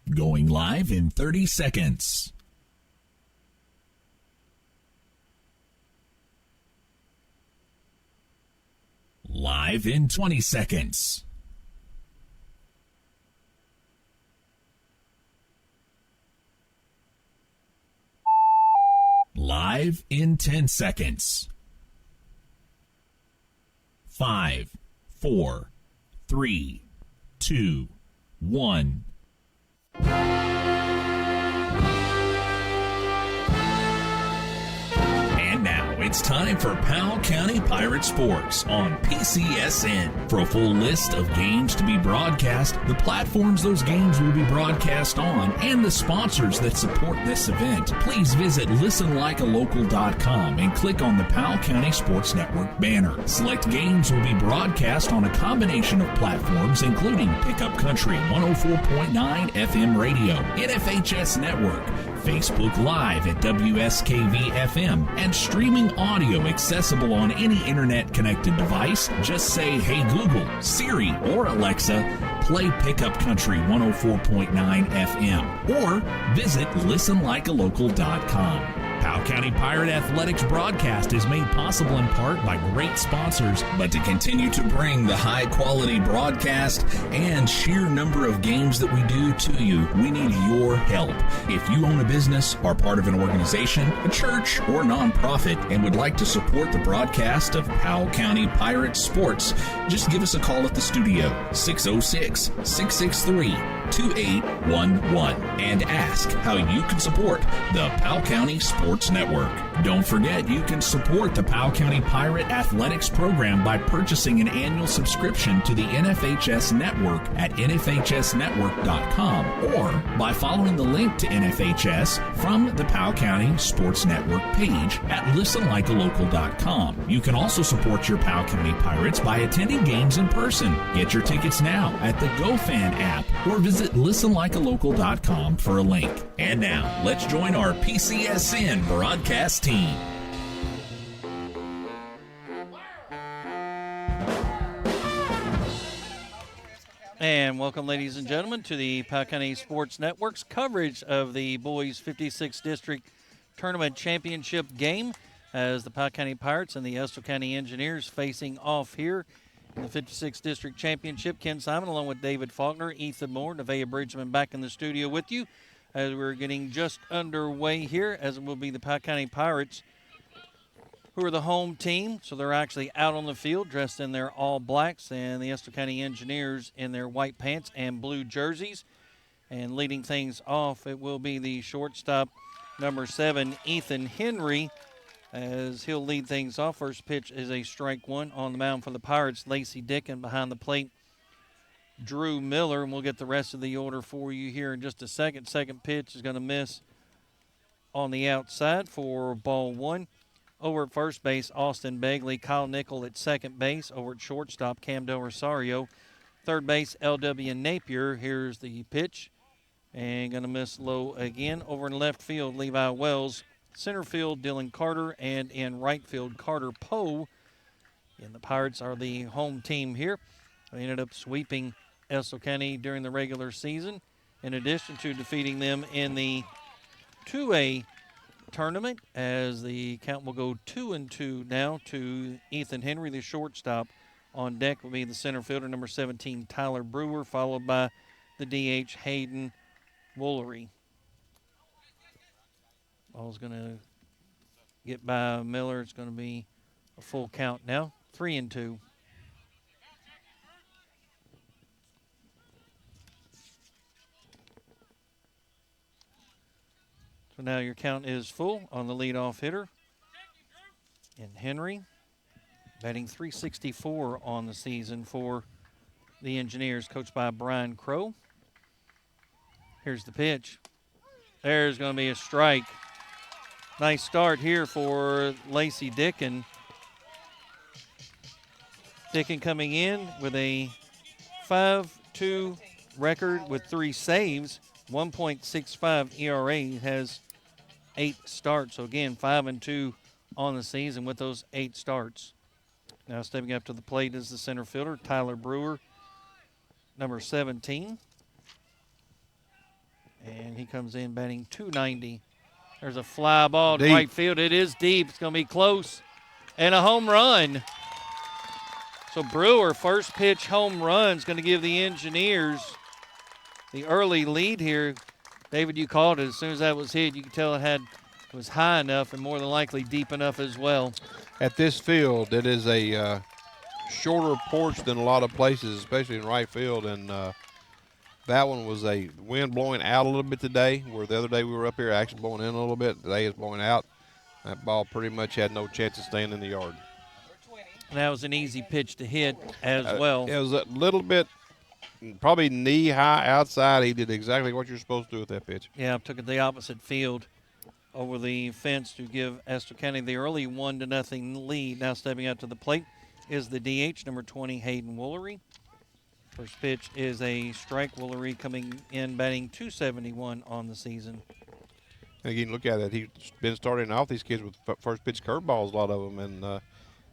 Going live in 30 seconds. Live in 20 seconds. Live in 10 seconds. 5, 4, 3, 2, 1. And now it's time for Powell County Pirate Sports on PCSN. For a full list of games to be broadcast, the platforms those games will be broadcast on, and the sponsors that support this event, please visit listenlikealocal.com and click on the Powell County Sports Network banner. Select games will be broadcast on a combination of platforms, including Pickup Country 104.9 FM radio, NFHS Network, Facebook Live at WSKV-FM, and streaming audio accessible on any internet-connected device. Just say, "Hey Google, Siri, or Alexa, play Pickup Country 104.9 FM," or visit listenlikealocal.com. Powell County Pirate Athletics broadcast is made possible in part by great sponsors, but to continue to bring the high-quality broadcast and sheer number of games that we do to you, we need your help. If you own a business, are part of an organization, a church, or nonprofit, and would like to support the broadcast of Powell County Pirate Sports, just give us a call at the studio, 606-663-2811, and ask how you can support the Powell County Sports Network. Don't forget, you can support the Powell County Pirate Athletics program by purchasing an annual subscription to the NFHS Network at nfhsnetwork.com, or by following the link to NFHS from the Powell County Sports Network page at listenlikealocal.com. You can also support your Powell County Pirates by attending games in person. Get your tickets now at the GoFan app or visit listenlikealocal.com for a link. And now, let's join our PCSN broadcast team. And welcome, ladies and gentlemen, to the Powell County Sports Network's coverage of the Boys 56th District Tournament Championship game as the Powell County Pirates and the Estill County Engineers facing off here in the 56th District Championship. Ken Simon along with David Faulkner, Ethan Moore, Nevaeh Bridgeman back in the studio with you as we're getting just underway here, as it will be the Powell County Pirates who are the home team. So they're actually out on the field dressed in their all blacks, and the Estill County Engineers in their white pants and blue jerseys. And leading things off, it will be the shortstop, number 7, Ethan Henry, as he'll lead things off. First pitch is a strike one. On the mound for the Pirates, Lacey Dickin. Behind the plate, Drew Miller, and we'll get the rest of the order for you here in just a second. Second pitch is going to miss on the outside for ball one. Over at first base, Austin Begley. Kyle Nickel at second base. Over at shortstop, Cam Del Rosario. Third base, L.W. Napier. Here's the pitch, and going to miss low again. Over in left field, Levi Wells. Center field, Dylan Carter, and in right field, Carter Poe. And the Pirates are the home team here. They ended up sweeping Estill County during the regular season, in addition to defeating them in the 2A tournament, as the count will go 2-2 now to Ethan Henry, the shortstop. On deck will be the center fielder, number 17, Tyler Brewer, followed by the DH, Hayden Woolery. Ball's going to get by Miller. It's going to be a full count now, 3-2. So now your count is full on the leadoff hitter. And Henry, batting .364 on the season for the Engineers, coached by Brian Crow. Here's the pitch. There's going to be a strike. Nice start here for Lacey Dickin. Dickin coming in with a 5.2 record with 3 saves, 1.65 ERA, has 8 starts. So again, 5-2 on the season with those 8 starts. Now stepping up to the plate is the center fielder, Tyler Brewer, number 17. And he comes in batting .290. There's a fly ball to Deep. right field. It is deep. It's going to be close. And a home run. So Brewer, first pitch home run, is going to give the Engineers the early lead here. David, you called it. As soon as that was hit, you could tell it was high enough and more than likely deep enough as well. At this field, it is a shorter porch than a lot of places, especially in right field. And that one was a wind blowing out a little bit today, where the other day we were up here actually blowing in a little bit. Today it's blowing out. That ball pretty much had no chance of staying in the yard. And that was an easy pitch to hit as well. It was a little bit, probably knee-high outside. He did exactly what you're supposed to do with that pitch. Yeah, took it the opposite field over the fence to give Estill County the early 1-0 lead. Now stepping out to the plate is the DH, number 20, Hayden Woolery. First pitch is a strike. Woolery coming in batting .271 on the season. And again, look at it. He's been starting off these kids with first pitch curveballs, a lot of them, and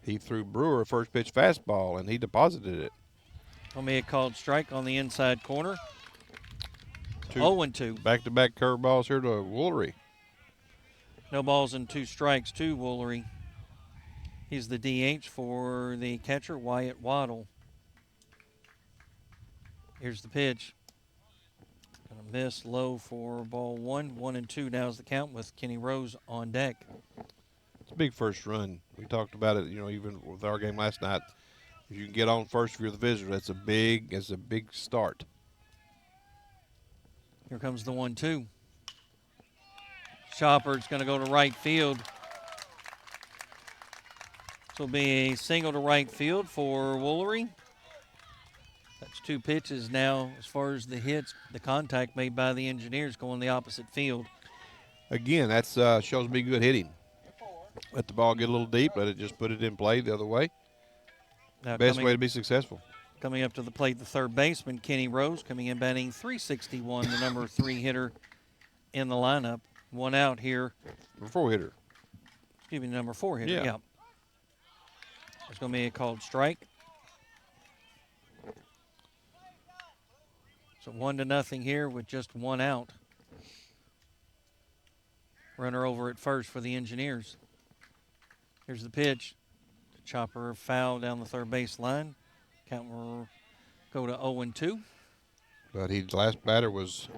he threw Brewer a first pitch fastball, and he deposited it. Going to be a called strike on the inside corner. 0-2. Back-to-back curveballs here to Woolery. No balls and 2 strikes to Woolery. He's the DH for the catcher, Wyatt Waddle. Here's the pitch. Gonna miss low for ball 1. 1-2 now is the count with Kenny Rose on deck. It's a big first run. We talked about it, even with our game last night. If you can get on first if you're the visitor, that's a big start. Here comes the 1-2. Chopper's going to go to right field. This will be a single to right field for Woolery. That's 2 pitches now as far as the hits, the contact made by the Engineers going the opposite field. Again, that shows me good hitting. Let the ball get a little deep. Let it just put it in play the other way. Now Best way to be successful. Coming up to the plate, the third baseman, Kenny Rose, coming in batting .361, the number 3 hitter in the lineup. 1 out here. Number 4 hitter. Excuse me, number 4 hitter. Yeah. There's going to be a called strike. So 1-0 here with just 1 out. Runner over at first for the Engineers. Here's the pitch. The chopper foul down the third base line. Count will go to 0-2. But his last batter was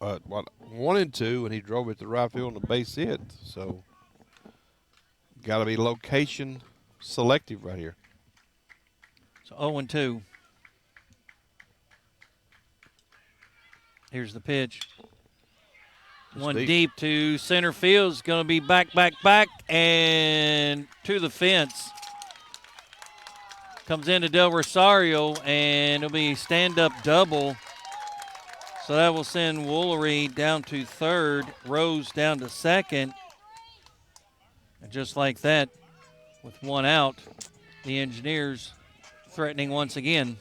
1-2, and he drove it to right field on a base hit. So got to be location selective right here. So 0-2. Here's the pitch. One deep to center field is going to be back, and to the fence. Comes into Del Rosario, and it'll be a stand-up double. So that will send Woolery down to third, Rose down to second. And just like that, with 1 out, the Engineers threatening once again.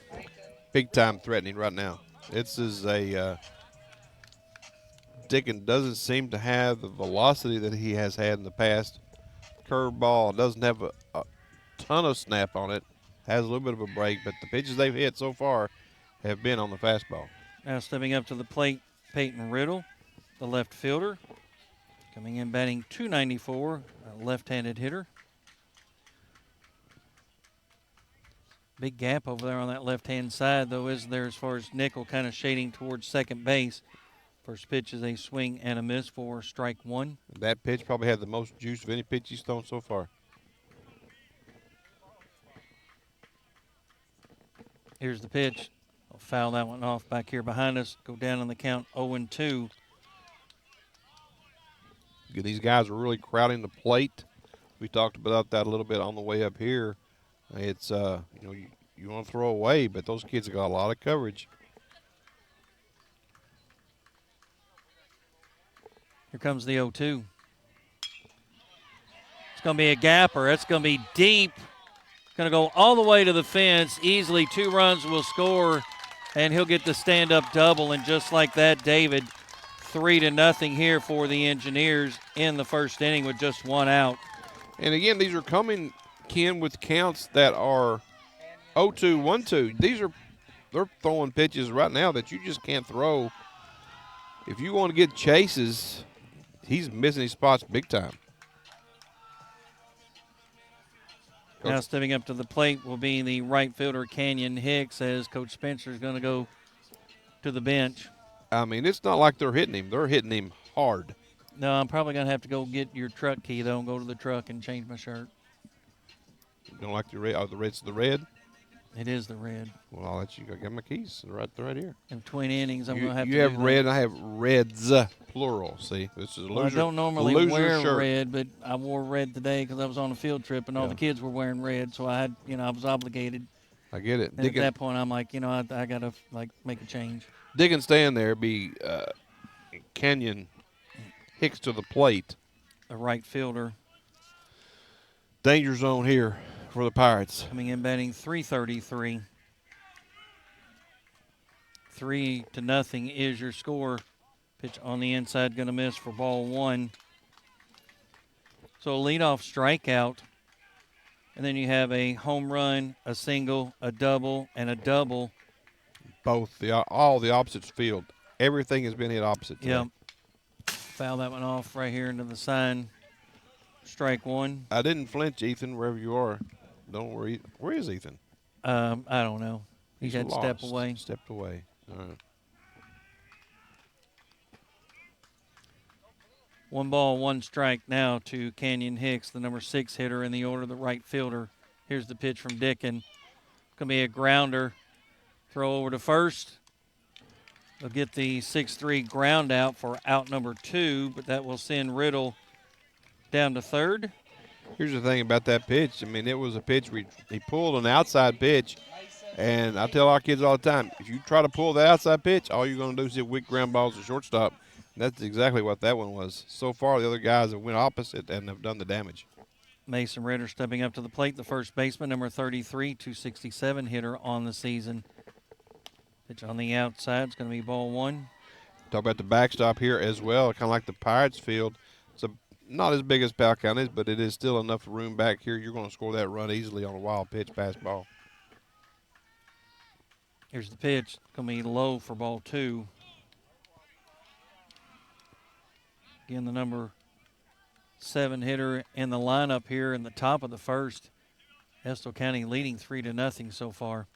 Big time threatening right now. This is a Dickens doesn't seem to have the velocity that he has had in the past. Curveball doesn't have a ton of snap on it. Has a little bit of a break, but the pitches they've hit so far have been on the fastball. Now stepping up to the plate, Peyton Riddle, the left fielder. Coming in batting .294, a left-handed hitter. Big gap over there on that left-hand side, though, isn't there, as far as nickel kind of shading towards second base. First pitch is a swing and a miss for strike 1. That pitch probably had the most juice of any pitch he's thrown so far. Here's the pitch. I'll foul that one off back here behind us. Go down on the count 0-2. These guys are really crowding the plate. We talked about that a little bit on the way up here. It's you want to throw away, but those kids have got a lot of coverage. Here comes the 0-2. It's going to be a gapper. It's going to be deep. It's going to go all the way to the fence. Easily 2 runs will score, and he'll get the stand-up double. And just like that, David, 3-0 here for the Engineers in the first inning with just 1 out. And again, these are coming, Ken, with counts that are 0-2, 1-2. They're throwing pitches right now that you just can't throw if you want to get chases, he's missing his spots big time. Now stepping up to the plate will be the right fielder, Canyon Hicks, as Coach Spencer is going to go to the bench. I mean, it's not like they're hitting him. They're hitting him hard. No, I'm probably going to have to go get your truck key, though, and go to the truck and change my shirt. You don't like the red? Oh, it's the red? It is the red. Well, I'll let you go get my keys. They're right here. In between innings, I'm going to have to You have do red, that. and I have reds, plural. See, this is a loser. Well, I don't normally loser wear shirt. red, but I wore red today because I was on a field trip, and all the kids were wearing red, so I had, I was obligated. I get it. And at that point, I'm like, I got to, make a change. Digging staying there be Canyon Hicks to the plate. A right fielder. Danger zone here for the Pirates. Coming in batting .333. 3-0 is your score. Pitch on the inside, going to miss for ball one. So a leadoff strikeout. And then you have a home run, a single, a double, and a double. All the opposites field. Everything has been hit opposite. Yep. Foul that one off right here into the sign. Strike one. I didn't flinch, Ethan, wherever you are. Don't worry. Where is Ethan? I don't know. He had lost. step away. Stepped away. All right. 1 ball, 1 strike now to Canyon Hicks, the number 6 hitter in the order, the right fielder. Here's the pitch from Dickin. It's going to be a grounder. Throw over to first. They'll get the 6-3 ground out for out number 2, but that will send Riddle down to third. Here's the thing about that pitch. I mean, it was a pitch he pulled an outside pitch, and I tell our kids all the time, if you try to pull the outside pitch, all you're going to do is hit weak ground balls to shortstop. And that's exactly what that one was. So far, the other guys have went opposite and have done the damage. Mason Ritter stepping up to the plate, the first baseman, number 33, 267 hitter on the season. Pitch on the outside. It's going to be ball one. Talk about the backstop here as well, kind of like the Pirates field. It's not as big as Powell County's, but it is still enough room back here. You're going to score that run easily on a wild pitch pass ball. Here's the pitch. It's going to be low for ball two. Again, the number 7 hitter in the lineup here in the top of the first. Estill County leading 3-0 so far.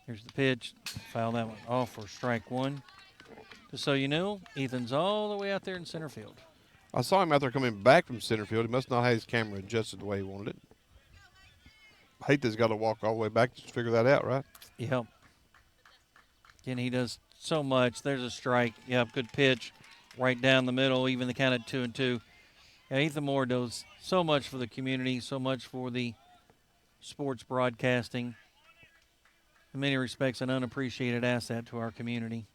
Here's the pitch. Foul that one off for strike one. Just so you know, Ethan's all the way out there in center field. I saw him out there coming back from center field. He must not have his camera adjusted the way he wanted it. I hate that he's got to walk all the way back just to figure that out, right? Yep. Again, he does so much. There's a strike. Yep, good pitch. Right down the middle, even the count at 2-2. Yeah, Ethan Moore does so much for the community, so much for the sports broadcasting. In many respects, an unappreciated asset to our community.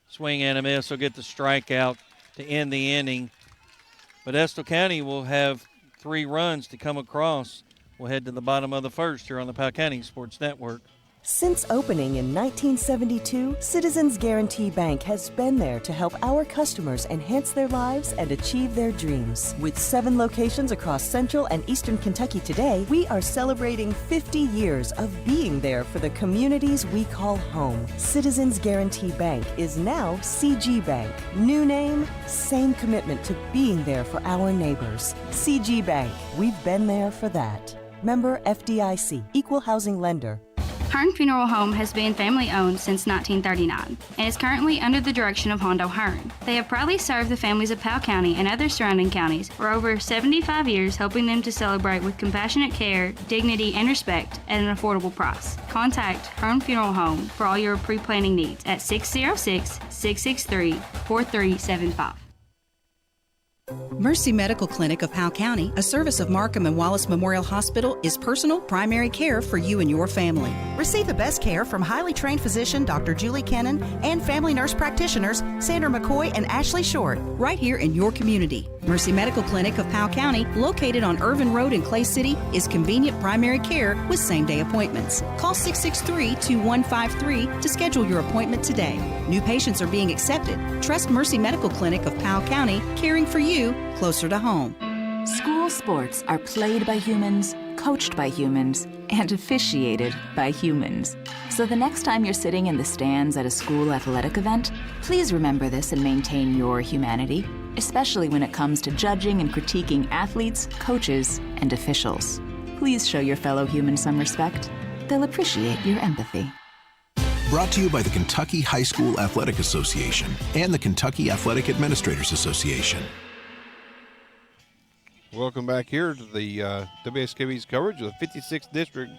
Swing and a miss will get the strikeout to end the inning. But Estill County will have 3 runs to come across. We'll head to the bottom of the first here on the Powell County Sports Network. Since opening in 1972, Citizens Guarantee Bank has been there to help our customers enhance their lives and achieve their dreams. With 7 locations across Central and Eastern Kentucky today, we are celebrating 50 years of being there for the communities we call home. Citizens Guarantee Bank is now CG Bank. New name, same commitment to being there for our neighbors. CG Bank, we've been there for that. Member FDIC, Equal Housing Lender. Hearn Funeral Home has been family-owned since 1939 and is currently under the direction of Hondo Hearn. They have proudly served the families of Powell County and other surrounding counties for over 75 years, helping them to celebrate with compassionate care, dignity, and respect at an affordable price. Contact Hearn Funeral Home for all your pre-planning needs at 606-663-4375. Mercy Medical Clinic of Powell County, a service of Markham and Wallace Memorial Hospital, is personal, primary care for you and your family. Receive the best care from highly trained physician Dr. Julie Kennan and family nurse practitioners Sandra McCoy and Ashley Short. Right here in your community. Mercy Medical Clinic of Powell County, located on Irvin Road in Clay City, is convenient primary care with same-day appointments. Call 663-2153 to schedule your appointment today. New patients are being accepted. Trust Mercy Medical Clinic of Powell County, caring for you closer to home. School sports are played by humans, coached by humans, and officiated by humans. So the next time you're sitting in the stands at a school athletic event, please remember this and maintain your humanity, especially when it comes to judging and critiquing athletes, coaches, and officials. Please show your fellow humans some respect. They'll appreciate your empathy. Brought to you by the Kentucky High School Athletic Association and the Kentucky Athletic Administrators Association. Welcome back here to the WSKV's coverage of the 56th District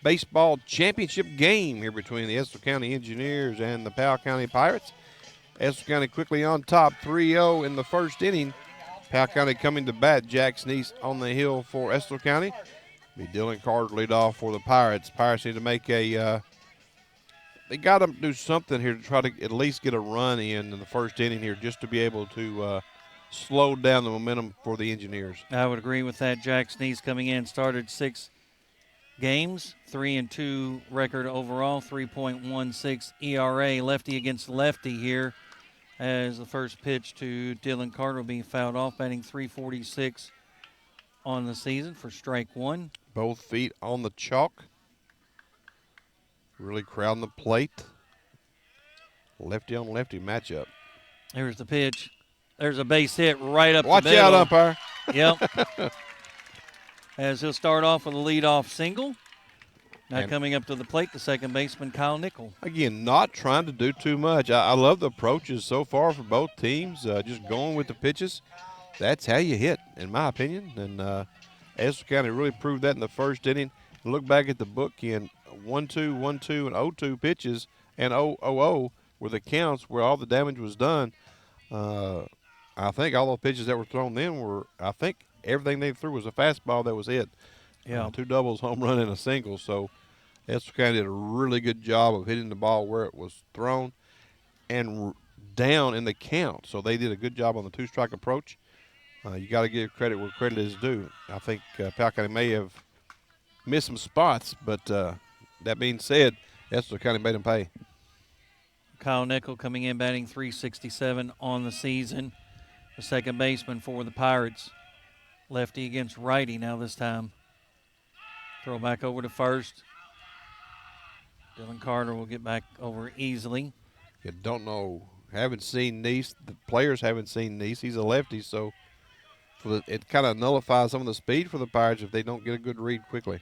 Baseball Championship game here between the Estill County Engineers and the Powell County Pirates. Estill County quickly on top, 3-0 in the first inning. Powell County coming to bat. Jack Sneese on the hill for Estill County. Be Dylan Carter lead off for the Pirates. Pirates need to make a they got to do something here to try to at least get a run in the first inning here just to be able to slow down the momentum for the Engineers. I would agree with that. Jack Sneese coming in, started 6 games, 3-2 record overall, 3.16 ERA. Lefty against lefty here as the first pitch to Dylan Carter will be fouled off, batting .346 on the season for strike 1. Both feet on the chalk. Really crowding the plate. Lefty on lefty matchup. Here's the pitch. There's a base hit right up Watch the middle. out, umpire. Yep. As he'll start off with a leadoff single. Now And coming up to the plate, the second baseman, Kyle Nickel. again, not trying to do too much. I love the approaches so far for both teams. Just going with the pitches. That's how you hit, in my opinion. And Estill County really proved that in the first inning. Look back at the book in 1-2, 1-2, and 0-2 pitches, and 0-0 were the counts where all the damage was done. I think all the pitches that were thrown then were, I think everything they threw was a fastball that was hit. Yeah. 2 doubles, home run, and a single. So Estill County did a really good job of hitting the ball where it was thrown and down in the count. So they did a good job on the 2-strike approach. You got to give credit where credit is due. I think Powell County may have missed some spots, but that being said, Estill County made them pay. Kyle Nickel coming in batting .367 on the season. The second baseman for the Pirates. Lefty against righty now this time. Throw back over to first. Dylan Carter will get back over easily. You don't know. Haven't seen Neese. The players haven't seen Neese. He's a lefty, so it kind of nullifies some of the speed for the Pirates if they don't get a good read quickly.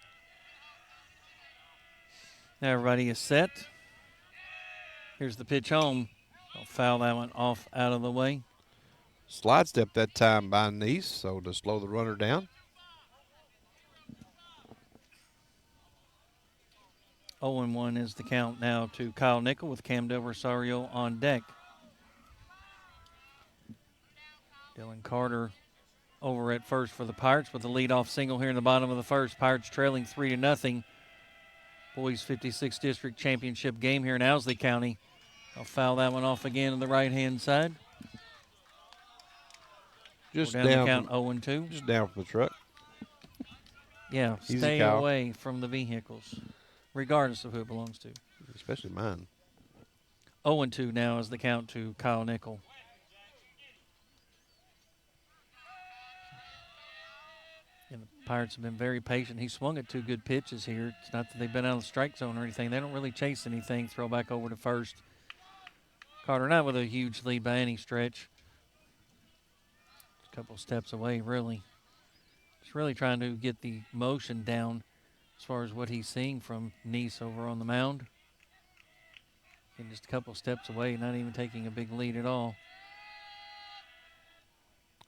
Now everybody is set. Here's the pitch home. I'll foul that one off out of the way. Slide step that time by Neese, so to slow the runner down. 0-1 is the count now to Kyle Nickel with Cam Del Rosario on deck. Dylan Carter over at first for the Pirates with the leadoff single here in the bottom of the first. Pirates trailing 3-0. Boys 56th District Championship game here in Owsley County. I'll foul that one off again on the right-hand side. Just down the count 0-2. Just down from the truck. Yeah, Easy, stay Kyle. away from the vehicles, regardless of who it belongs to. Especially mine. 0-2 now is the count to Kyle Nickel. And the Pirates have been very patient. He swung at 2 good pitches here. It's not that they've been out of the strike zone or anything. They don't really chase anything. Throw back over to first. Carter not with a huge lead by any stretch. Just a couple steps away, really. Just really trying to get the motion down as far as what he's seeing from Neese over on the mound. And just a couple steps away, not even taking a big lead at all.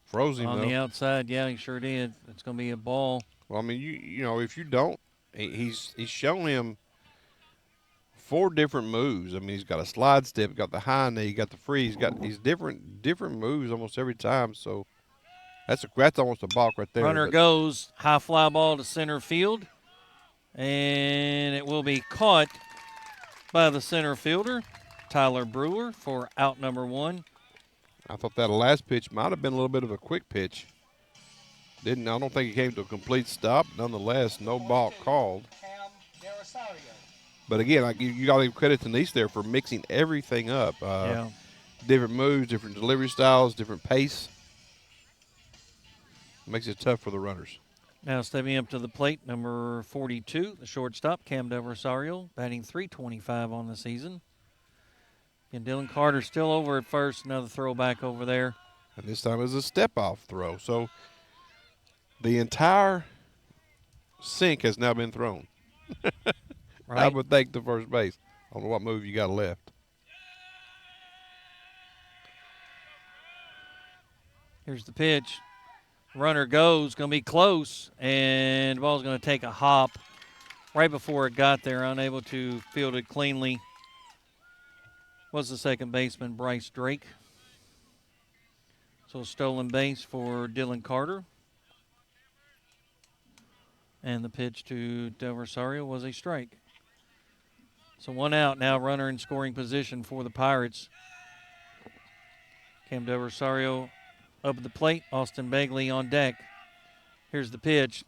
Froze him, On though. the outside, yeah, he sure did. It's going to be a ball. Well, I mean, you know, if you don't, he's shown him 4 different moves. I mean, he's got a slide step, got the high knee, got the free. He's different moves almost every time. So that's almost a balk right there. Runner goes, high fly ball to center field, and it will be caught by the center fielder, Tyler Brewer, for out number 1. I thought that last pitch might have been a little bit of a quick pitch. I don't think it came to a complete stop. Nonetheless, no ball called. But again, you got to give credit to Neese there for mixing everything up. Yeah. Different moves, different delivery styles, different pace. Makes it tough for the runners. Now stepping up to the plate, number 42, the shortstop, Cam Del Rosario, batting .325 on the season. And Dylan Carter still over at first, another throwback over there. And this time it's a step-off throw. So the entire sink has now been thrown. Right. I would think to first base. I don't know what move you got left. Here's the pitch. Runner goes, going to be close, and the ball's going to take a hop right before it got there, unable to field it cleanly. Was the second baseman, Bryce Drake. So stolen base for Dylan Carter. And the pitch to Del Rosario was a strike. So one out now, runner in scoring position for the Pirates. Cam Del Rosario up at the plate, Austin Begley on deck. Here's the pitch.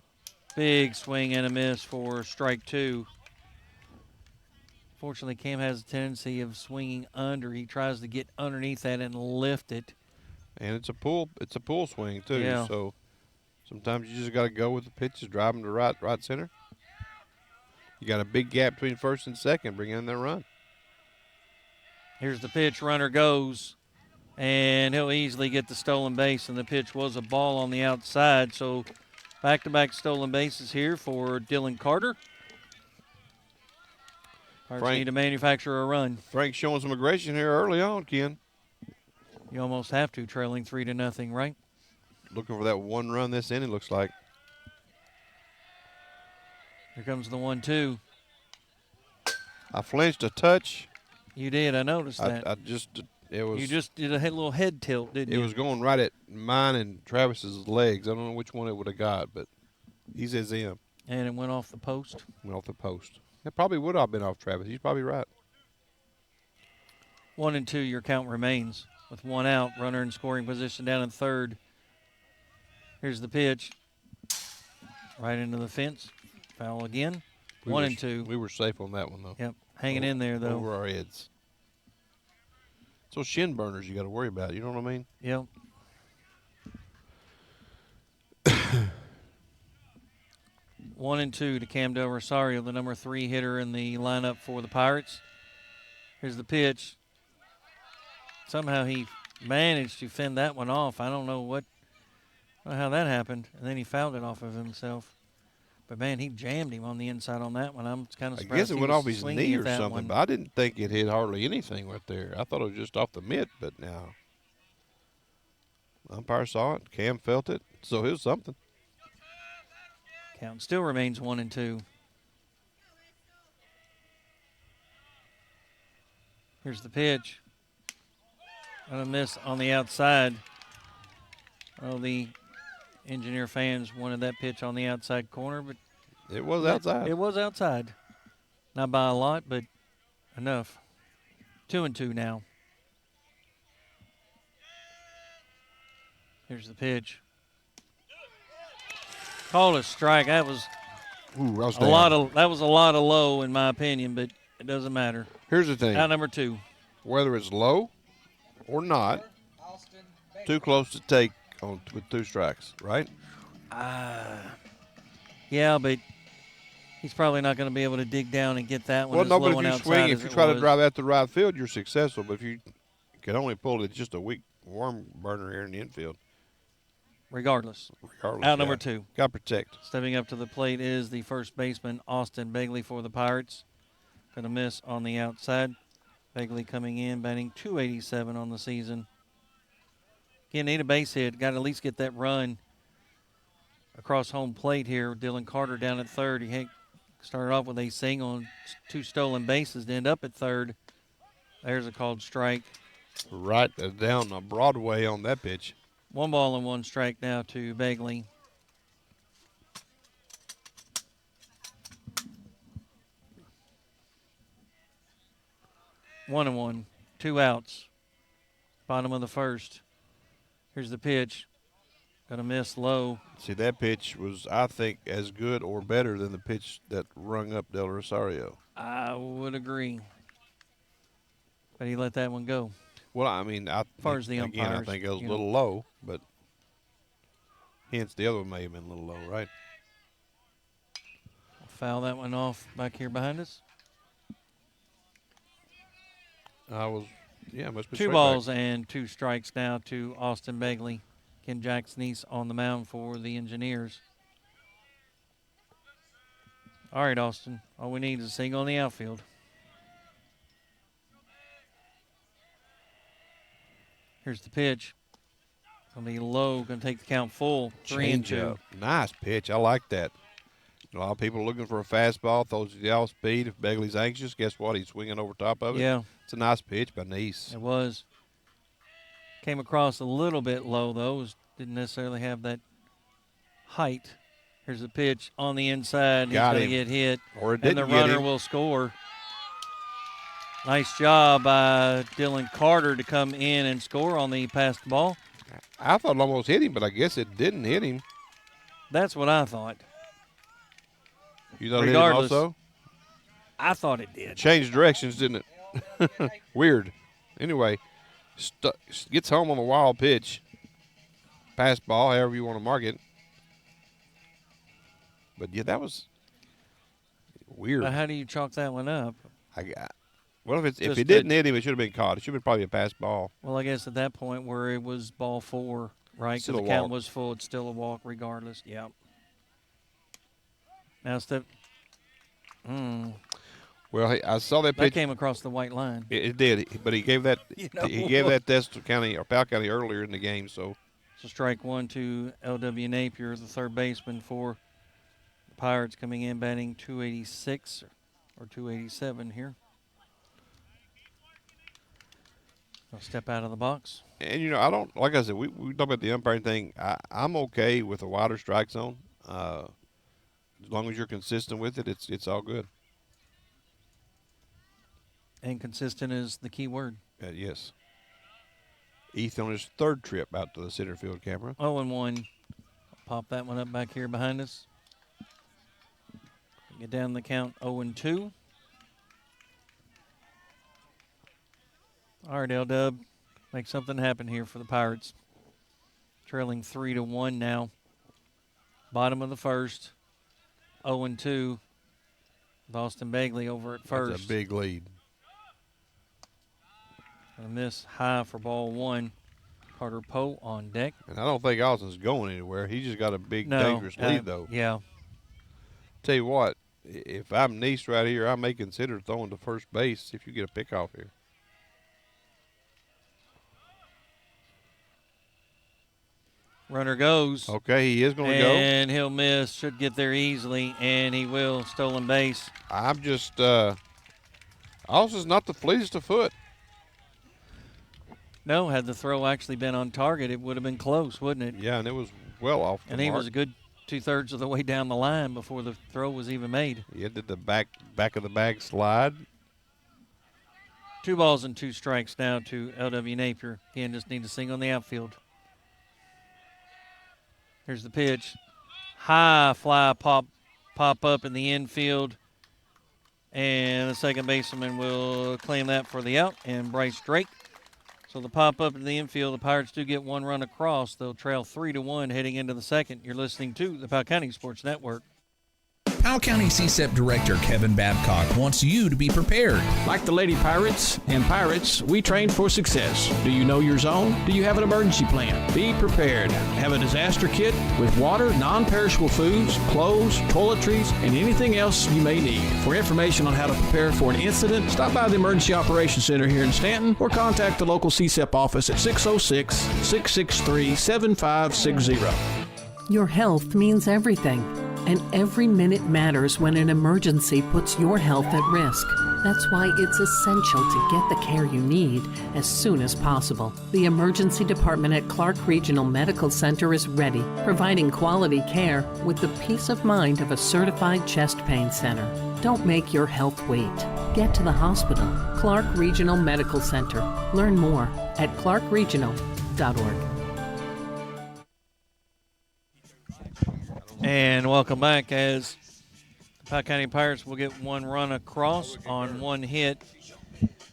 Big swing and a miss for strike two. Fortunately, Cam has a tendency of swinging under. He tries to get underneath that and lift it. And it's a pull swing too. Yeah. So sometimes you just got to go with the pitches, drive them to right center. You got a big gap between first and second. Bring in that run. Here's the pitch. Runner goes, and he'll easily get the stolen base. And the pitch was a ball on the outside. So back-to-back stolen bases here for Dylan Carter. Pirates need to manufacture a run. Frank's showing some aggression here early on, Ken. You almost have to, trailing 3-0, right? Looking for that one run this inning, looks like. Here comes the 1-2. I flinched a touch. You did. I noticed that. You just did a little head tilt, didn't you? It was going right at mine and Travis's legs. I don't know which one it would have got, but he says him. And it went off the post? Went off the post. It probably would have been off Travis. He's probably right. 1-2, your count remains. With one out, runner in scoring position down in third. Here's the pitch. Right into the fence. Foul again. 1-2. We were safe on that one, though. Yep. Hanging in there, though. Over our heads. So shin burners you got to worry about. You know what I mean? Yep. One and two to Cam Del Rosario, the number 3 hitter in the lineup for the Pirates. Here's the pitch. Somehow he managed to fend that one off. I don't know how that happened. And then he fouled it off of himself. But, man, he jammed him on the inside on that one. I'm kind of surprised. I guess it went off his knee or something, but I didn't think it hit hardly anything right there. I thought it was just off the mitt, but now umpire saw it. Cam felt it, so it was something. Count still remains 1-2. Here's the pitch. A miss on the outside. Well, the Engineer fans wanted that pitch on the outside corner, but it was outside. It was outside. Not by a lot, but enough. 2-2 now. Here's the pitch. Called a strike. That was a lot of low in my opinion, but it doesn't matter. Here's the thing. Out number 2. Whether it's low or not, too close to take with 2 strikes, right? Yeah, but he's probably not going to be able to dig down and get that one. Well, no, but if you swing, if you try to drive that to right field, you're successful. But if you can only pull it, it's just a weak worm burner here in the infield. Regardless. Out number 2. Got to protect. Stepping up to the plate is the first baseman, Austin Begley for the Pirates. Going to miss on the outside. Begley coming in, batting .287 on the season. Again, need a base hit. Got to at least get that run across home plate here. Dylan Carter down at third. He started off with a single and 2 stolen bases to end up at third. There's a called strike. Right down the Broadway on that pitch. 1 ball and 1 strike now to Begley. One and 1, 2 outs. Bottom of the first. Here's the pitch. Gonna miss low. See, that pitch was, I think, as good or better than the pitch that rung up Del Rosario. I would agree. But he let that one go. Well, I mean, as far as the umpires, again, I think it was a little low, but hence the other one may have been a little low, right? foul that one off back here behind us. Must be 2 straight balls back. and 2 strikes now to Austin Begley. Ken Jack's niece on the mound for the Engineers. All right, Austin. All we need is a single on the outfield. Here's the pitch. Going to be low. Going to take the count full. 3-2. Nice pitch. I like that. A lot of people are looking for a fastball, throws it off speed. If Begley's anxious, guess what? He's swinging over top of it. Yeah. It's a nice pitch by Nice. It was. Came across a little bit low, though. Didn't necessarily have that height. Here's the pitch on the inside. He's going to get hit. Or it and didn't the get runner him. will score. Nice job by Dylan Carter to come in and score on the passed ball. I thought it almost hit him, but I guess it didn't hit him. That's what I thought. You thought it hit him Regardless, also? I thought it did. Changed directions, didn't it? Weird. Anyway, gets home on the wild pitch. Pass ball, however you want to mark it. But, yeah, that was weird. But how do you chalk that one up? Well, if it didn't hit him, it should have been caught. It should have been probably a pass ball. Well, I guess at that point where it was ball 4, right, because the count was full, it's still a walk regardless. Yeah. Now Well, I saw that pitch. That came across the white line. It did, but he gave that he gave that test to Powell County earlier in the game. So strike 1 to L.W. Napier, the third baseman for the Pirates, coming in batting 286 or 287 here. I'll step out of the box. And, I don't, like I said, we talk about the umpiring thing. I'm okay with a wider strike zone. As long as you're consistent with it, it's all good. And consistent is the key word. Yes. Ethan on his third trip out to the center field camera. 0-1. Pop that one up back here behind us. Get down the count 0-2. All right, L-Dub. Make something happen here for the Pirates. Trailing 3-1 now. Bottom of the first. 0-2. With Austin Begley over at first. That's a big lead. And miss high for ball 1. Carter Poe on deck. And I don't think Austin's going anywhere. He just got a big, dangerous lead, though. Yeah. Tell you what, if I'm Nice right here, I may consider throwing to first base if you get a pickoff here. Runner goes. Okay, he is going to go. And he'll miss. Should get there easily, and he will. Stolen base. I'm just Austin's not the fleetest of foot. No, had the throw actually been on target, it would have been close, wouldn't it? Yeah, and it was well off the And he mark. was a good 2/3 of the way down the line before the throw was even made. He did the back of the bag slide. 2 balls and 2 strikes now to L.W. Napier. Again, just need to sing on the outfield. Here's the pitch. High fly pop up in the infield. And the second baseman will claim that for the out, and Bryce Drake. So the pop up in the infield, the Pirates do get 1 run across. They'll trail 3-1 heading into the second. You're listening to the Powell County Sports Network. Powell County CSEP Director Kevin Babcock wants you to be prepared. Like the Lady Pirates and Pirates, we train for success. Do you know your zone? Do you have an emergency plan? Be prepared. Have a disaster kit with water, non-perishable foods, clothes, toiletries, and anything else you may need. For information on how to prepare for an incident, stop by the Emergency Operations Center here in Stanton or contact the local CSEP office at 606-663-7560. Your health means everything, and every minute matters when an emergency puts your health at risk. That's why it's essential to get the care you need as soon as possible. The emergency department at Clark Regional Medical Center is ready, providing quality care with the peace of mind of a certified chest pain center. Don't make your health wait. Get to the hospital. Clark Regional Medical Center. Learn more at clarkregional.org. And welcome back, as the Powell County Pirates will get 1 run across on 1 hit.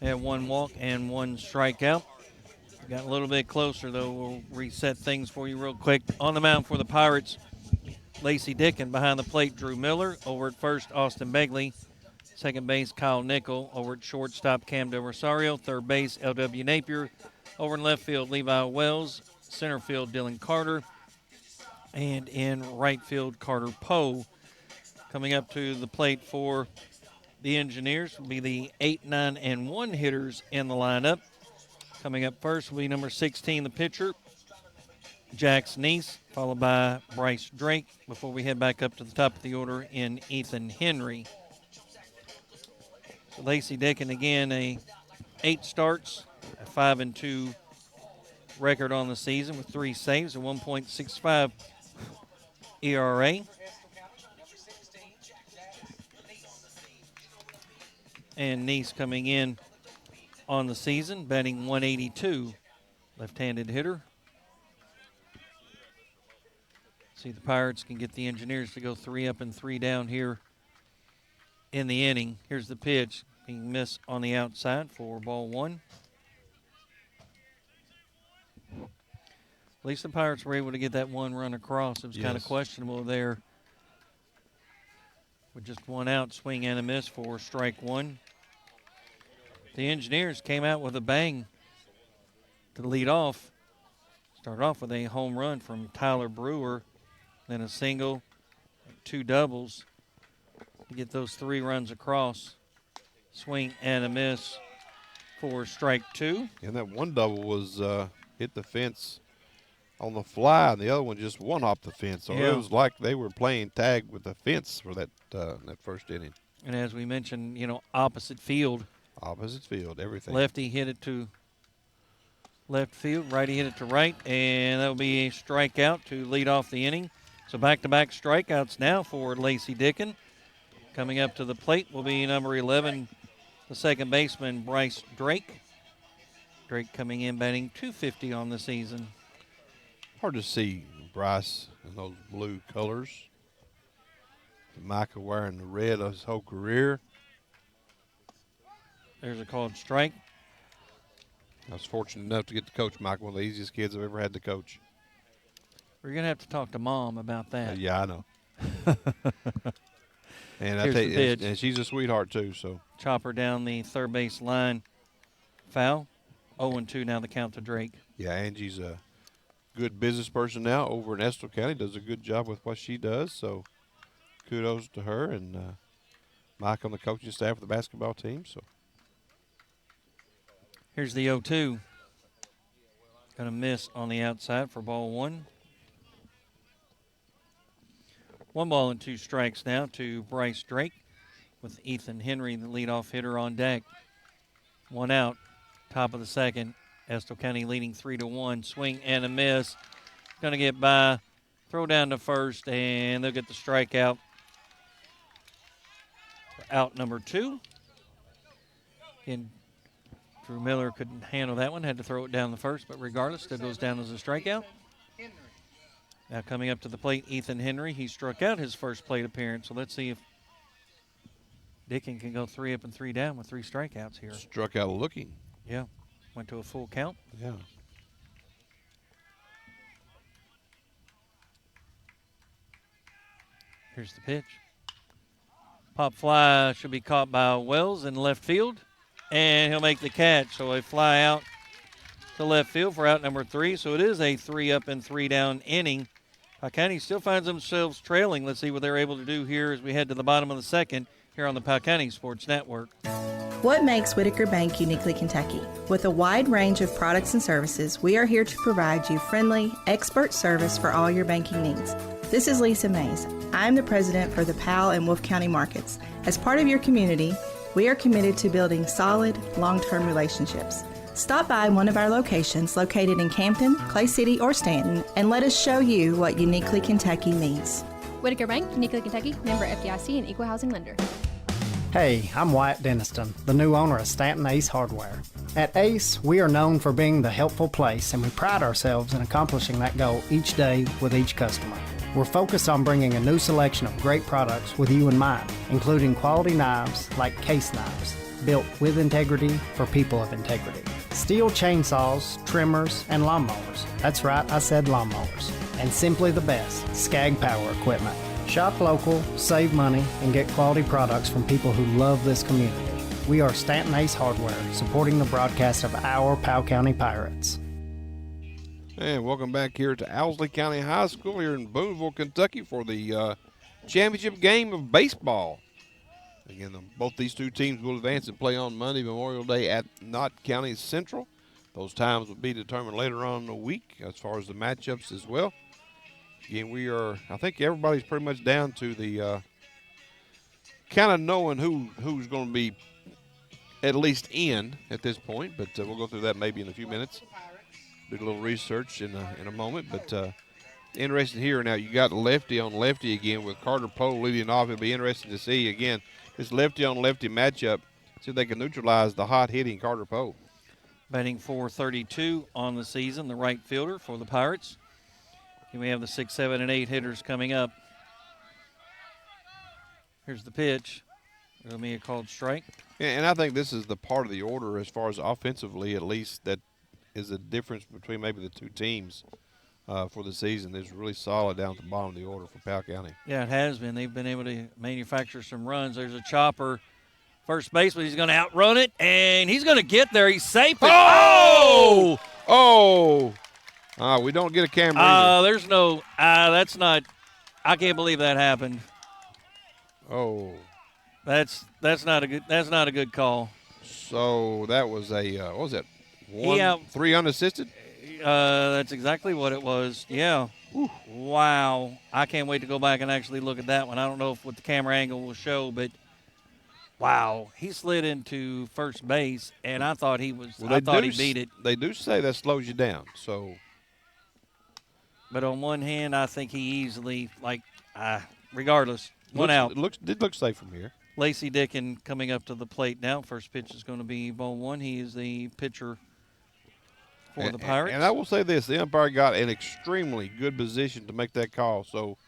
They have 1 walk and 1 strikeout. Got a little bit closer, though. We'll reset things for you real quick. On the mound for the Pirates, Lacey Dickin. Behind the plate, Drew Miller. Over at first, Austin Begley. Second base, Kyle Nickel. Over at shortstop, Cam Del Rosario. Third base, L.W. Napier. Over in left field, Levi Wells. Center field, Dylan Carter. And in right field, Carter Poe. Coming up to the plate for the Engineers will be the 8, 9, and 1 hitters in the lineup. Coming up first will be number 16, the pitcher, Jax Neese, followed by Bryce Drake, before we head back up to the top of the order in Ethan Henry. So Lacey Dickin, again, 8 starts, a 5-2 record on the season with 3 saves, a 1.65 ERA. And Neese coming in on the season, batting 182, left-handed hitter. See if the Pirates can get the Engineers to go 3 up and 3 down here in the inning. Here's the pitch, being missed on the outside for ball 1. At least the Pirates were able to get that 1 run across. It was kind of questionable there. With just 1 out, swing and a miss for strike 1. The Engineers came out with a bang to lead off. Started off with a home run from Tyler Brewer, then a single, 2 doubles to get those 3 runs across. Swing and a miss for strike 2. And that 1 double was hit the fence on the fly, and the other one just won off the fence. So it was like they were playing tag with the fence for that first inning. And as we mentioned, opposite field. Opposite field, everything. Lefty hit it to left field, righty hit it to right, and that will be a strikeout to lead off the inning. So back-to-back strikeouts now for Lacey Dickin. Coming up to the plate will be number 11, the second baseman, Bryce Drake. Drake coming in batting .250 on the season. Hard to see Bryce in those blue colors. Micah wearing the red of his whole career. There's a called strike. I was fortunate enough to get to coach Mike, one of the easiest kids I've ever had to coach. We're going to have to talk to Mom about that. Yeah, I know. And I tell you, and she's a sweetheart too. So chopper down the third base line. Foul. 0-2 now the count to Drake. Yeah, Angie's a good business person now over in Estill County. Does a good job with what she does. So kudos to her and Mike on the coaching staff of the basketball team. So here's the 0-2. Going to miss on the outside for ball 1. 1 ball and 2 strikes now to Bryce Drake with Ethan Henry, the leadoff hitter, on deck. 1 out, top of the second. Estill County leading 3-1. Swing and a miss. Going to get by. Throw down to first, and they'll get the strikeout. Out number 2. And Drew Miller couldn't handle that one. Had to throw it down the first, but regardless, still goes down as a strikeout. Now coming up to the plate, Ethan Henry. He struck out his first plate appearance, so let's see if Dickin can go 3 up and 3 down with 3 strikeouts here. Struck out looking. Yeah, went to a full count. Yeah. Here's the pitch. Pop fly should be caught by Wells in left field, and he'll make the catch. So a fly out to left field for out number 3. So it is a 3 up and 3 down inning. Powell County still finds themselves trailing. Let's see what they're able to do here as we head to the bottom of the second here on the Powell County Sports Network. What makes Whitaker Bank uniquely Kentucky? With a wide range of products and services, we are here to provide you friendly, expert service for all your banking needs. This is Lisa Mays. I am the president for the Powell and Wolfe County markets. As part of your community, we are committed to building solid, long-term relationships. Stop by one of our locations located in Campton, Clay City, or Stanton, and let us show you what uniquely Kentucky means. Whitaker Bank, uniquely Kentucky, member FDIC and equal housing lender. Hey, I'm Wyatt Denniston, the new owner of Stanton Ace Hardware. At Ace, we are known for being the helpful place, and we pride ourselves in accomplishing that goal each day with each customer. We're focused on bringing a new selection of great products with you in mind, including quality knives like case knives, built with integrity for people of integrity. Steel chainsaws, trimmers, and lawnmowers. That's right, I said lawnmowers. and simply the best, Skag Power Equipment. Shop local, save money, and get quality products from people who love this community. We are Stanton Ace Hardware, supporting the broadcast of our Powell County Pirates. And welcome back here to Owsley County High School here in Booneville, Kentucky for the championship game of baseball. Again, both these two teams will advance and play on Monday, Memorial Day at Knott County Central. Those times will be determined later on in the week as far as the matchups as well. Again, I think everybody's pretty much down to the kind of knowing who's going to be at least in at this point, but we'll go through that maybe in a few minutes. Do a little research in a moment, but interesting here. Now you got lefty on lefty again with Carter Poe leading off. It'll be interesting to see again this lefty on lefty matchup. See if they can neutralize the hot hitting Carter Poe. Batting .432 on the season, the right fielder for the Pirates. And we have the 6, 7, and 8 hitters coming up. Here's the pitch. It'll be a called strike. And I think this is the part of the order as far as offensively, at least, that is the difference between maybe the two teams for the season. It's really solid down at the bottom of the order for Powell County. Yeah, it has been. They've been able to manufacture some runs. There's a chopper. First baseman, he's going to outrun it, and he's going to get there. He's safe. Oh! Oh! We don't get a camera either. There's no that's not – I can't believe that happened. Oh. That's not a good call. So that was a what was that? 3 unassisted? That's exactly what it was. Yeah. Ooh. Wow. I can't wait to go back and actually look at that one. I don't know what the camera angle will show, but wow, he slid into first base, and I thought he beat it. They do say that slows you down. So. But on one hand, I think he easily regardless, one out. It did look safe from here. Lacey Dickin coming up to the plate now. First pitch is going to be ball one. He is the pitcher for the Pirates. And I will say this, the umpire got an extremely good position to make that call. So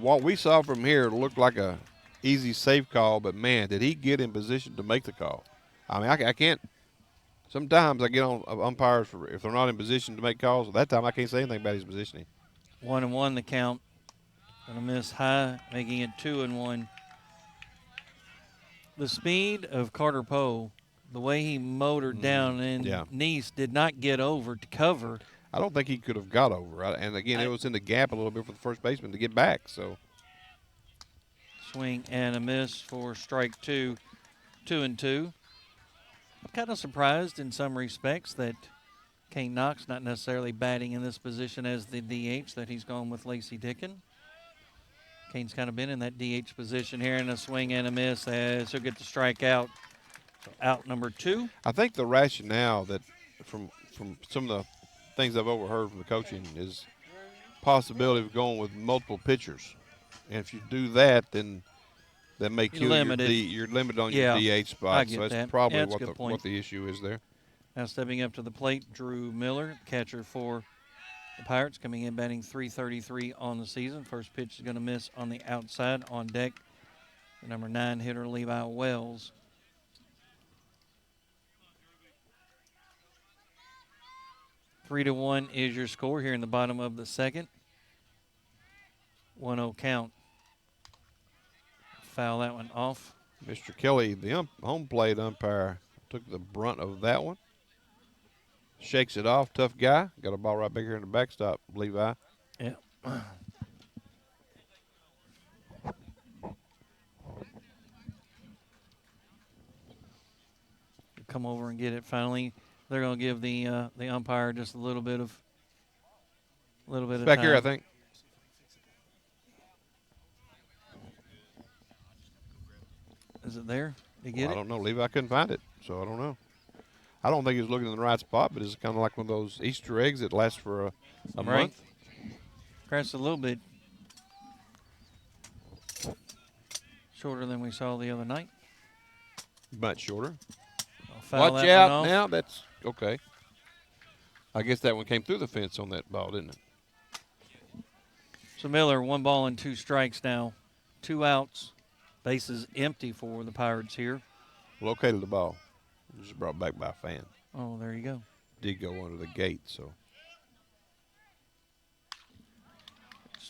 what we saw from here looked like a easy, safe call, but, man, did he get in position to make the call. I mean, I can't – sometimes I get on umpires if they're not in position to make calls. At that time, I can't say anything about his positioning. 1-1 the count. Going to miss high, making it 2-1. The speed of Carter Poe, the way he motored down, and Neese did not get over to cover. I don't think he could have got over. And, again, it was in the gap a little bit for the first baseman to get back. So swing and a miss for strike 2, 2-2. I'm kind of surprised in some respects that Kane Knox not necessarily batting in this position as the DH, that he's gone with Lacey Dickin. Kane's kind of been in that DH position here, and a swing and a miss as he'll get the strikeout. So out number 2. I think the rationale that from some of the things I've overheard from the coaching is possibility of going with multiple pitchers. And if you do that, then that may kill you're limited on your DH spot. So that's probably what the issue is there. Now stepping up to the plate, Drew Miller, catcher for the Pirates, coming in batting .333 on the season. First pitch is going to miss on the outside. On deck, the number 9 hitter, Levi Wells. Three to 1 is your score here in the bottom of the second. 1-0 count. Foul that one off. Mr. Kelly, the home plate umpire, took the brunt of that one. Shakes it off. Tough guy. Got a ball right back here in the backstop, Levi. Yeah. Come over and get it finally. They're going to give the umpire just a little bit of time. Back here, I think. Is it there? Did you get it? I don't know. Levi couldn't find it, so I don't know. I don't think he was looking in the right spot, but it's kind of like one of those Easter eggs that lasts for a month. Perhaps a little bit shorter than we saw the other night. Much shorter. Watch out now. That's okay. I guess that one came through the fence on that ball, didn't it? So Miller, 1 ball and 2 strikes now. 2 outs. Bases empty for the Pirates here. Located the ball. Just brought back by a fan. Oh, there you go. Did go under the gate, so.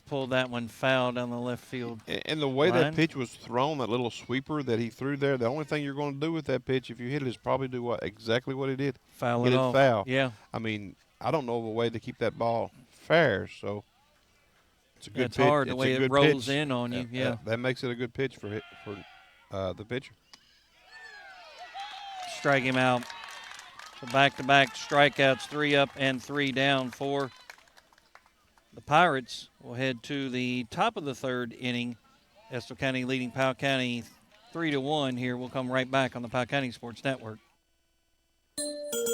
pulled that one foul down the left field. And the way line. that pitch was thrown, that little sweeper that he threw there, the only thing you're going to do with that pitch if you hit it is probably do exactly what he did. Foul Get it it off. foul. Yeah. I mean, I don't know of a way to keep that ball fair, so it's a good It's pitch. hard the It's way a it good rolls pitch. in on you. Yeah. That makes it a good pitch for the pitcher. Strike him out. So back-to-back strikeouts, 3 up and 3 down for the Pirates. We'll head to the top of the third inning. Estill County leading Powell County 3-1 here. We'll come right back on the Powell County Sports Network.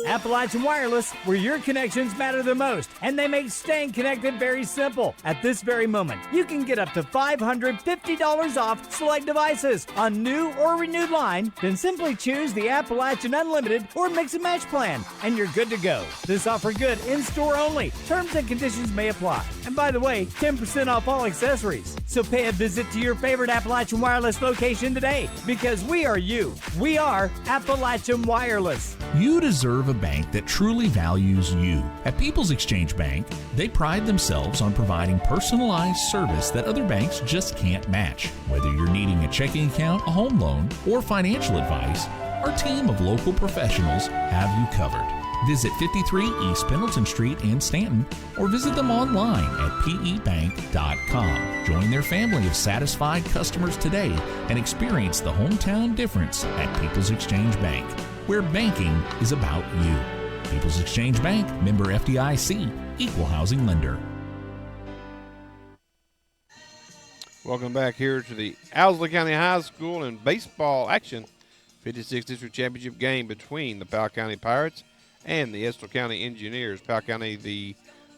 Appalachian Wireless, where your connections matter the most, and they make staying connected very simple. At this very moment, you can get up to $550 off select devices on new or renewed line, then simply choose the Appalachian Unlimited or Mix and Match plan, and you're good to go. This offer good in-store only. Terms and conditions may apply. And by the way, 10% off all accessories. So pay a visit to your favorite Appalachian Wireless location today, because we are you. We are Appalachian Wireless. You deserve a bank that truly values you. At People's Exchange Bank, they pride themselves on providing personalized service that other banks just can't match. Whether you're needing a checking account, a home loan, or financial advice, our team of local professionals have you covered. Visit 53 East Pendleton Street in Stanton or visit them online at pebank.com. Join their family of satisfied customers today and experience the hometown difference at People's Exchange Bank, where banking is about you. People's Exchange Bank, member FDIC, equal housing lender. Welcome back here to the Owsley County High School and baseball action. 56th District Championship game between the Powell County Pirates and the Estill County Engineers. Powell County, the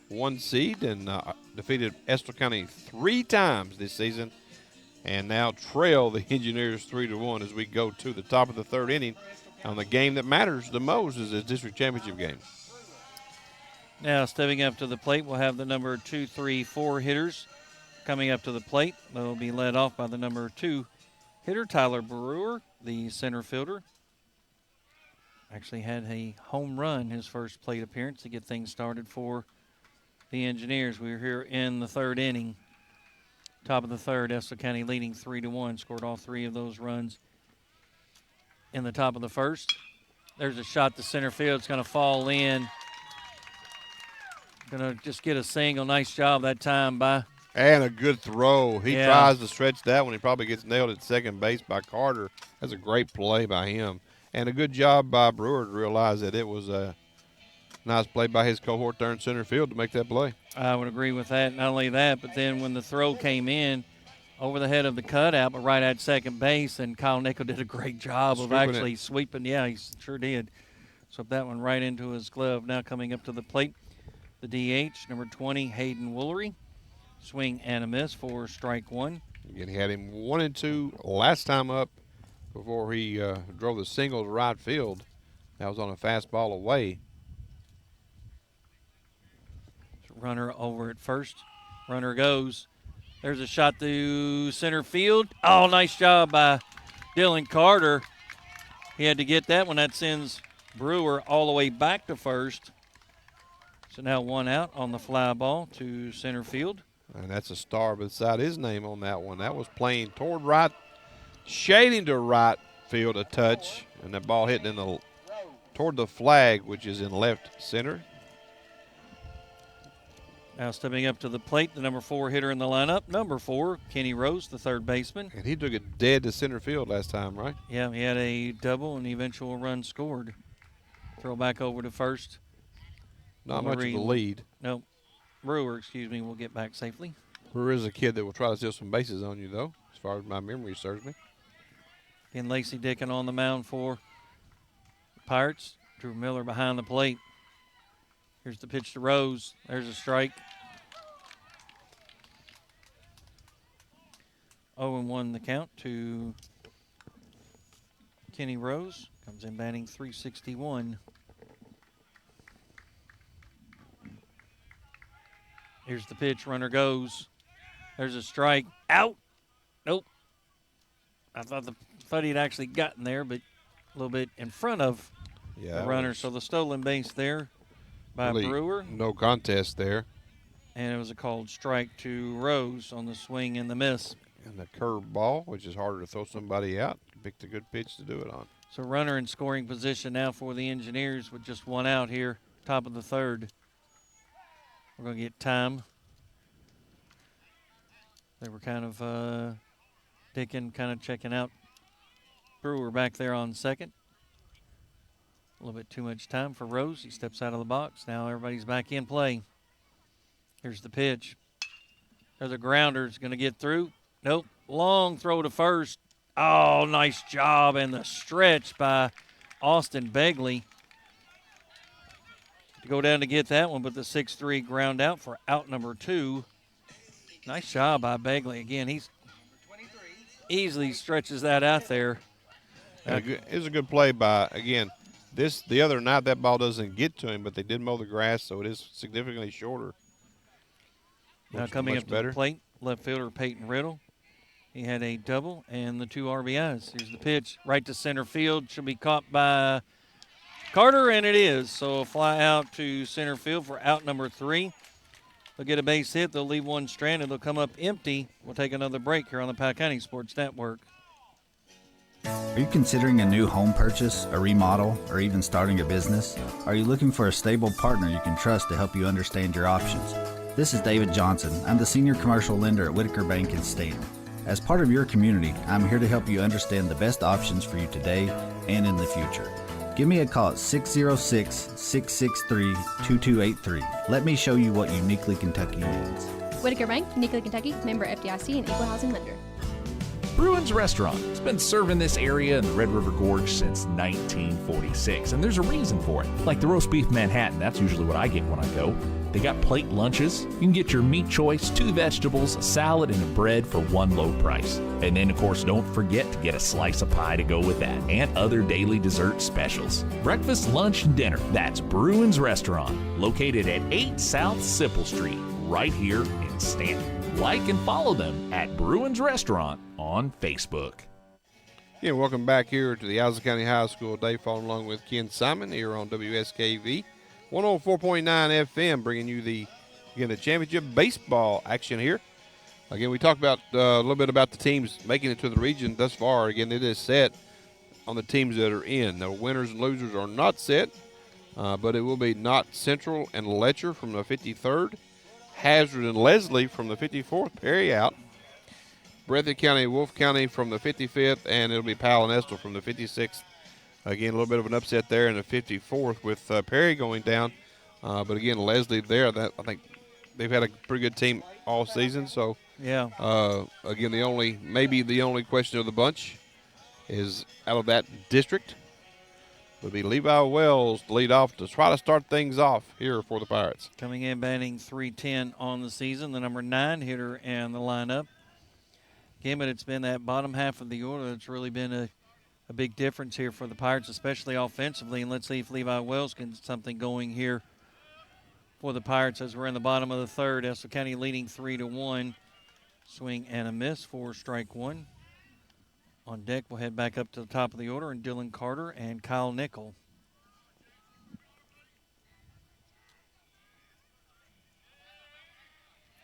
1 seed, and defeated Estill County 3 times this season, and now trail the Engineers 3-1 as we go to the top of the third inning. On the game that matters the most is the district championship game. Now stepping up to the plate, we'll have the number 2, 3, 4 hitters coming up to the plate. They'll be led off by the number 2 hitter, Tyler Brewer, the center fielder. Actually had a home run his first plate appearance to get things started for the Engineers. We're here in the third inning. Top of the third, Estill County leading 3-1, scored all 3 of those runs in the top of the first. There's a shot to center field. It's going to fall in. Going to just get a single. Nice job that time by. And a good throw. He tries to stretch that one. He probably gets nailed at second base by Carter. That's a great play by him. And a good job by Brewer to realize that it was a nice play by his cohort there in center field to make that play. I would agree with that. Not only that, but then when the throw came in, over the head of the cutout, but right at second base, and Kyle Nickel did a great job of actually sweeping. Yeah, he sure did. Swept that one right into his glove. Now coming up to the plate, the DH, number 20, Hayden Woolery. Swing and a miss for strike 1. Again, he had him 1-2 last time up before he drove the single to right field. That was on a fastball away. Runner over at first. Runner goes. There's a shot to center field. Oh, nice job by Dylan Carter. He had to get that one. That sends Brewer all the way back to first. So now 1 out on the fly ball to center field. And that's a star beside his name on that one. That was playing toward right, shading to right field a touch, and that ball hitting toward the flag, which is in left center. Now stepping up to the plate, the number 4 hitter in the lineup, number 4, Kenny Rose, the third baseman. And he took it dead to center field last time, right? Yeah, he had a double and the eventual run scored. Throw back over to first. Not much of a lead. No. Brewer, will get back safely. Brewer is a kid that will try to steal some bases on you, though, as far as my memory serves me. And Lacey Dickin on the mound for the Pirates. Drew Miller behind the plate. Here's the pitch to Rose. There's a strike. 0-1 the count to Kenny Rose. Comes in batting .361. Here's the pitch. Runner goes. There's a strike. Out. Nope. I thought he'd actually gotten there, but a little bit in front of the runner. So the stolen base there by really Brewer. No contest there. And it was a called strike to Rose on the swing and the miss. And the curved ball, which is harder to throw somebody out. Picked a good pitch to do it on. So runner in scoring position now for the Engineers with just one out here, top of the third. We're going to get time. They were kind of digging, kind of checking out. Brewer back there on second. A little bit too much time for Rose. He steps out of the box. Now everybody's back in play. Here's the pitch. There's a grounder. It's going to get through. Nope. Long throw to first. Oh, nice job. And the stretch by Austin Begley to go down to get that one, but the 6-3 ground out for out number 2. Nice job by Begley. Again, he's easily stretches that out there. It was a good play by, again, the other night that ball doesn't get to him, but they did mow the grass, so it is significantly shorter. Now coming up to the plate, left fielder Peyton Riddle. He had a double and the 2 RBIs. Here's the pitch right to center field. Should be caught by Carter, and it is. So a fly out to center field for out number 3. They'll get a base hit. They'll leave one stranded. They'll come up empty. We'll take another break here on the Powell County Sports Network. Are you considering a new home purchase, a remodel, or even starting a business? Are you looking for a stable partner you can trust to help you understand your options? This is David Johnson. I'm the senior commercial lender at Whitaker Bank in Stanton. As part of your community, I'm here to help you understand the best options for you today and in the future. Give me a call at 606-663-2283. Let me show you what uniquely Kentucky means. Whitaker Bank, uniquely Kentucky, member FDIC, and equal housing lender. Bruin's Restaurant has been serving this area in the Red River Gorge since 1946, and there's a reason for it. Like the roast beef Manhattan, that's usually what I get when I go. They got plate lunches. You can get your meat choice, 2 vegetables, a salad, and a bread for one low price. And then, of course, don't forget to get a slice of pie to go with that, and other daily dessert specials. Breakfast, lunch, and dinner. That's Bruin's Restaurant, located at 8 South Sipple Street, right here in Stanton. Like and follow them at Bruin's Restaurant on Facebook. Yeah, welcome back here to the Alza County High School. Dave following along with Ken Simon here on WSKV 104.9 FM, bringing you the championship baseball action here. Again, we talked about a little bit about the teams making it to the region thus far. Again, it is set on the teams that are in. The winners and losers are not set, but it will be Knott Central and Letcher from the 53rd. Hazard and Leslie from the 54th, Perry out. Breathitt County, Wolfe County from the 55th, and it'll be Powell and Estill from the 56th. Again, a little bit of an upset there in the 54th with Perry going down. But again, Leslie there, I think they've had a pretty good team all season. So, yeah. Again, maybe the only question of the bunch is out of that district would be Levi Wells to lead off to try to start things off here for the Pirates. Coming in batting .310 on the season, the number 9 hitter in the lineup. Again, but it's been that bottom half of the order that's really been a big difference here for the Pirates, especially offensively. And let's see if Levi Wells can get something going here for the Pirates as we're in the bottom of the third. Estill County leading 3-1. Swing and a miss for strike 1. On deck, we'll head back up to the top of the order, and Dylan Carter and Kyle Nickel.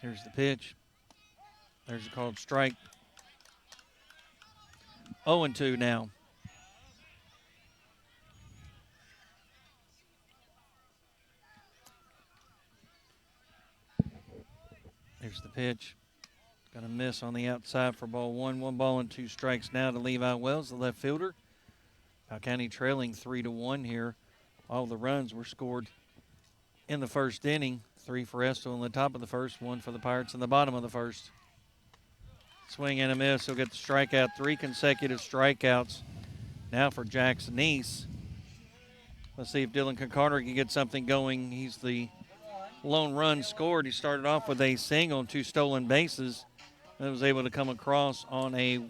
Here's the pitch. There's a called strike. 0-2 now. Here's the pitch. Going to miss on the outside for ball 1. 1 ball and 2 strikes now to Levi Wells, the left fielder. Powell County trailing 3-1 here. All the runs were scored in the first inning. 3 for Estill in the top of the first, 1 for the Pirates in the bottom of the first. Swing and a miss. He'll get the strikeout. 3 consecutive strikeouts now for Jackson Neese. Let's see if Dylan Carter can get something going. He's the lone run scored. He started off with a single and 2 stolen bases. And was able to come across on a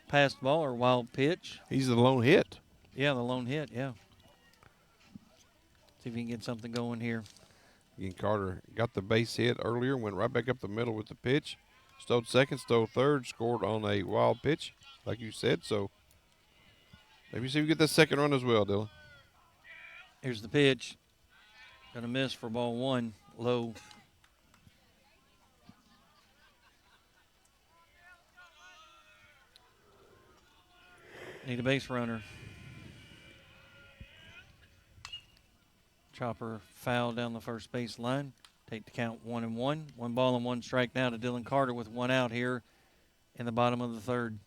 passed ball or wild pitch. He's the lone hit. Yeah, the lone hit, yeah. See if he can get something going here. Again, Carter got the base hit earlier, went right back up the middle with the pitch. Stole second, stole third, scored on a wild pitch, like you said. So maybe see if we get the second run as well, Dylan. Here's the pitch. Going to miss for ball 1, low. Need a base runner. Chopper foul down the first base line. Take the count 1-1. 1 ball and 1 strike now to Dylan Carter with 1 out here in the bottom of the third.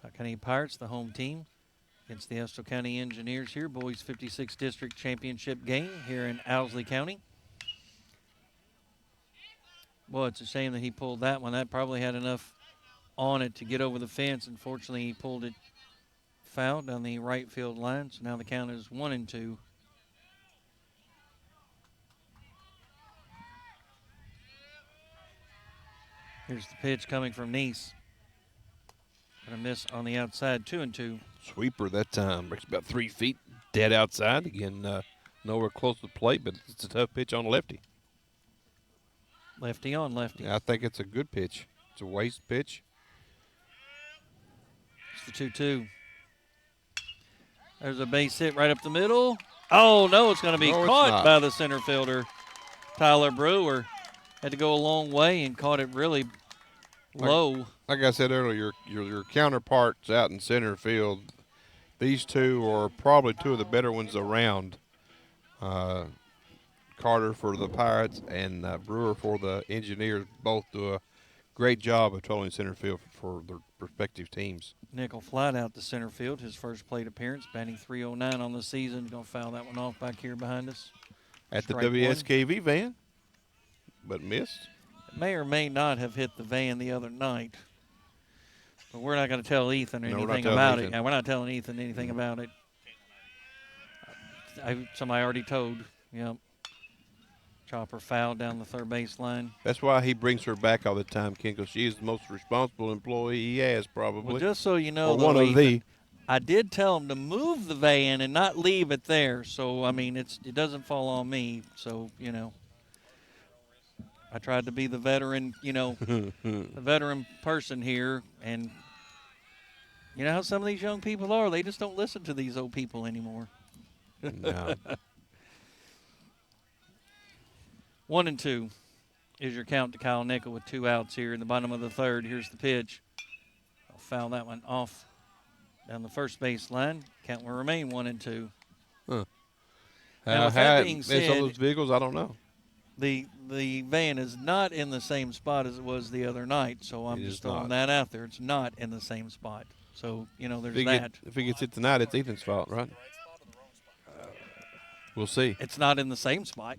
Powell County Pirates, the home team, against the Estill County Engineers here. Boys 56 District Championship game here in Owsley County. Boy, it's a shame that he pulled that one. That probably had enough on it to get over the fence. Unfortunately, he pulled it foul down the right field line. So now the count is 1-2. Here's the pitch coming from Neese. Gonna miss on the outside, 2-2. Sweeper that time. Breaks about 3 feet. Dead outside. Again, nowhere close to the plate, but it's a tough pitch on lefty. Lefty on lefty. Yeah, I think it's a good pitch. It's a waste pitch. It's the 2-2. There's a base hit right up the middle. Oh, no, it's going to be caught by the center fielder. Tyler Brewer had to go a long way and caught it really low. Like I said earlier, your counterparts out in center field, these two are probably two of the better ones around. Carter for the Pirates and Brewer for the Engineers both do a great job of trolling center field for their respective teams. Nickel flied out to center field, his first plate appearance, batting .309 on the season. Going to foul that one off back here behind us. At the WSKV van, but missed. It may or may not have hit the van the other night. But we're not going to tell Ethan anything about it. Yeah, we're not telling Ethan anything about it. Somebody already told. Yep. Chopper fouled down the third base line. That's why he brings her back all the time, Ken, because she is the most responsible employee he has, probably. Well, just so you know, one of the. I did tell him to move the van and not leave it there. So, I mean, it doesn't fall on me. So, you know, I tried to be the veteran, you know, the veteran person here. And you know how some of these young people are? They just don't listen to these old people anymore. No. 1-2 is your count to Kyle Nickel with 2 outs here in the bottom of the third. Here's the pitch. I'll foul that one off down the first base line. Count will remain 1-2. Huh. Now, with that being said, some of those vehicles, I don't know. The van is not in the same spot as it was the other night, so I'm just throwing that out there. It's not in the same spot. So, you know, there's that. If he gets hit tonight, it's Ethan's fault, right? We'll see. It's not in the same spot.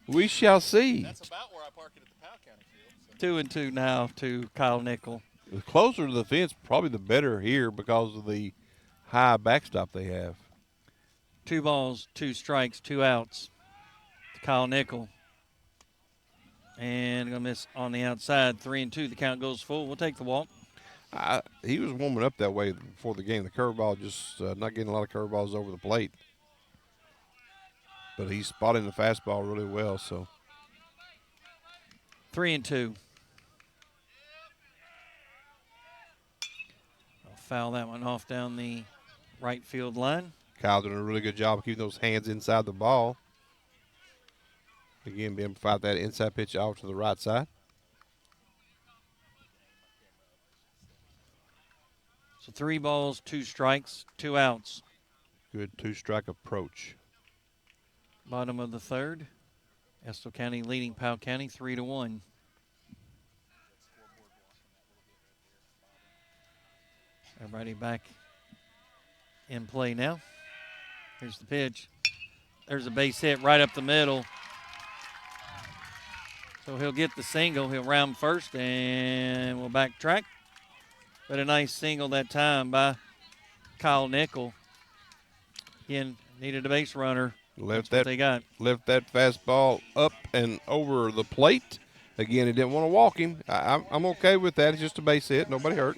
We shall see. That's about where I park it at the Powell County field. So. 2-2 now to Kyle Nickel. The closer to the fence, probably the better here because of the high backstop they have. 2 balls, 2 strikes, 2 outs to Kyle Nickel. And going to miss on the outside. 3-2. The count goes full. We'll take the walk. He was warming up that way before the game. The curveball just not getting a lot of curveballs over the plate. But he's spotting the fastball really well, so. 3-2. I'll foul that one off down the right field line. Kyle doing a really good job of keeping those hands inside the ball. Again, being able to fight that inside pitch off to the right side. So 3 balls, 2 strikes, 2 outs. Good 2-strike approach. Bottom of the third. Estill County leading Powell County 3-1. Everybody back in play now. Here's the pitch. There's a base hit right up the middle. So he'll get the single. He'll round first and we'll backtrack. But a nice single that time by Kyle Nickel. Again, needed a base runner. Left that fastball up and over the plate. Again, he didn't want to walk him. I'm okay with that. It's just a base hit. Nobody hurt.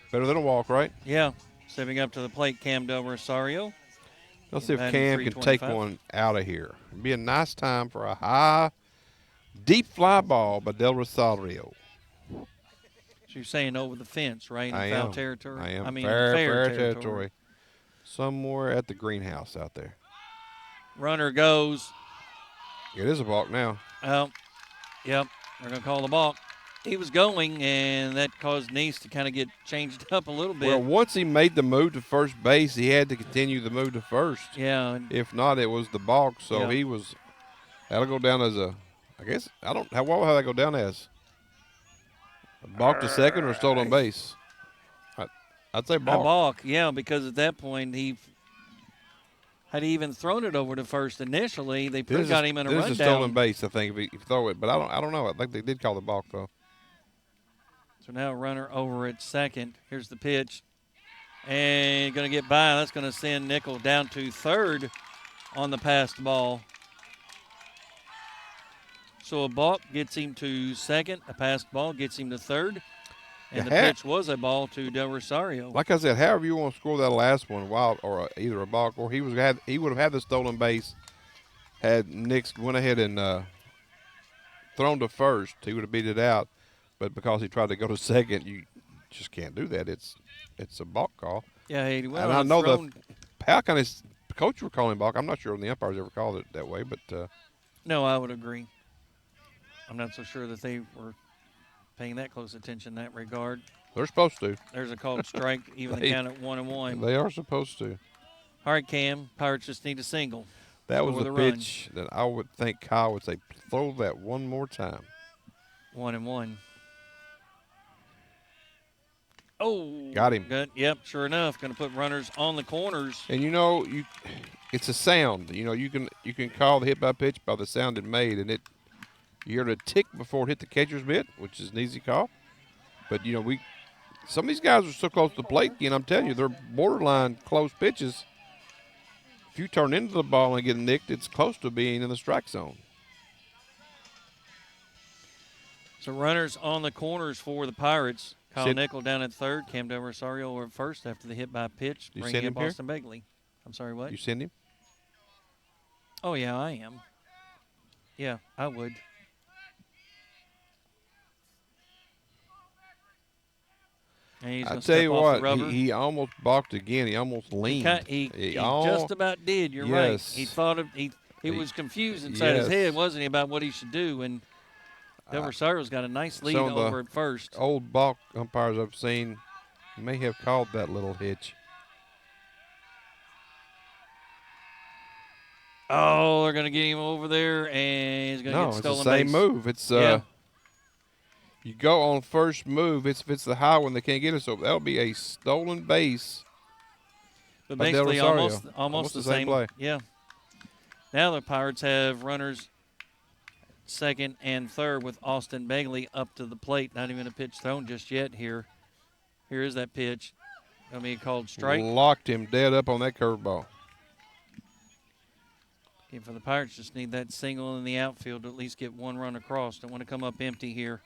Better than a walk, right? Yeah. Stepping up to the plate, Cam Del Rosario. Let's see if Cam can take one out of here. It'd be a nice time for a high, deep fly ball by Del Rosario. So you're saying over the fence, right? I In am. foul territory? I am. I mean, fair territory. Somewhere at the greenhouse out there. Runner goes. It is a balk now. Oh, yep. They're going to call the balk. He was going, and that caused Neese to kind of get changed up a little bit. Well, once he made the move to first base, he had to continue the move to first. Yeah. If not, it was the balk. So Yeah. he was. That'll go down as a. I guess I don't. What will that go down as? A balk to second or stolen base? I'd say balk. A balk, yeah, because at that point had he even thrown it over to first initially, they could have got him in a rundown. This is a stolen base, I think, if you throw it. But I don't know. I think they did call the balk though. So now a runner over at second. Here's the pitch. And going to get by. That's going to send Nickel down to third on the passed ball. So a balk gets him to second. A passed ball gets him to third. And the pitch was a ball to Del Rosario. Like I said, however you want to score that last one, wild or either a balk or he would have had the stolen base had Nix went ahead and thrown to first. He would have beat it out. But because he tried to go to second, you just can't do that. It's a balk call. Yeah, he and I know the Powell County coach were calling balk. I'm not sure if the umpires ever called it that way, but no, I would agree. I'm not so sure that they were paying that close attention in that regard. They're supposed to. There's a called strike, even the count at 1-1. They are supposed to. All right, Cam. Pirates just need a single. That was the pitch that I would think Kyle would say, throw that one more time. 1-1. Oh. Got him. Good. Yep, sure enough. Going to put runners on the corners. And, it's a sound. You can call the hit by pitch by the sound it made, and you hear the tick before it hit the catcher's mitt, which is an easy call. But, some of these guys are so close to the plate, and I'm telling you, they're borderline close pitches. If you turn into the ball and get nicked, it's close to being in the strike zone. So runners on the corners for the Pirates. Kyle Nickel down at third. Cam Del Rosario over at first after the hit by pitch. Bringing in Boston Begley. I'm sorry, what? You send him? Oh, yeah, I am. Yeah, I would. I tell you what, he almost balked again. He almost leaned. He just about did. You're right. He thought he was confused inside his head, wasn't he, about what he should do? And Del Rosario's got a nice lead over at first. Old balk umpires I've seen may have called that little hitch. Oh, they're going to get him over there, and he's going to get stolen base. It's the same move. It's you go on first move. If it's the high one, they can't get it, so that'll be a stolen base. But basically almost the same play. Yeah. Now the Pirates have runners second and third with Austin Begley up to the plate. Not even a pitch thrown just yet here. Here is that pitch. Going to be called strike. Locked him dead up on that curveball. For the Pirates, just need that single in the outfield to at least get one run across. Don't want to come up empty here.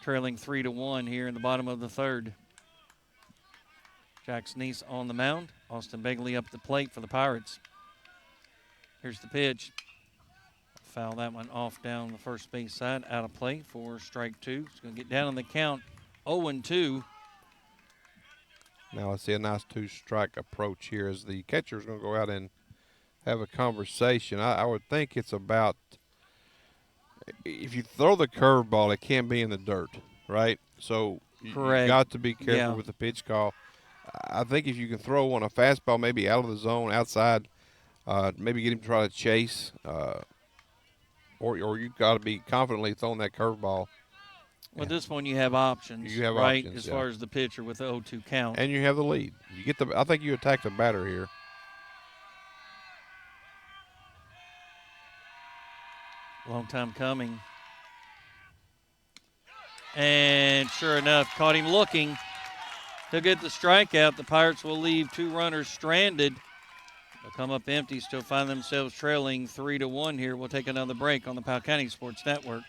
Trailing 3-1 here in the bottom of the third. Jax Neese on the mound. Austin Begley up the plate for the Pirates. Here's the pitch. Foul that one off down the first base side. Out of play for strike two. It's going to get down on the count 0-2. Now let's see a nice two-strike approach here as the catcher's going to go out and have a conversation. I would think it's about, if you throw the curveball, it can't be in the dirt, right? So you've got to be careful with the pitch call. I think if you can throw on a fastball, maybe out of the zone, outside, maybe get him to try to chase, or you've got to be confidently throwing that curveball. Well, at this one you have options, you have right, options, as far as the pitcher with the 0-2 count. And you have the lead. I think you attack the batter here. Long time coming. And sure enough, caught him looking. He'll get the strikeout. The Pirates will leave two runners stranded. They'll come up empty, still find themselves trailing 3-1 here. We'll take another break on the Powell County Sports Network.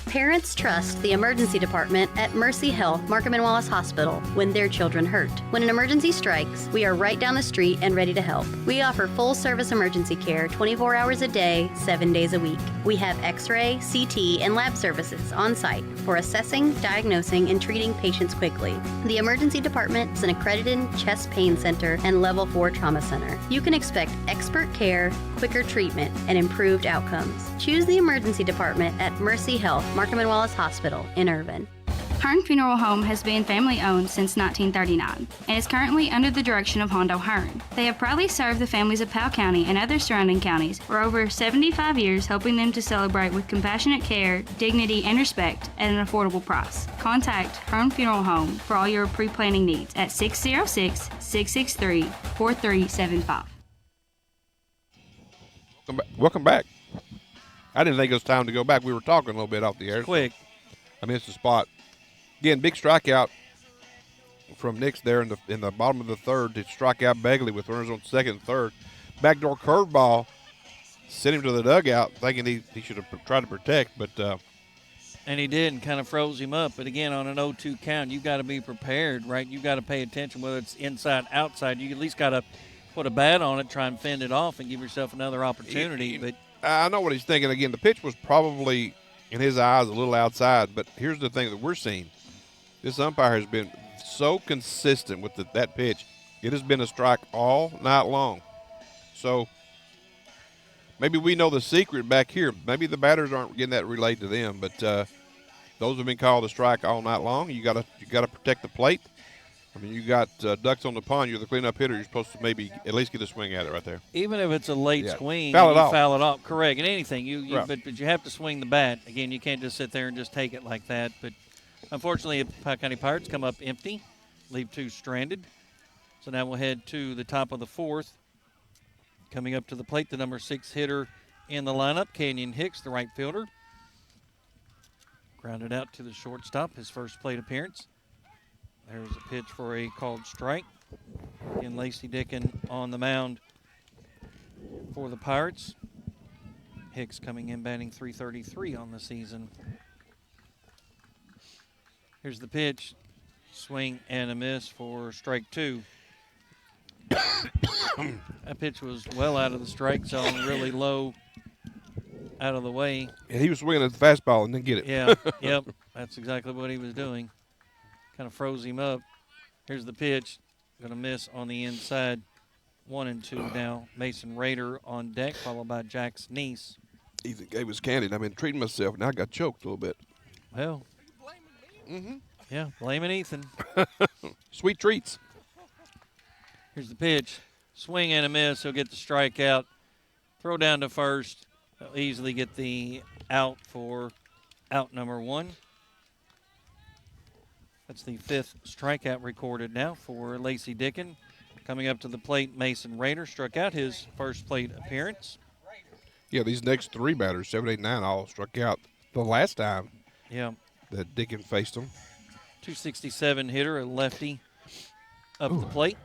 Parents trust the emergency department at Mercy Health Markham and Wallace Hospital when their children hurt. When an emergency strikes, we are right down the street and ready to help. We offer full-service emergency care 24 hours a day, 7 days a week. We have X-ray, CT, and lab services on site for assessing, diagnosing, and treating patients quickly. The emergency department is an accredited chest pain center and level 4 trauma center. You can expect expert care, quicker treatment, and improved outcomes. Choose the emergency department at Mercy Health, Markham and Wallace Hospital in Irvin. Hearn Funeral Home has been family-owned since 1939 and is currently under the direction of Hondo Hearn. They have proudly served the families of Powell County and other surrounding counties for over 75 years, helping them to celebrate with compassionate care, dignity, and respect at an affordable price. Contact Hearn Funeral Home for all your pre-planning needs at 606-663-4375. Welcome back. I didn't think it was time to go back. We were talking a little bit off the air. Quick. I missed the spot. Again, big strikeout from Nix there in the bottom of the third to strike out Begley with runners on second and third. Backdoor curveball sent him to the dugout, thinking he should have tried to protect, but and he did, and kind of froze him up. But again, on an 0-2 count, you've got to be prepared, right? You've got to pay attention, whether it's inside, outside. You at least got to put a bat on it, try and fend it off, and give yourself another opportunity. But I know what he's thinking. Again, the pitch was probably, in his eyes, a little outside. But here's the thing that we're seeing. This umpire has been so consistent with that pitch. It has been a strike all night long. So maybe we know the secret back here. Maybe the batters aren't getting that relayed to them. But those have been called a strike all night long. You got to protect the plate. I mean, you got ducks on the pond. You're the cleanup hitter. You're supposed to maybe at least get a swing at it right there. Even if it's a late swing, foul it off. Foul it off. Correct. And anything, Right. but you have to swing the bat. Again, you can't just sit there and just take it like that. But unfortunately, the Powell County Pirates come up empty, leave two stranded. So now we'll head to the top of the fourth. Coming up to the plate, the number 6 hitter in the lineup, Kenyon Hicks, the right fielder. Grounded out to the shortstop, his first plate appearance. There's a pitch for a called strike. Again, Lacey Dickin on the mound for the Pirates. Hicks coming in batting .333 on the season. Here's the pitch. Swing and a miss for strike 2. That pitch was well out of the strike zone, really low out of the way. And he was swinging at the fastball and didn't get it. Yeah, yep. That's exactly what he was doing. Kind of froze him up. Here's the pitch. Going to miss on the inside. 1-2 now. Mason Rader on deck, followed by Jax Neese. Ethan gave us candid. I've been treating myself. Now I got choked a little bit. Well. Yeah, blaming Ethan. Sweet treats. Here's the pitch. Swing and a miss. He'll get the strikeout. Throw down to first. He'll easily get the out for out number 1. That's the 5th strikeout recorded now for Lacey Dickin. Coming up to the plate, Mason Rader struck out his first plate appearance. Yeah, these next 3 batters, 7, 8, 9, all struck out the last time that Dickin faced them. 267 hitter, a lefty up the plate.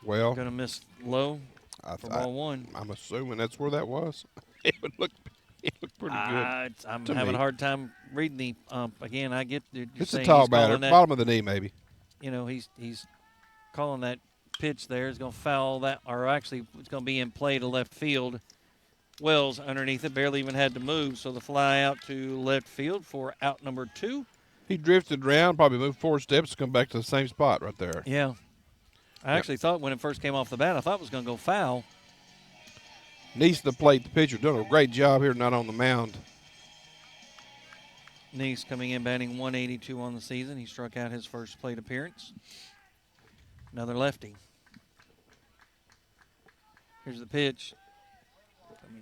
Well, going to miss low for ball 1. I'm assuming that's where that was. It looked pretty good. I'm having a hard time reading the ump. Again, I get you're it's saying a tall he's batter, that, bottom of the knee maybe. You know, he's calling that pitch there. He's going to foul that, or actually it's going to be in play to left field. Wells underneath it, barely even had to move, so the fly out to left field for out number 2. He drifted around, probably moved 4 steps, come back to the same spot right there. Yeah. I actually thought when it first came off the bat, I thought it was going to go foul. Neese the plate, the pitcher, doing a great job here, not on the mound. Neese coming in batting .182 on the season. He struck out his first plate appearance. Another lefty. Here's the pitch.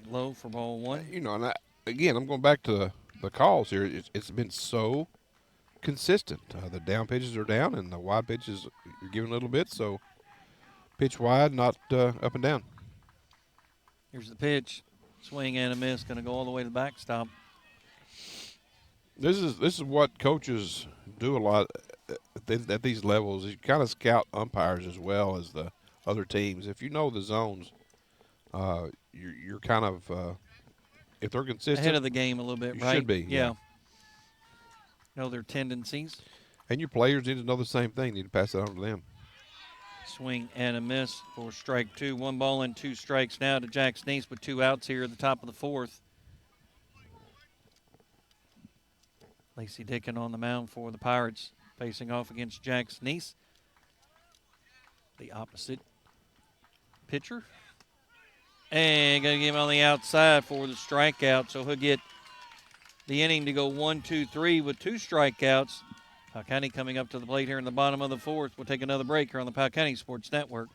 Low for ball 1. You know, and again, I'm going back to the calls here. It's been so consistent. The down pitches are down, and the wide pitches you're giving a little bit. So pitch wide, not up and down. Here's the pitch. Swing and a miss. Going to go all the way to the backstop. This is what coaches do a lot at these levels. You kind of scout umpires as well as the other teams. If you know the zones, you're kind of if they're consistent, ahead of the game a little bit, right? Should be, yeah. Know their tendencies. And your players need to know the same thing. Need to pass it on to them. Swing and a miss for strike 2. 1 ball and 2 strikes now to Jax Neese with 2 outs here at the top of the 4th. Lacey Dickin on the mound for the Pirates, facing off against Jax Neese. the opposite pitcher. And going to give him on the outside for the strikeout, so he'll get the inning to go 1, 2, 3 with 2 strikeouts. Powell County coming up to the plate here in the bottom of the fourth. We'll take another break here on the Powell County Sports Network.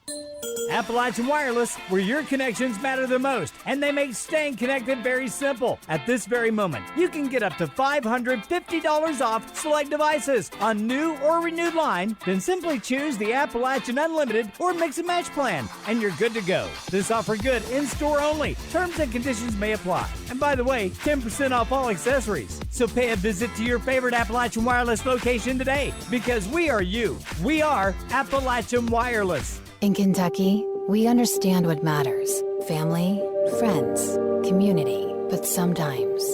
Appalachian Wireless, where your connections matter the most, and they make staying connected very simple. At this very moment, you can get up to $550 off select devices on new or renewed line. Then simply choose the Appalachian Unlimited or Mix and Match plan, and you're good to go. This offer good in-store only. Terms and conditions may apply. And by the way, 10% off all accessories. So pay a visit to your favorite Appalachian Wireless location today, because we are you. We are Appalachian Wireless. In Kentucky, we understand what matters: family, friends, community. But sometimes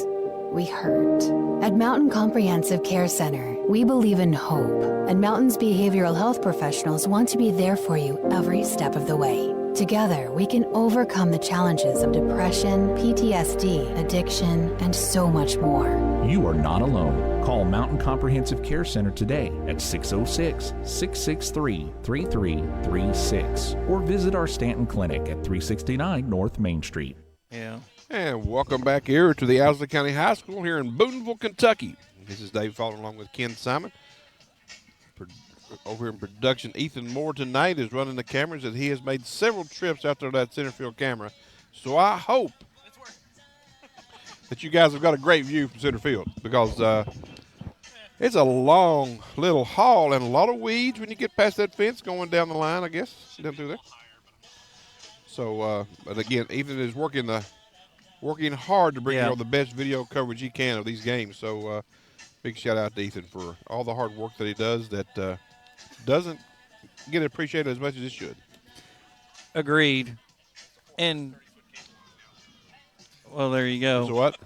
we hurt. At Mountain Comprehensive Care Center, we believe in hope, and Mountain's behavioral health professionals want to be there for you every step of the way. Together, we can overcome the challenges of depression, PTSD, addiction, and so much more. You are not alone. Call Mountain Comprehensive Care Center today at 606-663-3336 or visit our Stanton Clinic at 369 North Main Street. Yeah. And welcome back here to the Owsley County High School here in Boonville, Kentucky. This is Dave Faulkner along with Ken Simon. Over in production, Ethan Moore tonight is running the cameras, and he has made several trips out there to that center field camera. So I hope that you guys have got a great view from center field, because it's a long little haul and a lot of weeds when you get past that fence going down the line, I guess, down through there. So, but again, Ethan is working hard to bring you all the best video coverage he can of these games. So, big shout out to Ethan for all the hard work that he does that doesn't get appreciated as much as it should. Agreed. And, well, there you go. So what?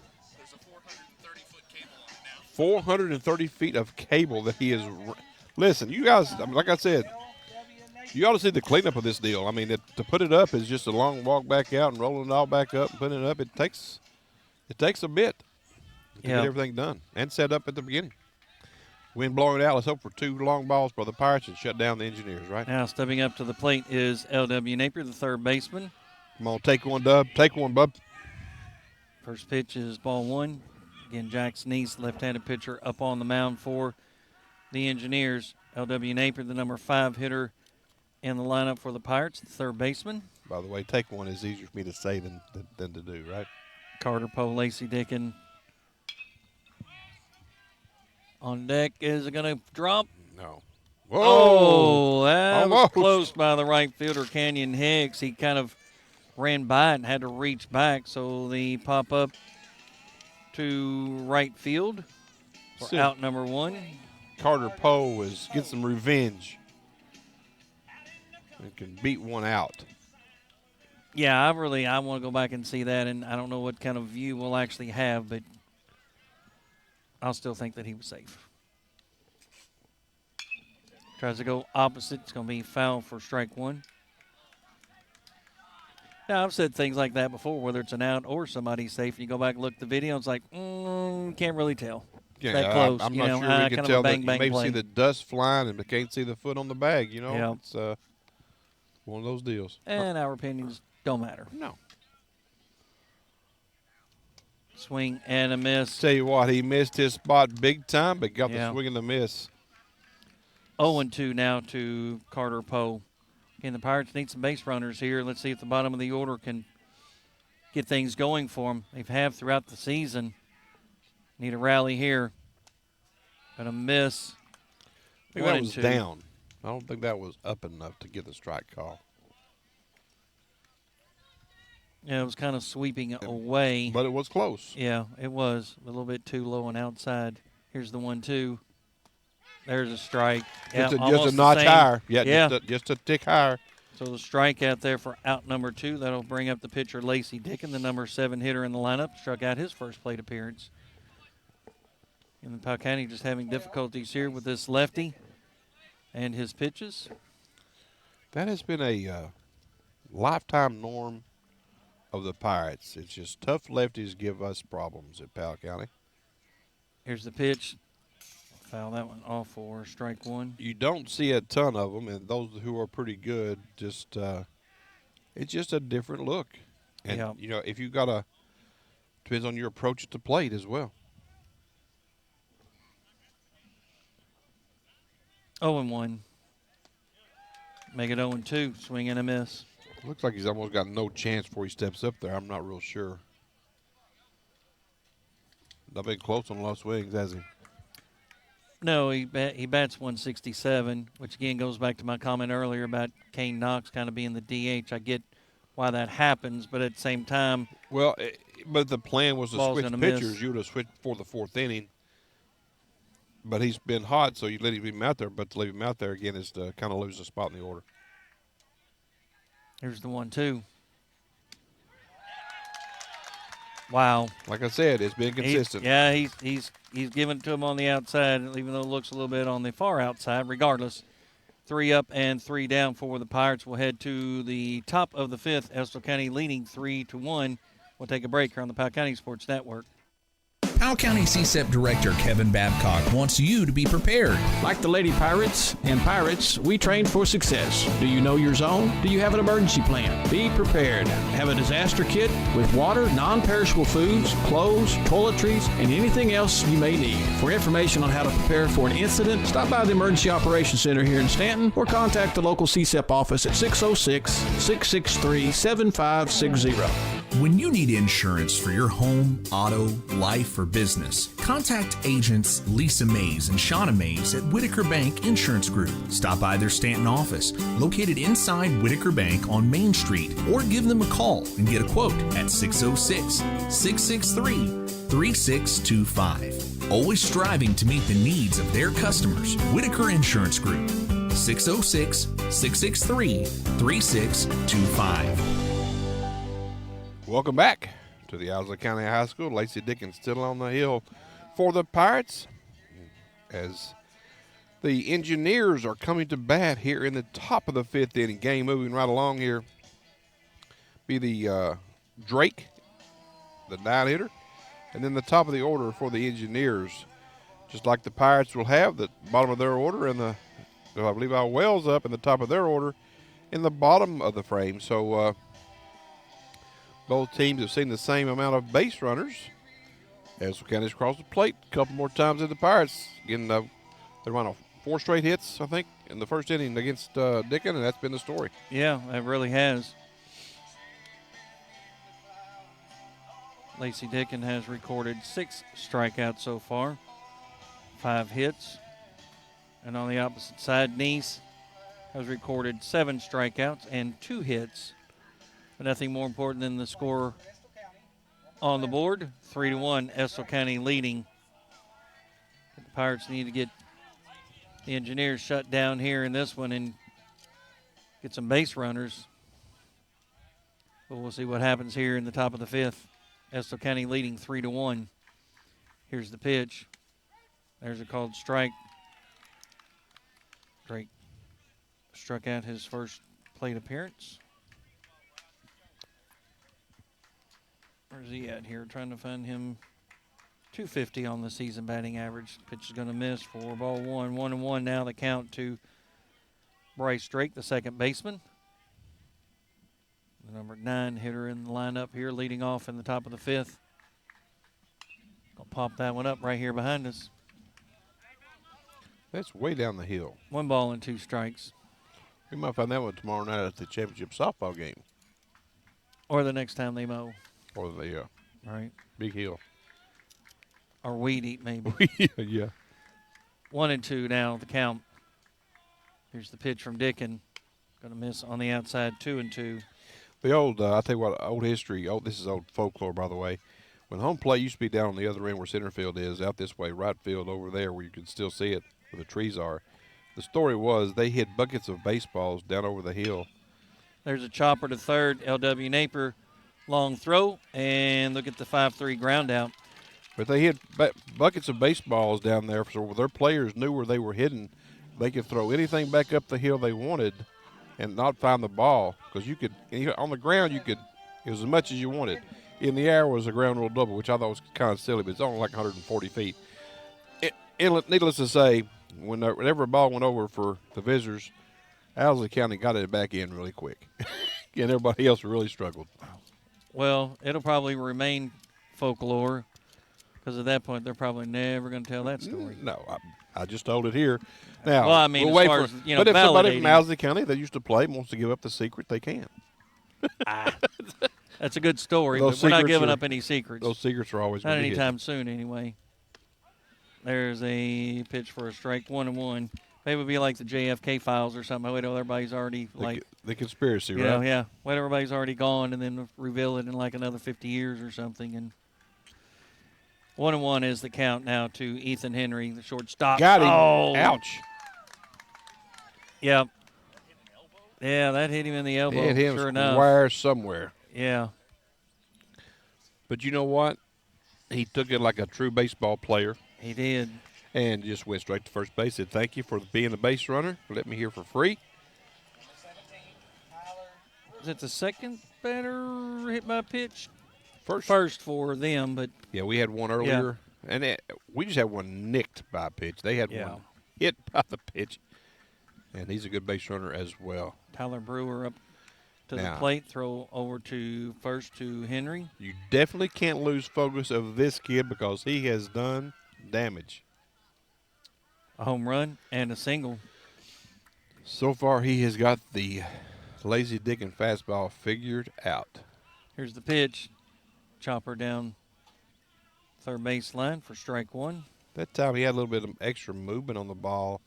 430 feet of cable that he is. Listen, you guys, like I said, you ought to see the cleanup of this deal. I mean, to put it up is just a long walk back out and rolling it all back up and putting it up. It takes a bit to get everything done and set up at the beginning. Wind blowing it out. Let's hope for 2 long balls for the Pirates and shut down the Engineers, right? Now stepping up to the plate is L.W. Napier, the third baseman. Come on, take one, Dub. Take one, bub. First pitch is ball 1. Again, Jackson East, left-handed pitcher, up on the mound for the Engineers. L.W. Napier, the number 5 hitter in the lineup for the Pirates, the third baseman. By the way, take one is easier for me to say than to do, right? Carter Poe, Lacey Dickin. On deck, is it going to drop? No. Whoa! Oh, that Almost. was close by the right fielder, Canyon Hicks. He kind of ran by it and had to reach back, so the pop up to right field for out number 1. Carter Poe is get some revenge and can beat one out. Yeah, I want to go back and see that, and I don't know what kind of view we'll actually have, but I'll still think that he was safe. Tries to go opposite. It's going to be foul for strike 1. Now, I've said things like that before, whether it's an out or somebody's safe. You go back and look at the video, it's like, can't really tell. Yeah, that close. I'm not sure we can tell that. You maybe play. see the dust flying and can't see the foot on the bag, you know. Yeah. It's one of those deals. And our opinions don't matter. No. Swing and a miss. Tell you what, he missed his spot big time, but got the swing and the miss. 0-2 now to Carter Poe. Again, the Pirates need some base runners here. Let's see if the bottom of the order can get things going for them. They've had throughout the season. Need a rally here. But a miss. I think that was down. I don't think that was up enough to get the strike call. Yeah, it was kind of sweeping away. But it was close. Yeah, it was. A little bit too low and outside. Here's the 1-2. There's a strike. Just a notch higher. Yeah. Just a tick higher. So the strike out there for out number 2. That'll bring up the pitcher Lacey Dickin, the number 7 hitter in the lineup. Struck out his first plate appearance. And Powell County just having difficulties here with this lefty and his pitches. That has been a lifetime norm of the Pirates. It's just tough lefties give us problems at Powell County. Here's the pitch. Foul that one off for strike one. You don't see a ton of them, and those who are pretty good, just it's just a different look. And, if you got a – depends on your approach at the plate as well. 0-1. Make it 0-2. Swing and a miss. Looks like he's almost got no chance before he steps up there. I'm not real sure. Not been close on a lot of swings, has he? No, he bats 167, which again goes back to my comment earlier about Kane Knox kind of being the DH. I get why that happens, but at the same time. Well, but the plan was to switch pitchers. Miss. You would have switched for the fourth inning. But he's been hot, so you let him out there. But to leave him out there again is to kind of lose a spot in the order. Here's the 1-2. Wow. Like I said, it's been consistent. He's giving it to him on the outside, even though it looks a little bit on the far outside. Regardless, 3 up and 3 down for the Pirates. We'll head to the top of the 5th. Estill County leading 3-1. We'll take a break here on the Powell County Sports Network. Powell County CSEP Director Kevin Babcock wants you to be prepared. Like the Lady Pirates and Pirates, we train for success. Do you know your zone? Do you have an emergency plan? Be prepared. Have a disaster kit with water, non-perishable foods, clothes, toiletries, and anything else you may need. For information on how to prepare for an incident, stop by the Emergency Operations Center here in Stanton or contact the local CSEP office at 606-663-7560. When you need insurance for your home, auto, life, or business, contact agents Lisa Mays and Shauna Mays at Whitaker Bank Insurance Group. Stop by their Stanton office, located inside Whitaker Bank on Main Street, or give them a call and get a quote at 606-663-3625. Always striving to meet the needs of their customers. Whitaker Insurance Group, 606-663-3625. Welcome back to the Owsley County High School. Lacey Dickens still on the hill for the Pirates as the Engineers are coming to bat here in the top of the 5th inning. Game moving right along here. Be the Drake, the 9-hitter, and then the top of the order for the Engineers. Just like the Pirates will have the bottom of their order and I believe Levi Wells up in the top of their order in the bottom of the frame. So, both teams have seen the same amount of base runners. Estill County's crossed the plate a couple more times than the Pirates. Again, they run off 4 straight hits, I think, in the first inning against Dickin, and that's been the story. Yeah, it really has. Lacey Dickin has recorded 6 strikeouts so far, 5 hits. And on the opposite side, Nice has recorded 7 strikeouts and 2 hits. But nothing more important than the score on the board. 3-1, Estill County leading. The Pirates need to get the Engineers shut down here in this one and get some base runners. But we'll see what happens here in the top of the 5th. Estill County leading 3-1. Here's the pitch. There's a called strike. Drake struck out his first plate appearance. Where's he at here? Trying to find him. 250 on the season batting average. Pitch is going to miss for ball 1. 1-1 now the count to Bryce Drake, the second baseman. The number 9 hitter in the lineup here, leading off in the top of the 5th. Gonna pop that one up right here behind us. That's way down the hill. 1 ball and 2 strikes. We might find that one tomorrow night at the championship softball game. Or the next time they mow. Or the right. Big hill. Or weed eat, maybe. Yeah. 1-2 now, the count. Here's the pitch from Dickin. Going to miss on the outside, 2-2. The old, I'll tell you what, old history. Oh, this is old folklore, by the way. When home plate used to be down on the other end where center field is, out this way, right field over there where you can still see it where the trees are. The story was they hit buckets of baseballs down over the hill. There's a chopper to third. L.W. Napier, long throw, and look at the 5-3 ground out. But they hit buckets of baseballs down there, so their players knew where they were hidden. They could throw anything back up the hill they wanted and not find the ball, because you could, on the ground, you could, it was as much as you wanted. In the air was a ground rule double, which I thought was kind of silly, but it's only like 140 feet. needless to say, whenever a ball went over for the visitors, Owsley County got it back in really quick. And everybody else really struggled. Well, it'll probably remain folklore because at that point they're probably never going to tell that story. No, I just told it here. Now, well, I mean, we'll as far as, but if somebody from Owsley County that used to play wants to give up the secret, they can. That's a good story, but we're not giving up any secrets. Those secrets are always not going to be anytime soon, anyway. There's a pitch for a strike, 1-1. Maybe it would be like the JFK files or something. Wait, everybody's already the conspiracy, right? Yeah. Wait, everybody's already gone, and then reveal it in like another 50 years or something. And 1-1 is the count now to Ethan Henry, the shortstop. Got him. Oh. Ouch. Yep. Yeah, that hit him in the elbow. It hit him sure enough. Square somewhere. Yeah. But you know what? He took it like a true baseball player. He did. And just went straight to first base. Said, thank you for being a base runner. Let me here for free. Is it the second batter hit by a pitch? First for them, but. Yeah, we had one earlier. Yeah. And we just had one nicked by a pitch. They had one hit by the pitch. And he's a good base runner as well. Tyler Brewer up to the plate, throw over to first to Henry. You definitely can't lose focus of this kid because he has done damage. A home run and a single. So far, he has got the lazy dick and fastball figured out. Here's the pitch. Chopper down third base line for strike one. That time he had a little bit of extra movement on the ball.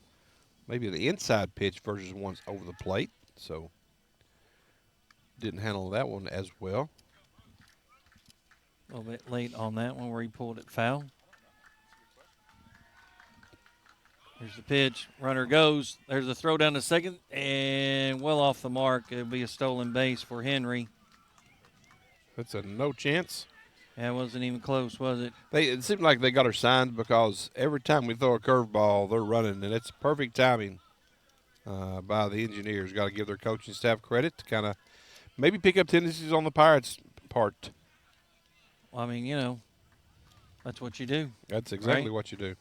Maybe the inside pitch versus one's over the plate. So didn't handle that one as well. A little bit late on that one where he pulled it foul. Here's the pitch. Runner goes. There's a throw down to second, and well off the mark. It'll be a stolen base for Henry. That's a no chance. Yeah, it wasn't even close, was it? It seemed like they got her signed because every time we throw a curveball, they're running, and it's perfect timing by the engineers. Got to give their coaching staff credit to kind of maybe pick up tendencies on the Pirates' part. Well, I mean, that's what you do. That's exactly what you do.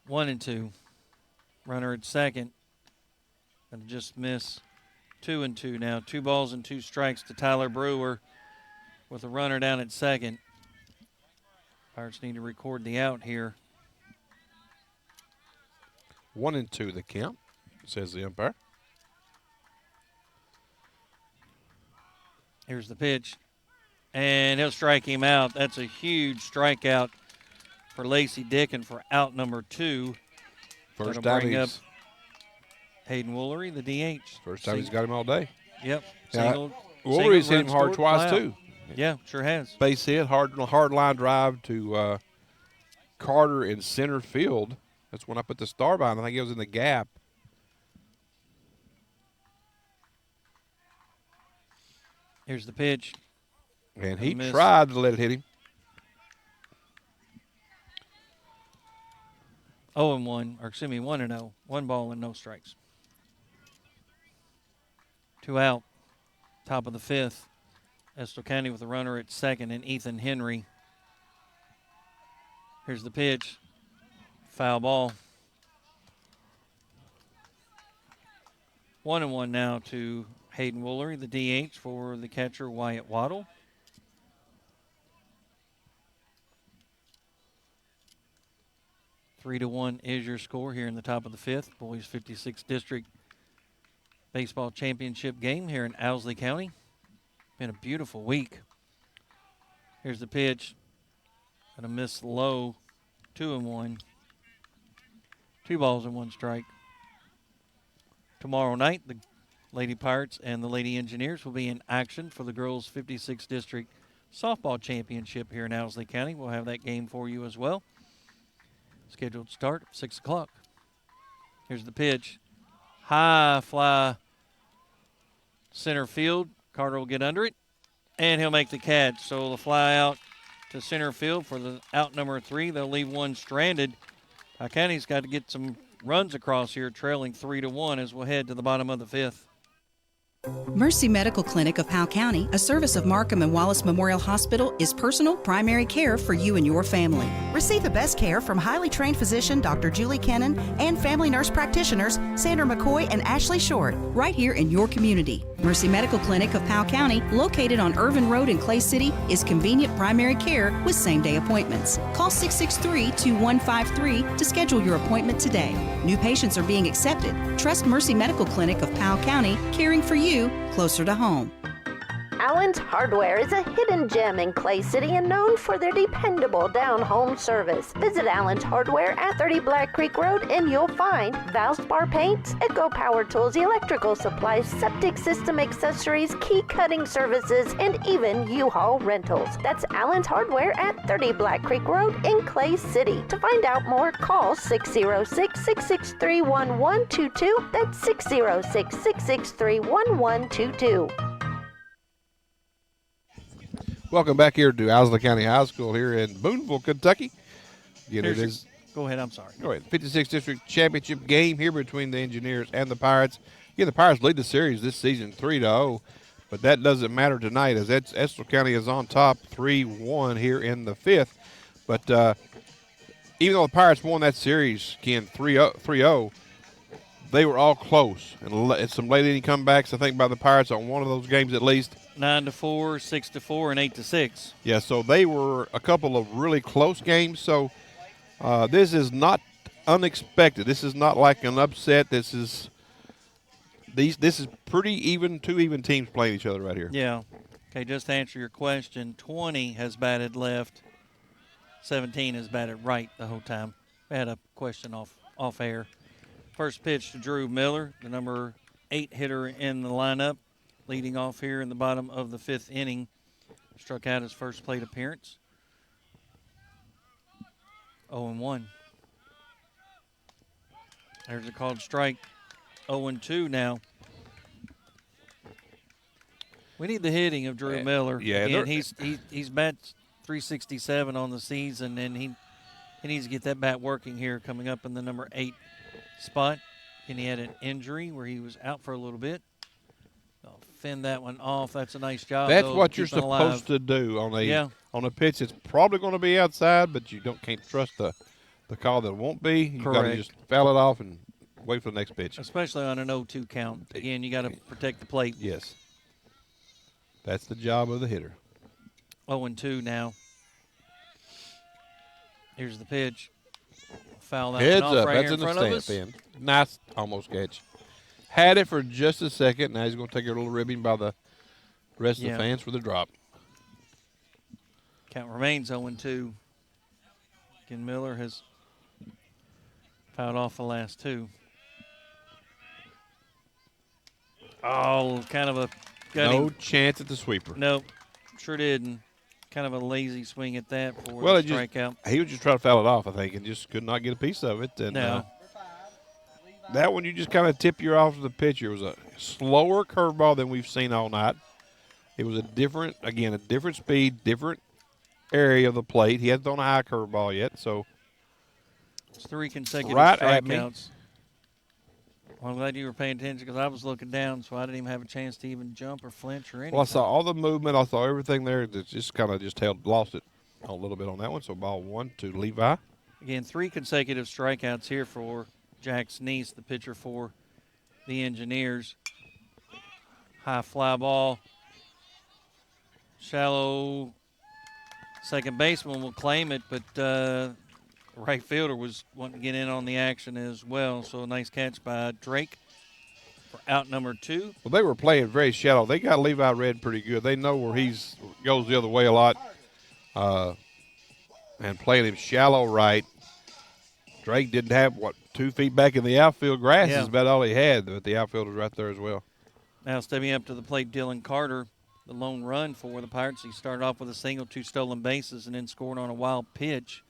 1-2. Runner at second. And just miss. 2-2 now. 2 balls and 2 strikes to Tyler Brewer with a runner down at second. Pirates need to record the out here. 1-2 the count, says the umpire. Here's the pitch. And he'll strike him out. That's a huge strikeout for Lacey Dickin for out number 2. First That'll time bring up he's Hayden Woolery, the DH. First time he's got him all day. Yep. Woolery's hit him hard twice too. Yeah, sure has. Base hit, hard line drive to Carter in center field. That's when I put the star behind. I think it was in the gap. Here's the pitch. And he tried to let it hit him. 1-0. 1 ball and no strikes. 2 out. Top of the 5th. Estill County with a runner at second and Ethan Henry. Here's the pitch. Foul ball. 1-1 now to Hayden Woolery, the DH, for the catcher Wyatt Waddle. Three to 1 is your score here in the top of the 5th. Boys 56th District Baseball Championship game here in Owsley County. Been a beautiful week. Here's the pitch. Gonna miss low. 2-1. 2 balls and 1 strike. Tomorrow night, the Lady Pirates and the Lady Engineers will be in action for the girls 56th District Softball Championship here in Owsley County. We'll have that game for you as well. Scheduled start at 6 o'clock. Here's the pitch. High fly center field. Carter will get under it, and he'll make the catch. So the fly out to center field for the out number 3. They'll leave one stranded. County's got to get some runs across here, trailing 3-1 as we'll head to the bottom of the 5th. Mercy Medical Clinic of Powell County, a service of Markham and Wallace Memorial Hospital, is personal primary care for you and your family. Receive the best care from highly trained physician Dr. Julie Kennan and family nurse practitioners Sandra McCoy and Ashley Short. Right here in your community. Mercy Medical Clinic of Powell County, located on Irvin Road in Clay City, is convenient primary care with same-day appointments. Call 663-2153 to schedule your appointment today. New patients are being accepted. Trust Mercy Medical Clinic of Powell County, caring for you closer to home. Allen's Hardware is a hidden gem in Clay City and known for their dependable down-home service. Visit Allen's Hardware at 30 Black Creek Road and you'll find Valspar paints, Echo Power Tools, electrical supplies, septic system accessories, key cutting services, and even U-Haul rentals. That's Allen's Hardware at 30 Black Creek Road in Clay City. To find out more, call 606-663-1122. That's 606-663-1122. Welcome back here to Owsley County High School here in Booneville, Kentucky. Again, it is. Go ahead. I'm sorry. Go ahead. 56th District Championship game here between the Engineers and the Pirates. Again, the Pirates lead the series this season 3-0, but that doesn't matter tonight as Estill County is on top 3-1 here in the fifth. But even though the Pirates won that series, Ken, 3-0, they were all close. And some late inning comebacks, I think, by the Pirates on one of those games at least. 9-4, 6-4, and 8-6. Yeah, so they were a couple of really close games. So this is not unexpected. This is not like an upset. This is pretty even, two even teams playing each other right here. Yeah. Okay, just to answer your question, 20 has batted left, 17 has batted right the whole time. I had a question off air. First pitch to Drew Miller, the number 8 hitter in the lineup, leading off here in the bottom of the fifth inning. Struck out his first plate appearance. 0-1. There's a called strike. 0-2 now. We need the hitting of Drew Miller. Yeah, and he's batted 367 on the season, and he needs to get that bat working here coming up in the number 8 spot. And he had an injury where he was out for a little bit. I'll fend that one off. That's a nice job. That's what you're supposed to do on a pitch that's probably going to be outside, but you can't trust the call that won't be. You got to just foul it off and wait for the next pitch. Especially on an 0-2 count. Again, you got to protect the plate. Yes. That's the job of the hitter. 0-2 now. Here's the pitch. Foul that Heads one off up. right That's here in front of us. Stand. Nice almost catch. Had it for just a second. Now he's going to take a little ribbing by the rest of the fans for the drop. Count remains 0-2. Again, Miller has fouled off the last two. Oh, kind of a no chance at the sweeper. Nope, sure didn't. Kind of a lazy swing at that for the strikeout. He was just trying to foul it off, I think, and just could not get a piece of it. And that one you just kind of tip your off to the pitcher. It was a slower curveball than we've seen all night. It was a different speed, different area of the plate. He hasn't thrown a high curveball yet, so it's 3 consecutive right at me. strikeouts. Well, I'm glad you were paying attention because I was looking down, so I didn't even have a chance to even jump or flinch or anything. Well, I saw all the movement. I saw everything there. That just kind of lost it a little bit on that one. So ball 1 to Nevaeh. Again, 3 consecutive strikeouts here for Jack Sneese, the pitcher for the Engineers. High fly ball. Shallow second baseman will claim it, but right fielder was wanting to get in on the action as well. So a nice catch by Drake for out number 2. Well, they were playing very shallow. They got Nevaeh read pretty good. They know where he goes the other way a lot, and playing him shallow right. Drake didn't have, 2 feet back in the outfield. Grass is about all he had, but the outfield was right there as well. Now stepping up to the plate, Dylan Carter, the lone run for the Pirates. He started off with a single, 2 stolen bases, and then scored on a wild pitch.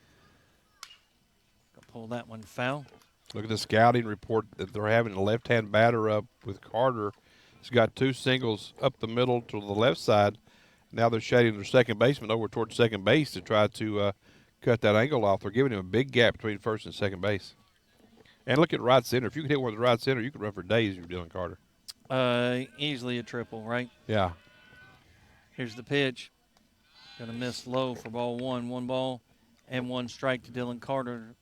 Pull that one foul. Look at the scouting report that they're having a left-hand batter up with Carter. He's got 2 singles up the middle to the left side. Now they're shading their second baseman over towards second base to try to cut that angle off. They're giving him a big gap between first and second base. And look at right center. If you can hit one with the right center, you can run for days if you're Dylan Carter. Easily a triple, right? Yeah. Here's the pitch. Going to miss low for ball one. 1 ball and 1 strike to Dylan Carter.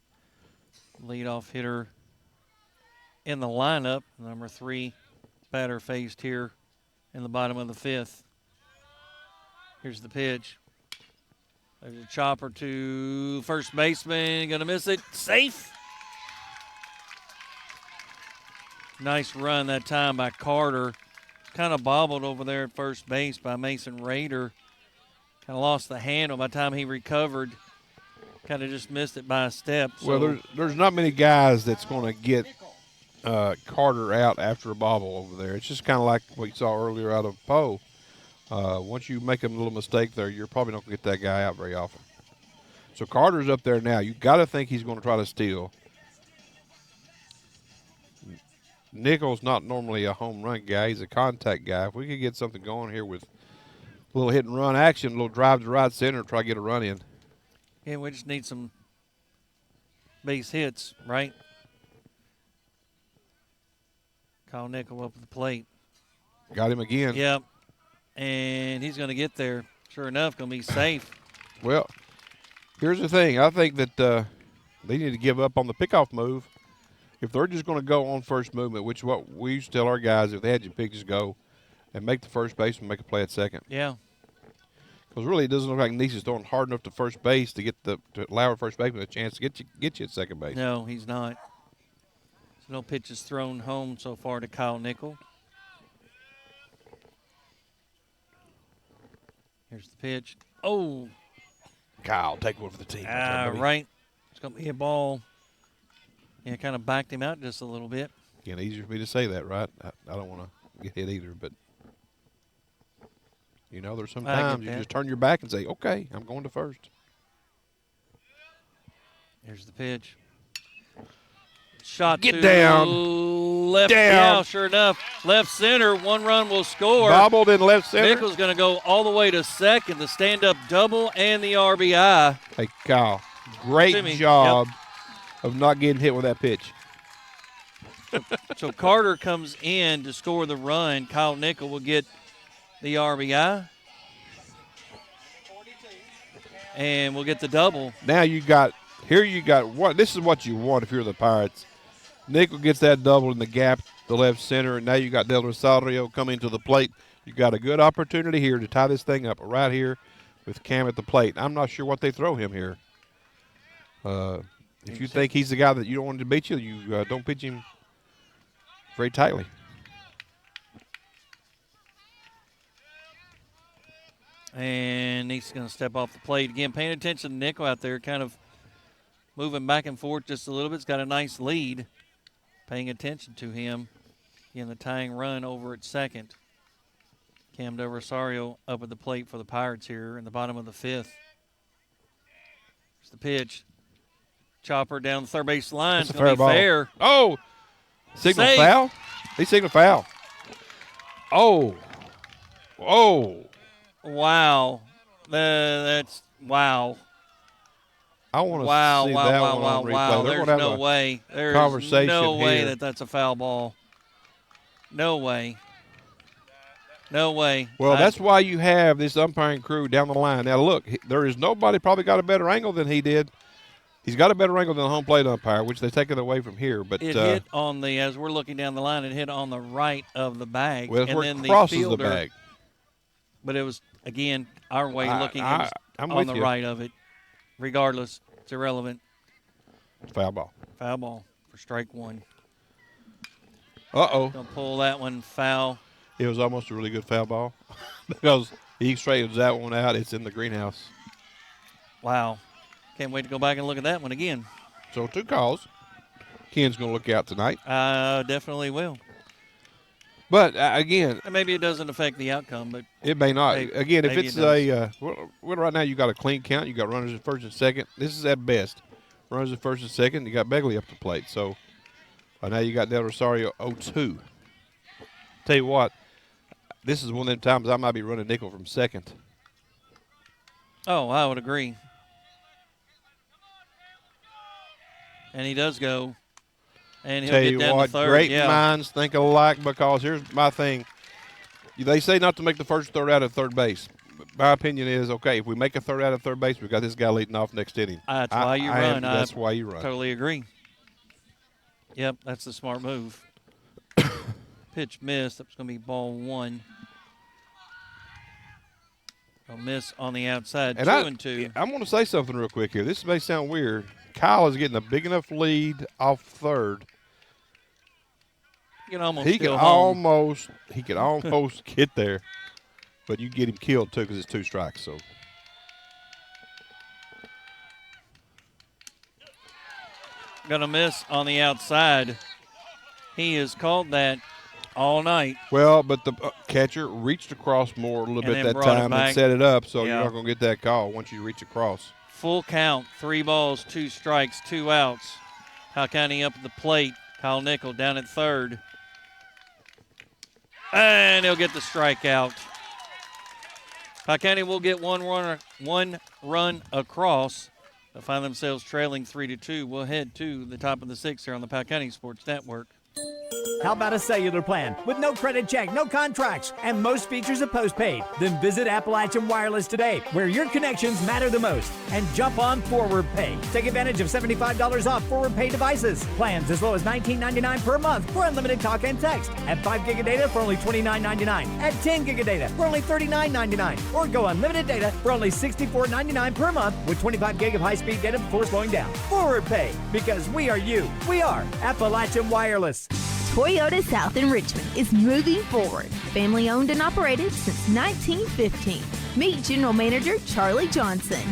Leadoff hitter in the lineup. Number 3 batter faced here in the bottom of the 5th. Here's the pitch. There's a chopper to first baseman. Going to miss it. Safe. Nice run that time by Carter. Kind of bobbled over there at first base by Mason Rader. Kind of lost the handle by the time he recovered. Kind of just missed it by a step. So. Well, there's not many guys that's going to get Carter out after a bobble over there. It's just kind of like what you saw earlier out of Poe. Once you make a little mistake there, you're probably not going to get that guy out very often. So Carter's up there now. You got to think he's going to try to steal. Nichols not normally a home run guy. He's a contact guy. If we could get something going here with a little hit and run action, a little drive to right center, try to get a run in. Yeah, we just need some base hits, right? Kyle Nichols up at the plate. Got him again. Yep. And he's going to get there. Sure enough, going to be safe. Well, here's the thing. I think that they need to give up on the pickoff move. If they're just going to go on first movement, which is what we used to tell our guys, if they had you pick, just go and make the first baseman make a play at second. Yeah. Because really, it doesn't look like Neese is throwing hard enough to first base to allow a first baseman a chance to get you at second base. No, he's not. So no pitches thrown home so far to Kyle Nichols. Here's the pitch. Oh. Kyle, take one for the team. Right. It's going to be a ball. Yeah, kind of backed him out just a little bit. Again, easier for me to say that, right? I don't want to get hit either, but, you know, there's sometimes you just turn your back and say, okay, I'm going to first. Here's the pitch. Shot Get to down. left. Down. Yeah, sure enough. Left center. 1 run will score. Bobbled in left center. Nichols going to go all the way to second. The stand-up double and the RBI. Hey, Kyle, great job of not getting hit with that pitch. So Carter comes in to score the run. Kyle Nichols will get the RBI. And we'll get the double. Now you got what? This is what you want if you're the Pirates. Nichols gets that double in the gap, the left center, and now you got Del Rosario coming to the plate. You got a good opportunity here to tie this thing up right here with Cam at the plate. I'm not sure what they throw him here. If you think he's the guy that you don't want to beat you, you don't pitch him very tightly. And he's going to step off the plate again. Paying attention to Nichols out there, kind of moving back and forth just a little bit. He's got a nice lead. Paying attention to him in the tying run over at second. Cam Del Rosario up at the plate for the Pirates here in the bottom of the 5th. Here's the pitch. Chopper down the third base line. It's going to be fair. Oh! Signal foul? He signaled foul. Oh. Oh. Wow. That's wow. I want to see that one on replay. Wow. There's no way. There's no way that that's a foul ball. No way. No way. Well, that's why you have this umpiring crew down the line. Now, look, there is nobody probably got a better angle than he did. He's got a better angle than the home plate umpire, which they take it away from here. But it hit on the, as we're looking down the line, it hit on the right of the bag. Well, and where then it crosses the fielder, the bag. But it was, again, our way looking I'm on the with you. right of it. Regardless, it's irrelevant. Foul ball. Foul ball for strike one. Uh-oh. Gonna pull that one foul. It was almost a really good foul ball because he straightens that one out. It's in the greenhouse. Wow. Can't wait to go back and look at that one again. So 2 calls. Ken's going to look out tonight. Definitely will. But, again. Maybe it doesn't affect the outcome, but. It may not. Again, if it's well, right now you got a clean count. You got runners at first and second. This is at best. Runners at first and second. You got Begley up the plate. So, now you got Del Rosario 0-2. Tell you what, this is one of them times I might be running Nichols from second. Oh, I would agree. And he does go. And he'll Tell get you down what, to third. great Yeah. minds think alike, because here's my thing. They say not to make the first third out at third base. But my opinion is, okay, if we make a third out at third base, we've got this guy leading off next inning. That's why you run. That's why you run. Totally agree. Yep, that's the smart move. Pitch missed. That's going to be ball one. A miss on the outside, And 2-2. I'm going to say something real quick here. This may sound weird. Kyle is getting a big enough lead off third. He can almost He could almost get there, but you get him killed too because it's 2 strikes. So Going to miss on the outside. He has called that all night. well, but the catcher reached across more a little And bit then that brought it time back. and set it up, so Yeah. you're not going to get that call once you reach across. Full count, 3 balls, 2 strikes, 2 outs. Powell County up at the plate. Kyle Nickel down at third. And he'll get the strikeout. Powell County will get one run across. They'll find themselves trailing 3-2. We'll head to the top of the 6th here on the Powell County Sports Network. How about a cellular plan with no credit check, no contracts, and most features are postpaid? Then visit Appalachian Wireless today, where your connections matter the most, and jump on Forward Pay. Take advantage of $75 off Forward Pay devices. Plans as low as $19.99 per month for unlimited talk and text. At 5 gig of data for only $29.99. At 10 gig of data for only $39.99. Or go unlimited data for only $64.99 per month with 25 gig of high-speed data before slowing down. Forward Pay, because we are you. We are Appalachian Wireless. Toyota South in Richmond is moving forward. Family owned and operated since 1915. Meet General Manager Charlie Johnson.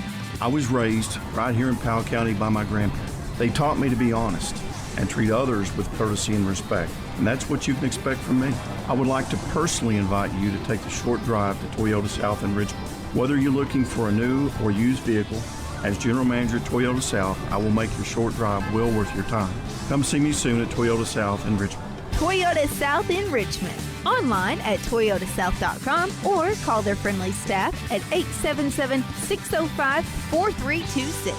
I was raised right here in Powell County by my grandparents. They taught me to be honest and treat others with courtesy and respect. And that's what you can expect from me. I would like to personally invite you to take the short drive to Toyota South in Richmond. Whether you're looking for a new or used vehicle, as General Manager at Toyota South, I will make your short drive well worth your time. Come see me soon at Toyota South in Richmond. Toyota South in Richmond. Online at toyotasouth.com or call their friendly staff at 877-605-4326.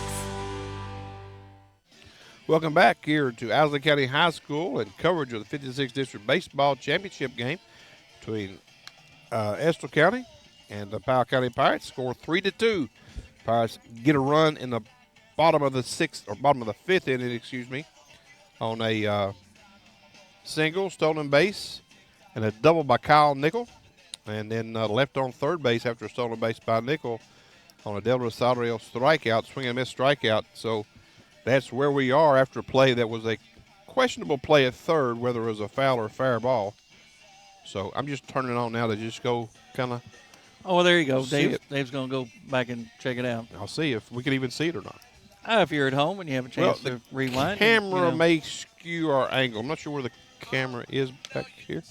Welcome back here to Owsley County High School and coverage of the 56th District Baseball Championship game between Estill County and the Powell County Pirates. Score 3-2. Pirates get a run in the bottom of the 5th inning, on a single, stolen base, and a double by Kyle Nickel, and then left on third base after a stolen base by Nickel on a Del Rosario strikeout, swing and miss strikeout. So that's where we are after a play that was a questionable play at third, whether it was a foul or a fair ball. So I'm just turning it on now to just go kind of. Oh, well, there you go. Dave's going to go back and check it out. I'll see if we can even see it or not. If you're at home and you have a chance to rewind. Camera may skew our angle. I'm not sure where the camera is back here.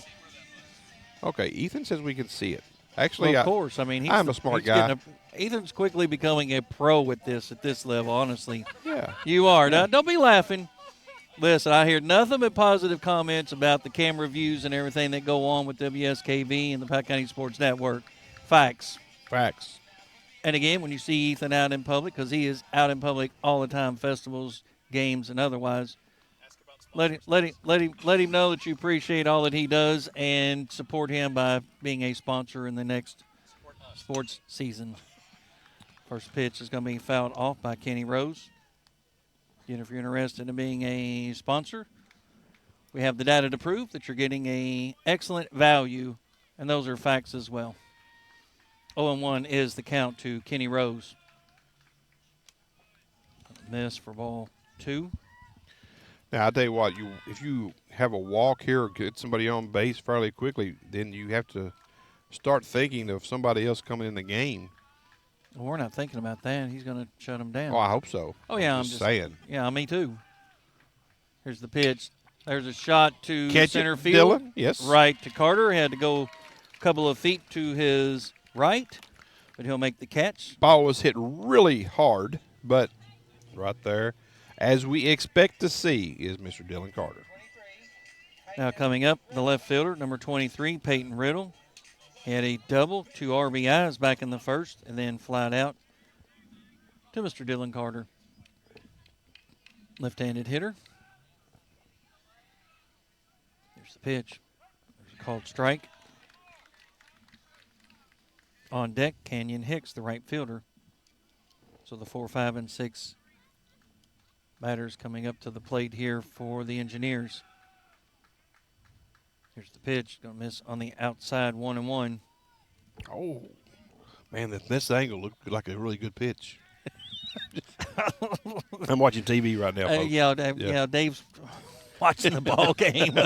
Okay, Ethan says we can see it. Actually, well, of course. I mean, I'm a smart guy. Ethan's quickly becoming a pro at this level, honestly. Yeah. You are. Now, don't be laughing. Listen, I hear nothing but positive comments about the camera views and everything that go on with WSKV and the Powell County Sports Network. Facts. And again, when you see Ethan out in public, because he is out in public all the time, festivals, games, and otherwise, let him know that you appreciate all that he does and support him by being a sponsor in the next sports season. First pitch is going to be fouled off by Kenny Rose. Again, if you're interested in being a sponsor, we have the data to prove that you're getting an excellent value, and those are facts as well. 0-1 is the count to Kenny Rose. Miss for ball 2. Now, I'll tell you what, if you have a walk here or get somebody on base fairly quickly, then you have to start thinking of somebody else coming in the game. Well, we're not thinking about that. He's going to shut him down. Oh, I hope so. Oh, yeah. I'm just saying. Yeah, me too. Here's the pitch. There's a shot to Catch center it, field. Dylan. Yes. Right to Carter. Had to go a couple of feet to his right, but he'll make the catch. Ball was hit really hard, but right there, as we expect to see, is Mr. Dylan Carter. Now coming up, the left fielder, number 23, Peyton Riddle. He had a double, 2 RBIs back in the first, and then flied out to Mr. Dylan Carter. Left-handed hitter. the pitch. There's a called strike. On deck, Canyon Hicks, the right fielder. So the 4, 5, and 6 batters coming up to the plate here for the Engineers. Here's the pitch. Going to miss on the outside, 1-1. Oh, man, this angle looked like a really good pitch. I'm watching TV right now, folks. Yeah, Dave's watching the ball game.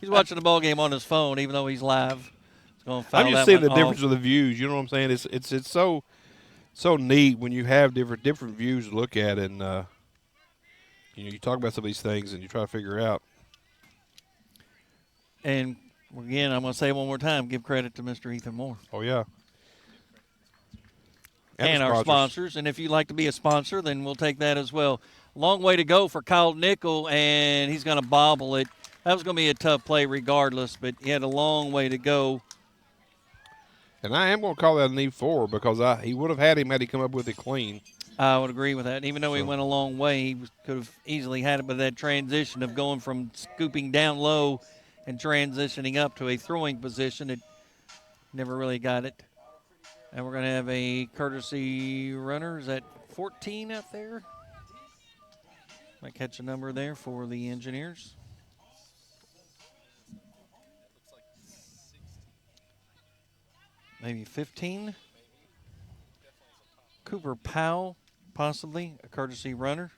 He's watching the ball game on his phone, even though he's live. I'm just seeing the difference of the views. You know what I'm saying? It's so neat when you have different views to look at, and you talk about some of these things and you try to figure out. And again, I'm going to say it one more time: give credit to Mr. Ethan Moore. Oh yeah. And our sponsors. And if you'd like to be a sponsor, then we'll take that as well. Long way to go for Kyle Nickel, and he's going to bobble it. That was going to be a tough play regardless, but he had a long way to go. And I am going to call that an E4 because he would have had him had he come up with it clean. I would agree with that. Even though he went a long way, he could have easily had it, but that transition of going from scooping down low and transitioning up to a throwing position, it never really got it. And we're going to have a courtesy runner. Is that 14 out there? Might catch a number there for the Engineers. Maybe 15. Cooper Powell, possibly, a courtesy runner.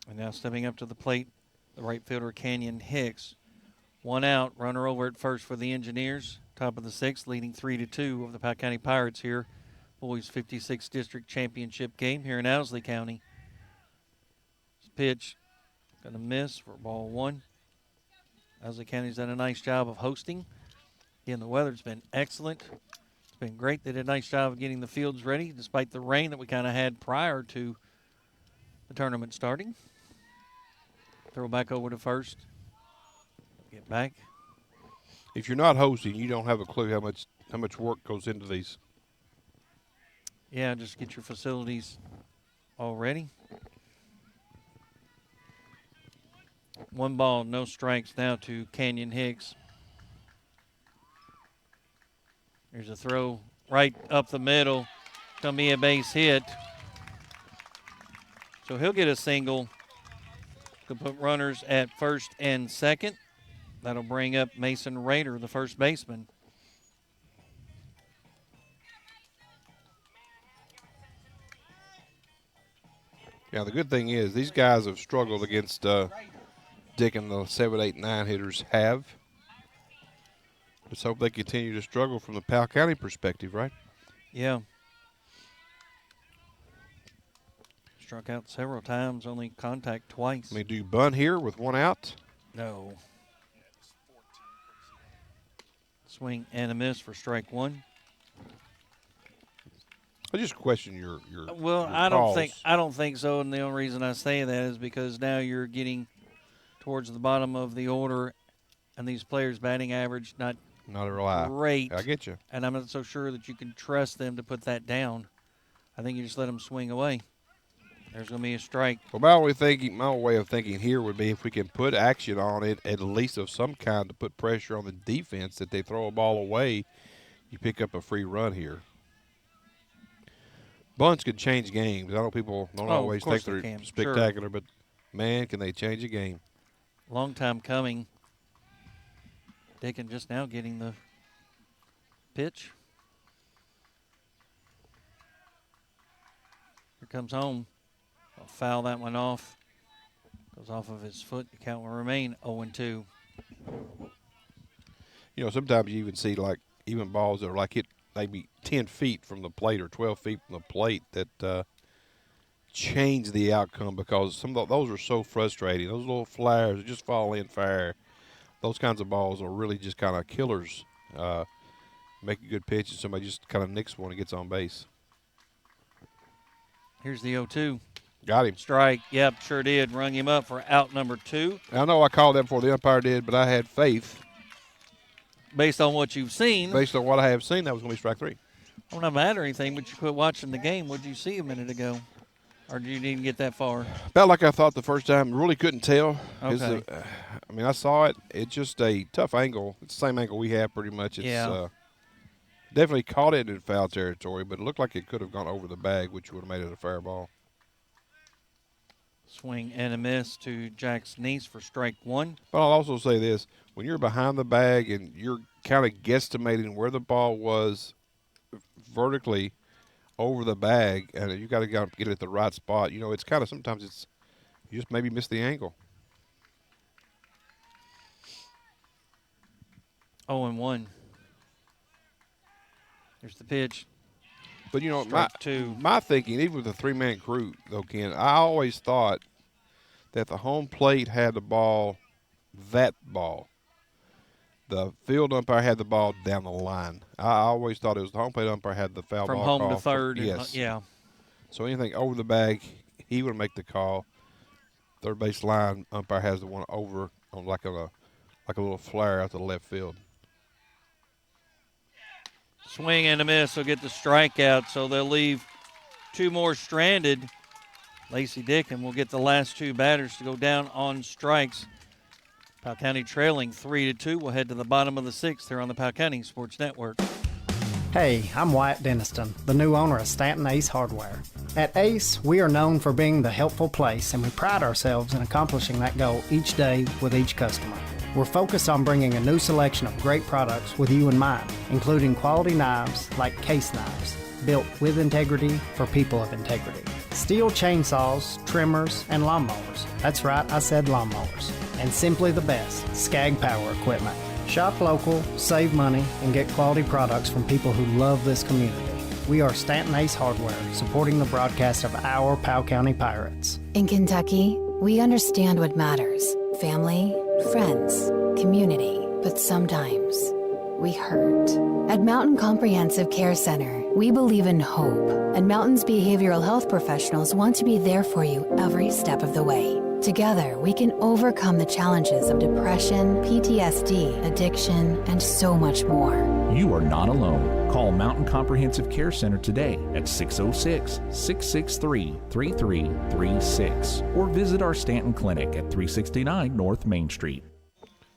And now stepping up to the plate, the right fielder, Canyon Hicks. 1 out, runner over at first for the Engineers. Top of the 6th, leading 3-2 of the Powell County Pirates here. Boys 56th District Championship game here in Owsley County. This pitch, going to miss for ball 1. Owsley County's done a nice job of hosting. Again, the weather's been excellent. It's been great. They did a nice job of getting the fields ready, despite the rain that we kind of had prior to the tournament starting. Throw back over to first. Get back. If you're not hosting, you don't have a clue how much work goes into these. Yeah, just get your facilities all ready. 1 ball, no strikes now to Canyon Hicks. There's a throw right up the middle. It's going to be a base hit. So he'll get a single. Could put runners at first and second. That'll bring up Mason Rader, the first baseman. Yeah, the good thing is these guys have struggled against Dick and the 7, 8, 9 hitters have. Let's hope they continue to struggle from the Powell County perspective, right? Yeah. Struck out several times, only contact twice. I mean, do you bunt here with 1 out? No. Swing and a miss for strike 1. I just question your well, your I calls. don't think so, and the only reason I say that is because now you're getting towards the bottom of the order, and these players' batting average not a real high. Great. I get you. And I'm not so sure that you can trust them to put that down. I think you just let them swing away. There's going to be a strike. Well, my way of thinking here would be if we can put action on it, at least of some kind, to put pressure on the defense that they throw a ball away, you pick up a free run here. Bunts can change games. I know people don't always think they're spectacular, but, man, can they change a game. Long time coming. Dickin just now getting the pitch. Here comes home. I'll foul that one off. Goes off of his foot. The count will remain 0-2. You know, sometimes you even see, like, even balls that are like hit maybe 10 feet from the plate or 12 feet from the plate that change the outcome because some of those are so frustrating. Those little flyers that just fall in fair. Those kinds of balls are really just kind of killers. Make a good pitch and somebody just kind of nicks one and gets on base. Here's the 0-2. Got him. Strike. Yep, sure did. Rung him up for out number 2. I know I called that before the umpire did, but I had faith. Based on what you've seen. Based on what I have seen, that was going to be strike 3. Well, not matter anything, but you quit watching the game. What did you see a minute ago? Or did you didn't get that far? About like I thought the first time. Really couldn't tell. Okay. I mean, I saw it. It's just a tough angle. It's the same angle we have pretty much. It's definitely caught it in foul territory, but it looked like it could have gone over the bag, which would have made it a fair ball. Swing and a miss to Jack's Niece for strike one. But I'll also say this. When you're behind the bag and you're kind of guesstimating where the ball was vertically over the bag, and you got to get it at the right spot. You know, it's kind of sometimes you just maybe miss the angle. 0-1. There's the pitch. But, you know, two. my thinking, even with a three-man crew, though, Ken, I always thought that the home plate had the ball, that ball. The field umpire had the ball down the line. I always thought it was the home plate umpire had the foul from ball home call. to third. Yes. Yeah. So anything over the bag, he would make the call. Third base line umpire has the one over on like a little flare out to the left field. Swing and a miss. They'll get the strikeout, so they'll leave two more stranded. Lacey Dickin will get the last two batters to go down on strikes. Powell County trailing 3-2. We'll head to the bottom of the sixth here on the Powell County Sports Network. Hey, I'm Wyatt Denniston, the new owner of Stanton Ace Hardware. At Ace, we are known for being the helpful place, and we pride ourselves in accomplishing that goal each day with each customer. We're focused on bringing a new selection of great products with you in mind, including quality knives like case knives, built with integrity for people of integrity. Steel chainsaws, trimmers, and lawnmowers. That's right, I said lawnmowers. And simply the best, Skag Power equipment. Shop local, save money, and get quality products from people who love this community. We are Stanton Ace Hardware, supporting the broadcast of our Powell County Pirates. In Kentucky, we understand what matters. Family, friends, community. But sometimes, we hurt. At Mountain Comprehensive Care Center, we believe in hope. And Mountain's behavioral health professionals want to be there for you every step of the way. Together, we can overcome the challenges of depression, PTSD, addiction, and so much more. You are not alone. Call Mountain Comprehensive Care Center today at 606-663-3336 or visit our Stanton Clinic at 369 North Main Street.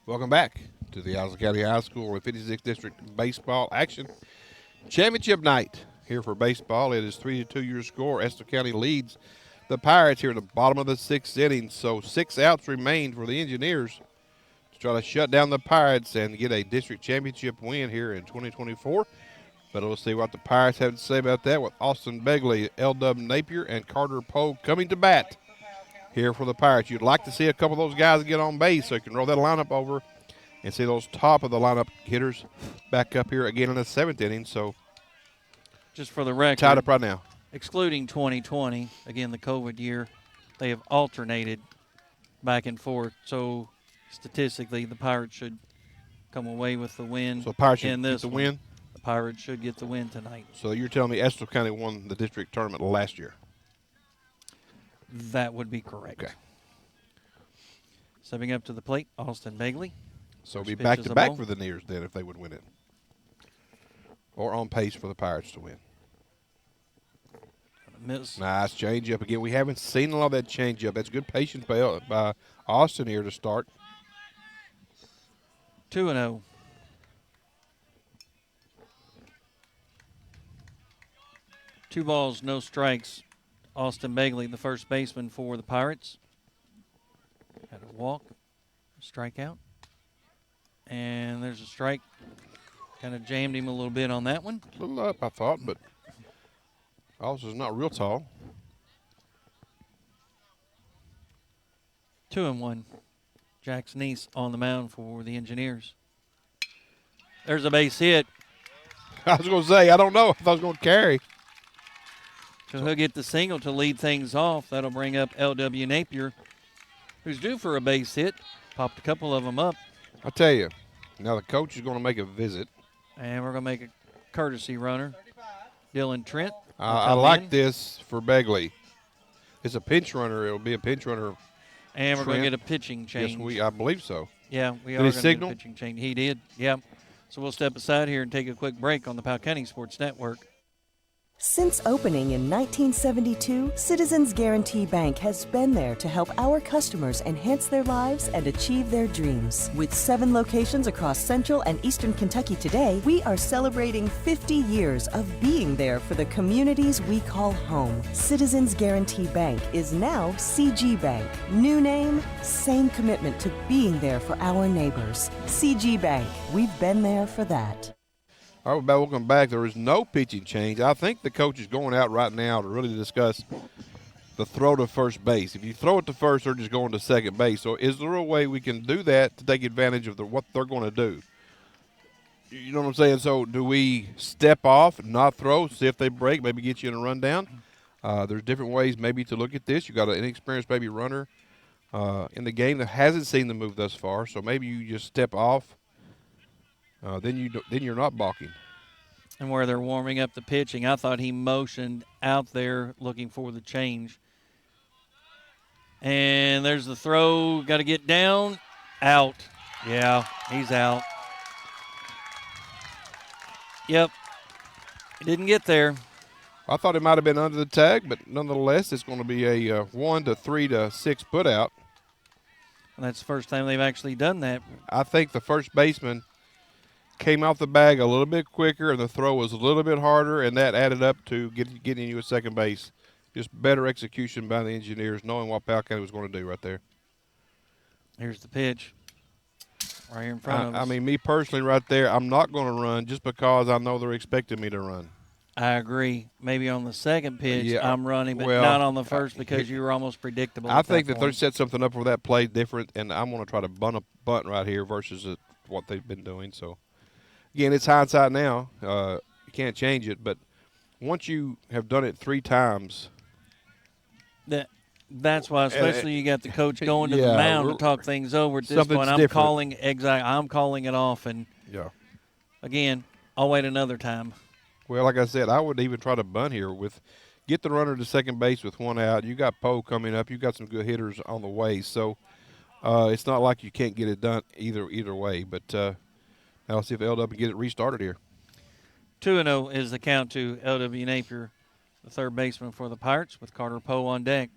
Welcome back to the Osceola County High School 56th District Baseball Action Championship Night. Here for baseball, it is 3-2 your score. Estill County leads the Pirates here at the bottom of the sixth inning, so 6 outs remain for the Engineers to try to shut down the Pirates and get a district championship win here in 2024. But we'll see what the Pirates have to say about that with Austin Begley, L.W. Napier, and Carter Poe coming to bat here for the Pirates. You'd like to see a couple of those guys get on base so you can roll that lineup over and see those top of the lineup hitters back up here again in the seventh inning. So just for the record, tied up right now. Excluding 2020, again, the COVID year, they have alternated back and forth. So, statistically, the Pirates should come away with the win. So, Pirates should in get this the one. win? The Pirates should get the win tonight. So, you're telling me Estill County won the district tournament last year? That would be correct. Okay. Stepping up to the plate, Austin Begley. So, it'll be back-to-back for the Neers then if they would win it. Or on pace for the Pirates to win. Miss. Nice change-up again. We haven't seen a lot of that change-up. That's good patience by Austin here to start. 2-0. Two balls, no strikes. Austin Begley, the first baseman for the Pirates. Had a walk, strikeout. And there's a strike. Kind of jammed him a little bit on that one. A little up, I thought, but Austin's not real tall. 2-1. Jack's Niece on the mound for the Engineers. There's a base hit. I was going to say, I don't know if I was going to carry. So he'll get the single to lead things off. That'll bring up L.W. Napier, who's due for a base hit. Popped a couple of them up. I'll tell you, now the coach is going to make a visit. And we're going to make a courtesy runner. Dylan Trent. I like this for Begley. It's a pinch runner. It'll be a pinch runner. And we're going to get a pitching change. Yes, I believe so. Yeah, we are going to get a pitching change. He did, yeah. So we'll step aside here and take a quick break on the Powell County Sports Network. Since opening in 1972, Citizens Guarantee Bank has been there to help our customers enhance their lives and achieve their dreams. With 7 locations across Central and Eastern Kentucky today, we are celebrating 50 years of being there for the communities we call home. Citizens Guarantee Bank is now CG Bank. New name, same commitment to being there for our neighbors. CG Bank, we've been there for that. All right, welcome back. There is no pitching change. I think the coach is going out right now to really discuss the throw to first base. If you throw it to first, they're just going to second base. So is there a way we can do that to take advantage of what they're going to do? You know what I'm saying? So do we step off, not throw, see if they break, maybe get you in a rundown? There's different ways maybe to look at this. You got an inexperienced maybe runner in the game that hasn't seen the move thus far. So maybe you just step off. Then you're not balking. And where they're warming up the pitching, I thought he motioned out there looking for the change. And there's the throw. Got to get down. Out. Yeah, he's out. Yep. He didn't get there. I thought it might have been under the tag, but nonetheless, it's going to be a 1 to 3 to 6 put out. And that's the first time they've actually done that. I think the first baseman came off the bag a little bit quicker, and the throw was a little bit harder, and that added up to getting you at second base. Just better execution by the engineers, knowing what Powell County was going to do right there. Here's the pitch right here in front of us. I mean, me personally right there, I'm not going to run just because I know they're expecting me to run. I agree. Maybe on the second pitch I'm running, but not on the first because you were almost predictable. I think that they set something up where that play different, and I'm going to try to bunt right here versus what they've been doing. So, again, it's hindsight now. You can't change it, but once you have done it 3 times. That's why, especially you got the coach going to the mound to talk things over. At this point, I'm calling it off, and again, I'll wait another time. Well, like I said, I would even try to bunt here get the runner to second base with 1 out. You got Powell coming up. You got some good hitters on the way, so it's not like you can't get it done either way. But now let's see if LW can get it restarted here. 2-0 is the count to LW Napier, the third baseman for the Pirates, with Carter Poe on deck.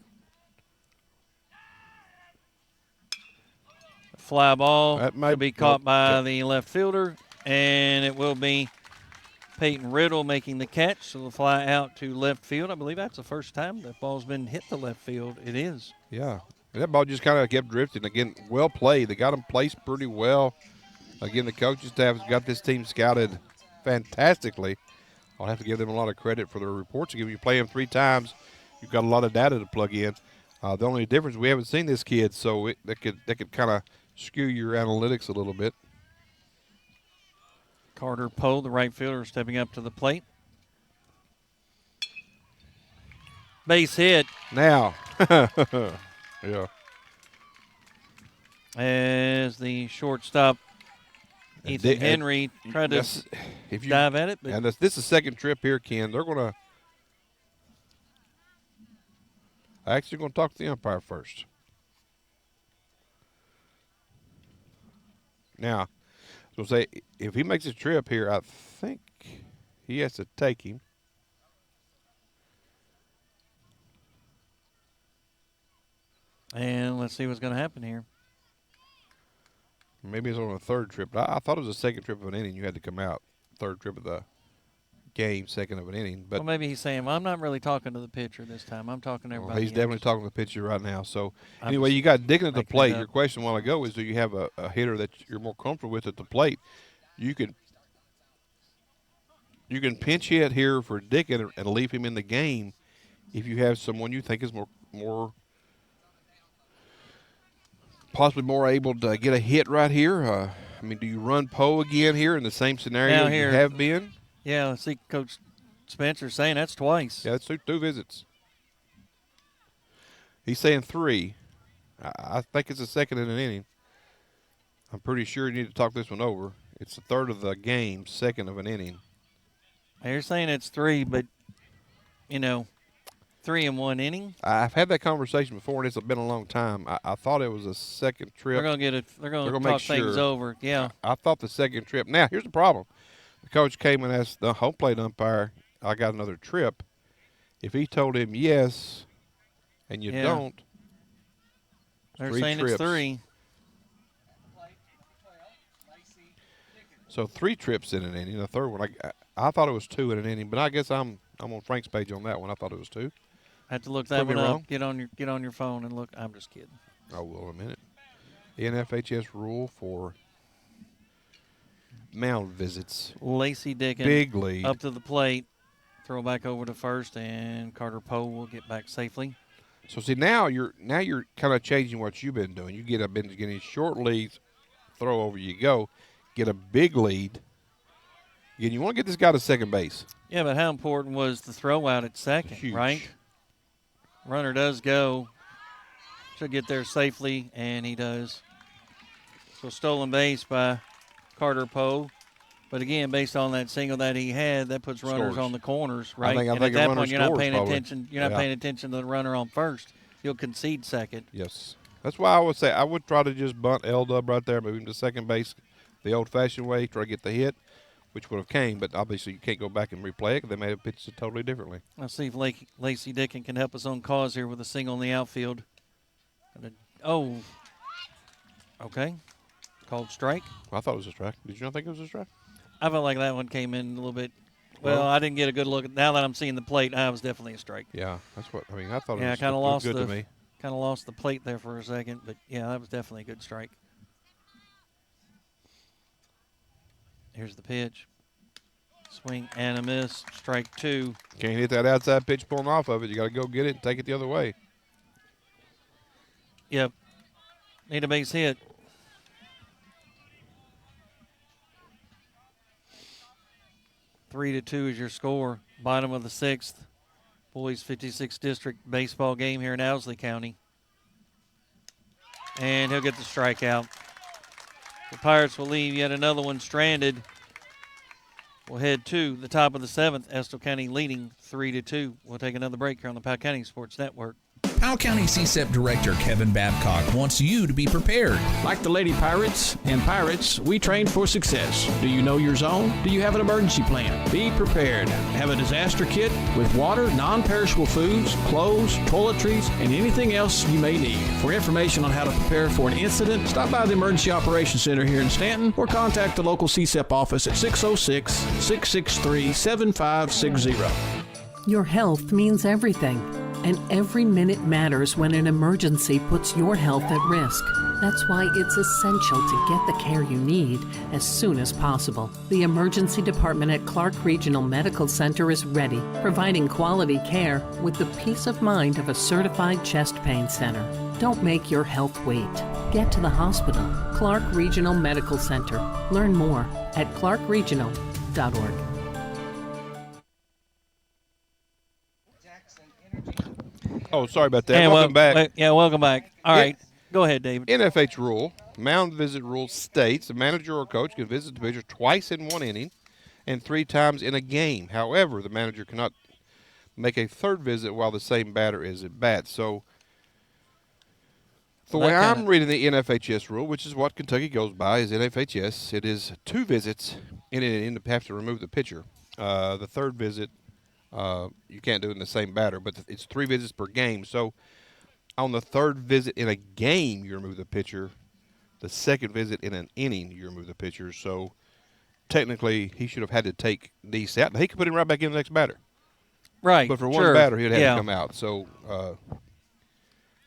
A fly ball could be caught by the left fielder, and it will be Peyton Riddle making the catch. So the fly out to left field. I believe that's the first time that ball's been hit to left field. It is. Yeah. And that ball just kind of kept drifting. Again, well played. They got him placed pretty well. Again, the coaching staff has got this team scouted fantastically. I'll have to give them a lot of credit for their reports. If you play them 3 times, you've got a lot of data to plug in. The only difference, we haven't seen this kid, so that could kind of skew your analytics a little bit. Carter Poe, the right fielder, stepping up to the plate. Base hit. Now. Yeah. As the shortstop, Ethan Henry, tried to dive at it. But and this is second trip here, Ken. They're going to – actually going to talk to the umpire first. Now, so say if he makes a trip here, I think he has to take him. And let's see what's going to happen here. Maybe it's on a third trip. But I thought it was a second trip of an inning. You had to come out. Third trip of the game, second of an inning. But well, maybe he's saying, well, I'm not really talking to the pitcher this time. I'm talking to everybody. He's definitely talking to the pitcher right now. So, anyway, you got digging at the plate. Your question a while ago is, do you have a hitter that you're more comfortable with at the plate? You can pinch hit here for Dickett and leave him in the game if you have someone you think is more possibly more able to get a hit right here. I mean, do you run Poe again here in the same scenario you have been? Yeah, I see Coach Spencer saying that's twice. Yeah, that's 2 visits. He's saying 3. I think it's a second in an inning. I'm pretty sure you need to talk this one over. It's the third of the game, second of an inning. They're saying it's 3, but, 3 in 1 inning. I've had that conversation before, and it's been a long time. I thought it was a second trip. They're going to talk things over. Yeah. I thought the second trip. Now, here's the problem. The coach came and asked the home plate umpire, I got another trip. If he told him yes, and you don't, they're 3 saying trips. It's 3. So 3 trips in an inning. The third one, I thought it was 2 in an inning, but I guess I'm on Frank's page on that one. I thought it was 2. I have to look that Prove me one up. wrong. Get on your phone and look. I'm just kidding. I will in a minute. NFHS rule for mound visits. Lacey Dickens. Big lead. Up to the plate. Throw back over to first, and Carter Powell will get back safely. So see now you're kind of changing what you've been doing. You been getting short leads, throw over you go, get a big lead. Again, you want to get this guy to second base. Yeah, but how important was the throw out at second, Huge. right? Runner does go. Should get there safely, and he does. So stolen base by Carter Poe. But again, based on that single that he had, that puts runners on the corners, right? I and think at that a runner point, you're not scores, paying probably. attention. You're not paying attention to the runner on first. You'll concede second. Yes, that's why I would say I would try to just bunt L-Dub right there, move him to second base the old-fashioned way, try to get the hit, which would have came. But obviously, you can't go back and replay it because they may have pitched it totally differently. Let's see if Lacey Dickens can help us on cause here with a single in the outfield. Okay. Called strike. Well, I thought it was a strike. Did you not think it was a strike? I felt like that one came in a little bit. Well, I didn't get a good look. Now that I'm seeing the plate, that was definitely a strike. Yeah, that's what I mean. I thought Yeah, it I was good to me. Kind of lost the plate there for a second, but yeah, that was definitely a good strike. Here's the pitch. Swing and a miss. Strike 2. Can't hit that outside pitch pulling off of it. You got to go get it and take it the other way. Yep. Need a base hit. Three to 2 is your score. Bottom of the 6th. Boys 56th District baseball game here in Owsley County. And he'll get the strikeout. The Pirates will leave yet another one stranded. We'll head to the top of the 7th. Estill County leading 3-2. We'll take another break here on the Powell County Sports Network. Powell County CSEP Director Kevin Babcock wants you to be prepared. Like the Lady Pirates and Pirates, we train for success. Do you know your zone? Do you have an emergency plan? Be prepared. Have a disaster kit with water, non-perishable foods, clothes, toiletries, and anything else you may need. For information on how to prepare for an incident, stop by the Emergency Operations Center here in Stanton or contact the local CSEP office at 606-663-7560. Your health means everything, and every minute matters when an emergency puts your health at risk. That's why it's essential to get the care you need as soon as possible. The emergency department at Clark Regional Medical Center is ready, providing quality care with the peace of mind of a certified chest pain center. Don't make your health wait. Get to the hospital. Clark Regional Medical Center. Learn more at clarkregional.org. Oh, sorry about that. Hey, welcome back. Welcome back. All right. Go ahead, David. NFH rule, mound visit rule states the manager or coach can visit the pitcher twice in one inning and 3 times in a game. However, the manager cannot make a third visit while the same batter is at bat. So the way I'm reading the NFHS rule, which is what Kentucky goes by, is NFHS. It is 2 visits in an inning to have to remove the pitcher. The third visit, you can't do it in the same batter, but it's 3 visits per game. So on the third visit in a game, you remove the pitcher. The second visit in an inning, you remove the pitcher. So technically, he should have had to take these out. He could put him right back in the next batter. Right. But for one batter, he'd have to come out. So,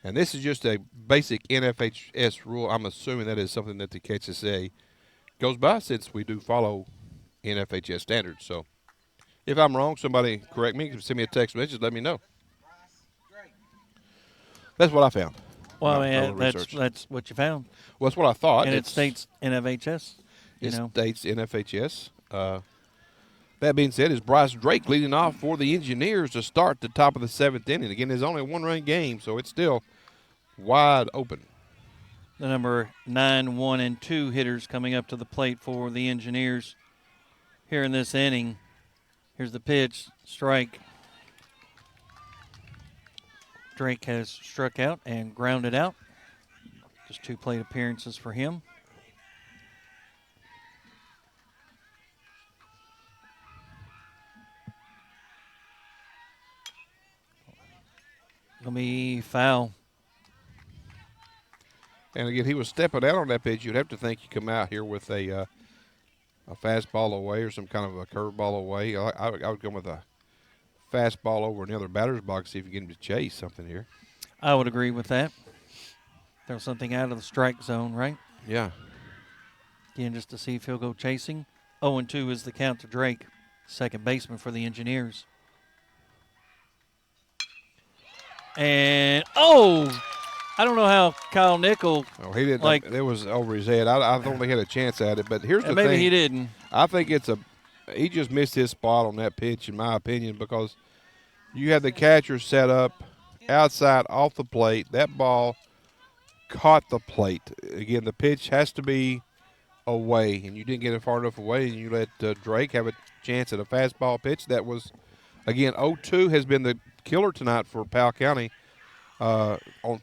and this is just a basic NFHS rule. I'm assuming that is something that the KCSA goes by since we do follow NFHS standards. So if I'm wrong, somebody correct me. Send me a text message. Let me know. That's what I found. Well, that's what you found. Well, that's what I thought. And it states NFHS. It states NFHS. That being said, is Bryce Drake leading off for the Engineers to start the top of the 7th inning. Again, there's only a 1-run game, so it's still wide open. The number 9, 1, and 2 hitters coming up to the plate for the Engineers here in this inning. Here's the pitch, strike. Drake has struck out and grounded out. Just 2 plate appearances for him. Going to be foul. And again, he was stepping out on that pitch. You'd have to think you come out here with a fastball away or some kind of a curveball away. I would go with a fastball over in the other batter's box, see if you get him to chase something here. I would agree with that. Throw something out of the strike zone, right? Yeah. Again, just to see if he'll go chasing. 0-2 is the count to Drake, second baseman for the Engineers. And, I don't know how Kyle Nickel. Oh, he didn't. It was over his head. I don't think he had a chance at it. But here's the thing. Maybe he didn't. I think he just missed his spot on that pitch, in my opinion, because you had the catcher set up outside off the plate. That ball caught the plate. Again, the pitch has to be away, and you didn't get it far enough away, and you let Drake have a chance at a fastball pitch. That was, again, 0-2 has been the killer tonight for Powell County. On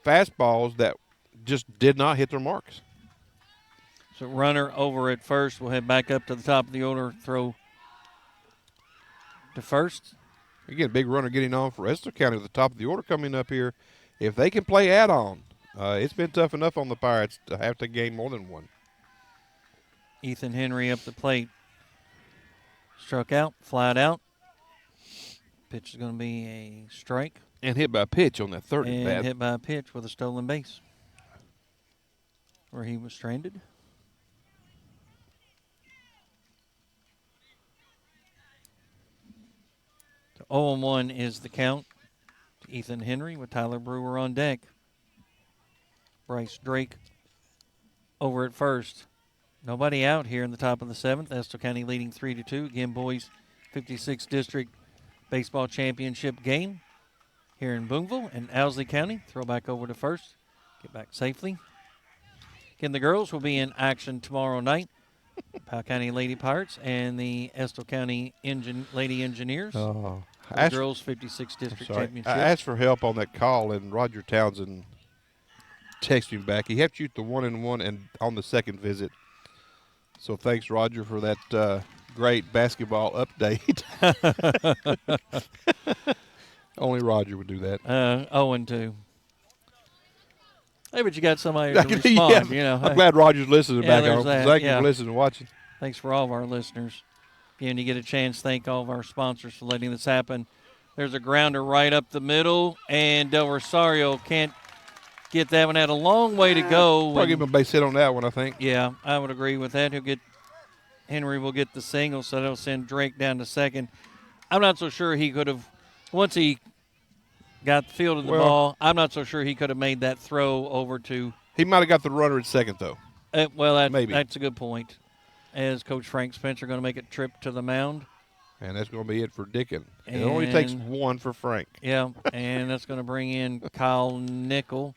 fastballs that just did not hit their marks. So runner over at first. We'll head back up to the top of the order. Throw to first. Again, big runner getting on for Estill County at the top of the order coming up here. If they can play add-on, it's been tough enough on the Pirates to have to gain more than one. Ethan Henry up the plate. Struck out, flied out. Pitch is going to be a strike. And hit by a pitch on that third. And hit by a pitch with a stolen base where he was stranded. So 0-1 is the count to Ethan Henry with Tyler Brewer on deck. Bryce Drake over at first. Nobody out here in the top of the seventh. Estill County leading 3-2. Again, boys 56th District Baseball Championship game here in Boonville and Owsley County. Throw back over to first. Get back safely. Again, the girls will be in action tomorrow night. Powell County Lady Pirates and the Estill County Lady Engineers. The girls 56th District Championship. I asked for help on that call, and Roger Townsend texted me back. He had to shoot the 1-1 and on the second visit. So thanks, Roger, for that great basketball update. Only Roger would do that. 0-2. Hey, but you got somebody to respond. Yeah, I'm glad Roger's listening back on. Thank you for listening and watching. Thanks for all of our listeners. Again, you get a chance, thank all of our sponsors for letting this happen. There's a grounder right up the middle, and Del Rosario can't get that one. Had a long way to go. Probably give him a base hit on that one, I think. Yeah, I would agree with that. Henry will get the single, so that'll send Drake down to second. I'm not so sure he could have, once he got the field of the ball, I'm not so sure he could have made that throw over to. He might have got the runner at second, though. That's a good point. As Coach Frank Spencer going to make a trip to the mound. And that's going to be it for Dickin. It only takes one for Frank. Yeah, and that's going to bring in Kyle Nickel.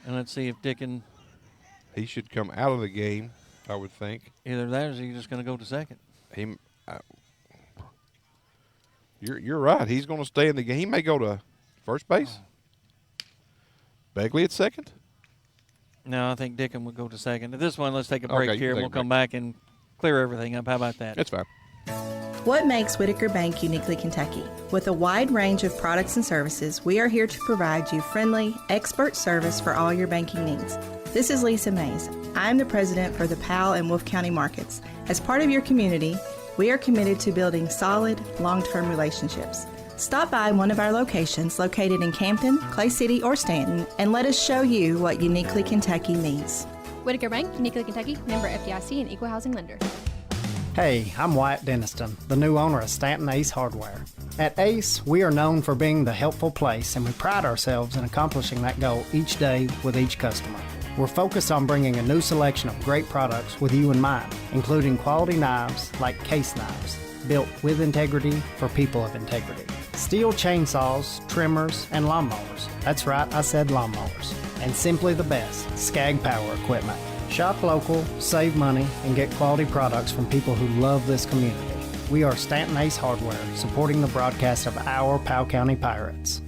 And let's see if Dickin. He should come out of the game, I would think. Either that or is he just going to go to second? You're right. He's going to stay in the game. He may go to first base. Begley at second? No, I think Dickin would go to second. At this one, let's take a break here, and we'll come back and clear everything up. How about that? That's fine. What makes Whitaker Bank uniquely Kentucky? With a wide range of products and services, we are here to provide you friendly, expert service for all your banking needs. This is Lisa Mays. I am the president for the Powell and Wolfe County markets. As part of your community, we are committed to building solid, long-term relationships. Stop by one of our locations located in Campton, Clay City, or Stanton, and let us show you what uniquely Kentucky means. Whitaker Bank, uniquely Kentucky, member FDIC and equal housing lender. Hey, I'm Wyatt Denniston, the new owner of Stanton Ace Hardware. At Ace, we are known for being the helpful place, and we pride ourselves in accomplishing that goal each day with each customer. We're focused on bringing a new selection of great products with you in mind, including quality knives like Case Knives, built with integrity for people of integrity. Steel chainsaws, trimmers, and lawnmowers. That's right, I said lawnmowers. And simply the best, Skag Power equipment. Shop local, save money, and get quality products from people who love this community. We are Stanton Ace Hardware, supporting the broadcast of our Powell County Pirates.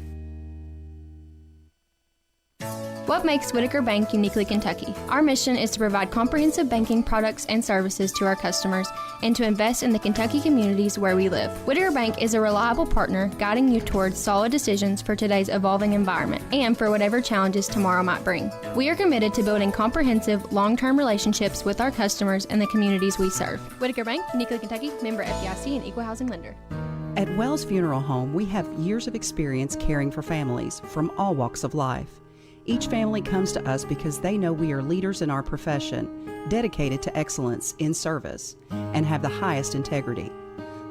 What makes Whitaker Bank uniquely Kentucky? Our mission is to provide comprehensive banking products and services to our customers and to invest in the Kentucky communities where we live. Whitaker Bank is a reliable partner guiding you towards solid decisions for today's evolving environment and for whatever challenges tomorrow might bring. We are committed to building comprehensive, long-term relationships with our customers and the communities we serve. Whitaker Bank, uniquely Kentucky, member FDIC and equal housing lender. At Wells Funeral Home, we have years of experience caring for families from all walks of life. Each family comes to us because they know we are leaders in our profession, dedicated to excellence in service, and have the highest integrity.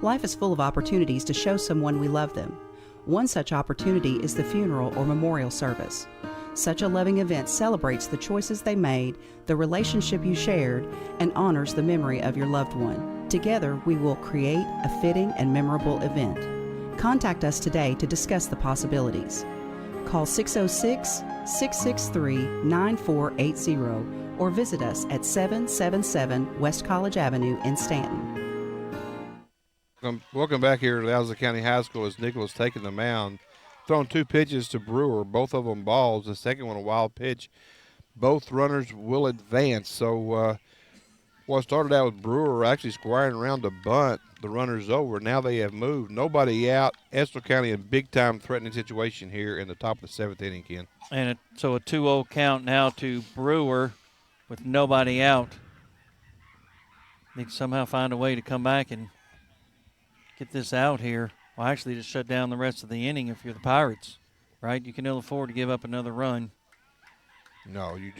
Life is full of opportunities to show someone we love them. One such opportunity is the funeral or memorial service. Such a loving event celebrates the choices they made, the relationship you shared, and honors the memory of your loved one. Together, we will create a fitting and memorable event. Contact us today to discuss the possibilities. Call 606-663-9480 or visit us at 777 West College Avenue in Stanton. Welcome back here to Alza County High School as Nicholas taking the mound. Thrown 2 pitches to Brewer, both of them balls. The second one a wild pitch. Both runners will advance. So what started out with Brewer actually squiring around to bunt. The runner's over. Now they have moved. Nobody out. Estill County in big-time threatening situation here in the top of the 7th inning, Ken. And so a 2-0 count now to Brewer with nobody out. Need to somehow find a way to come back and get this out here. Well, actually just shut down the rest of the inning if you're the Pirates, right? You can ill afford to give up another run. No, you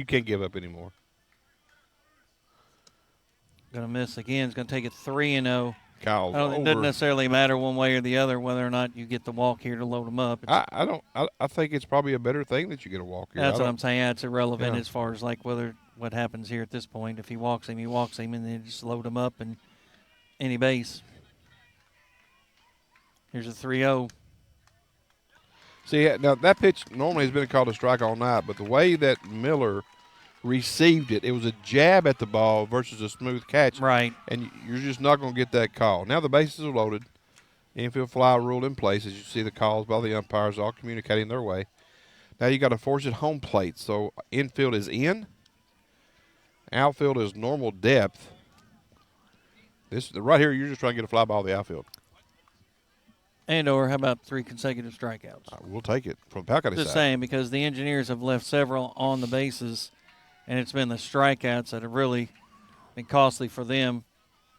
can't give up anymore. Going to miss again. It's going to take it 3-0. Kyle's it doesn't necessarily matter one way or the other whether or not you get the walk here to load them up. I think it's probably a better thing that you get a walk here. That's what I'm saying. It's irrelevant as far as like what happens here at this point. If he walks him, and then just load him up and any base. Here's a 3-0. See, now that pitch normally has been called a strike all night, but the way that Miller received it, it was a jab at the ball versus a smooth catch. Right. And you're just not going to get that call. Now the bases are loaded. Infield fly rule in place, as you see the calls by the umpires all communicating their way. Now you got to force it home plate. So infield is in. Outfield is normal depth. This right here, you're just trying to get a fly ball to the outfield. And/or how about 3 consecutive strikeouts? We'll take it from the Powell County side. Just saying, because the Engineers have left several on the bases, and it's been the strikeouts that have really been costly for them.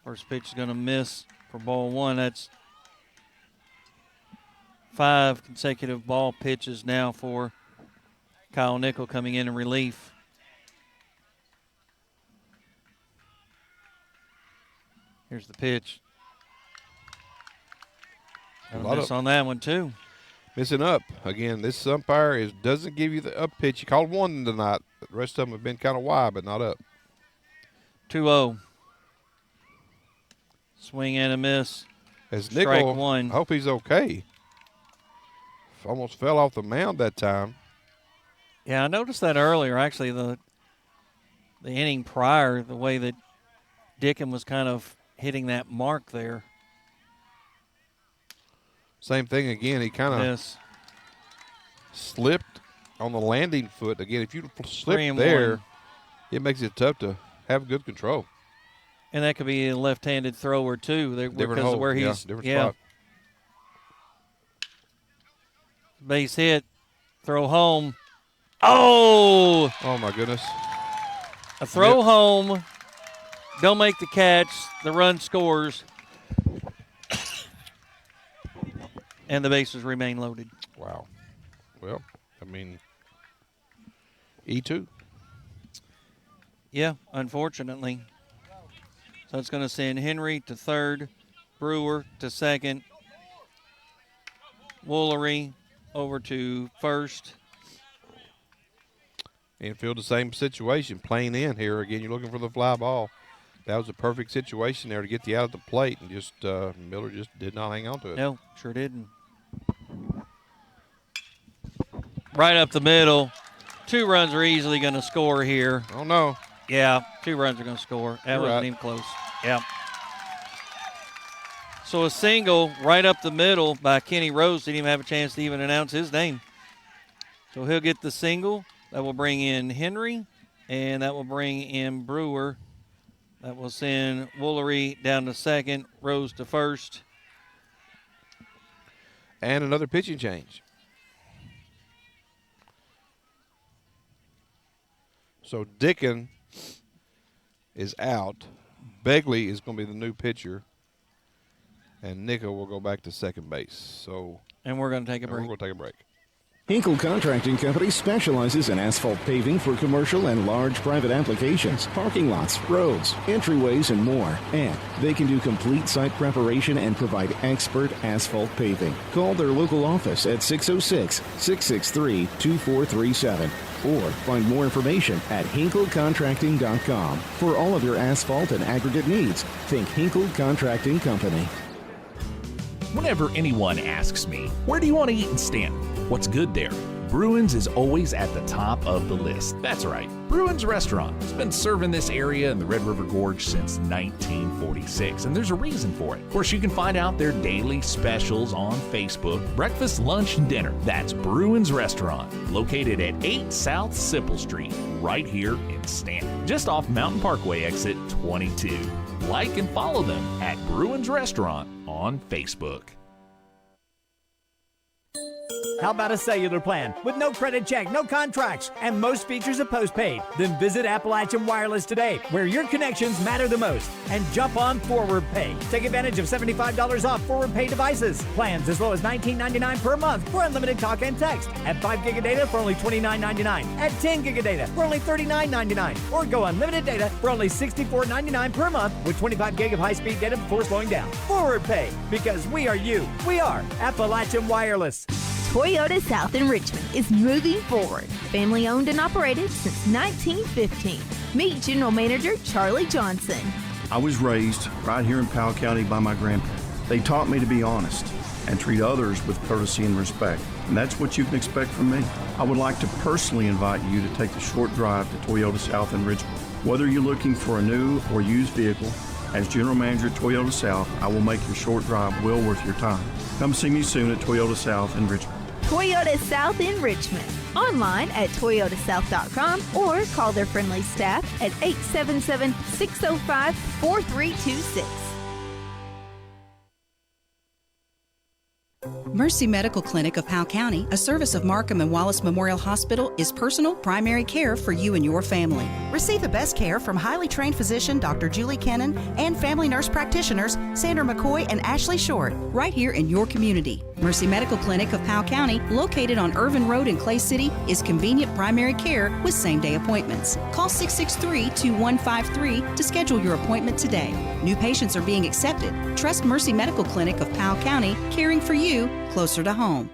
First pitch is going to miss for ball 1. That's 5 consecutive ball pitches now for Kyle Nickel coming in relief. Here's the pitch. Miss on that one, too. Missing up. Again, this umpire doesn't give you the up pitch. He called one tonight. The rest of them have been kind of wide, but not up. 2-0. Swing and a miss. As Strike Nickel, 1. I hope he's okay. Almost fell off the mound that time. Yeah, I noticed that earlier. Actually, the inning prior, the way that Dickin was kind of hitting that mark there. Same thing again. He kind of slipped on the landing foot. Again, if you slip there, it makes it tough to have good control. And that could be a left-handed thrower, too. Because of where he's different spot. Base hit, throw home. Oh! Oh, my goodness. A throw home, don't make the catch, the run scores. And the bases remain loaded. Wow. Well, I mean, E2. Yeah, unfortunately. So it's going to send Henry to third, Brewer to second, Woolery over to first. Infield, the same situation, playing in here. Again, you're looking for the fly ball. That was a perfect situation there to get the out at the plate, and just Miller just did not hang on to it. No, sure didn't. Right up the middle. 2 runs are easily going to score here. Oh, no. Yeah, 2 runs are going to score. That wasn't even close. Yeah. So a single right up the middle by Kenny Rose. Didn't even have a chance to even announce his name. So he'll get the single. That will bring in Henry, and that will bring in Brewer. That will send Woolery down to second, Rose to first. And another pitching change. So Dickin is out. Begley is going to be the new pitcher. And Nickel will go back to second base. And we're going to take a break. We're going to take a break. Hinkle Contracting Company specializes in asphalt paving for commercial and large private applications, parking lots, roads, entryways, and more. And they can do complete site preparation and provide expert asphalt paving. Call their local office at 606-663-2437 or find more information at hinklecontracting.com. For all of your asphalt and aggregate needs, think Hinkle Contracting Company. Whenever anyone asks me, where do you want to eat in Stanton? What's good there? Bruins is always at the top of the list. That's right. Bruins Restaurant has been serving this area in the Red River Gorge since 1946, and there's a reason for it. Of course, you can find out their daily specials on Facebook. Breakfast, lunch, and dinner. That's Bruins Restaurant, located at 8 South Sipple Street, right here in Stanton, just off Mountain Parkway exit 22. Like and follow them at Bruins Restaurant on Facebook. How about a cellular plan with no credit check, no contracts, and most features are postpaid? Then visit Appalachian Wireless today, where your connections matter the most, and jump on Forward Pay. Take advantage of $75 off Forward Pay devices. Plans as low as $19.99 per month for unlimited talk and text. At 5 gig of data for only $29.99. At 10 gig of data for only $39.99. Or go unlimited data for only $64.99 per month with 25 gig of high-speed data before slowing down. Forward Pay, because we are you. We are Appalachian Wireless. Toyota South in Richmond is moving forward. Family owned and operated since 1915. Meet General Manager Charlie Johnson. I was raised right here in Powell County by my grandparents. They taught me to be honest and treat others with courtesy and respect. And that's what you can expect from me. I would like to personally invite you to take the short drive to Toyota South in Richmond. Whether you're looking for a new or used vehicle, as General Manager at Toyota South, I will make your short drive well worth your time. Come see me soon at Toyota South in Richmond. Toyota South in Richmond. Online at toyotasouth.com or call their friendly staff at 877-605-4326. Mercy Medical Clinic of Powell County, a service of Markham and Wallace Memorial Hospital, is personal primary care for you and your family. Receive the best care from highly trained physician Dr. Julie Kennan and family nurse practitioners Sandra McCoy and Ashley Short, right here in your community. Mercy Medical Clinic of Powell County, located on Irvin Road in Clay City, is convenient primary care with same-day appointments. Call 663-2153 to schedule your appointment today. New patients are being accepted. Trust Mercy Medical Clinic of Powell County, caring for you closer to home.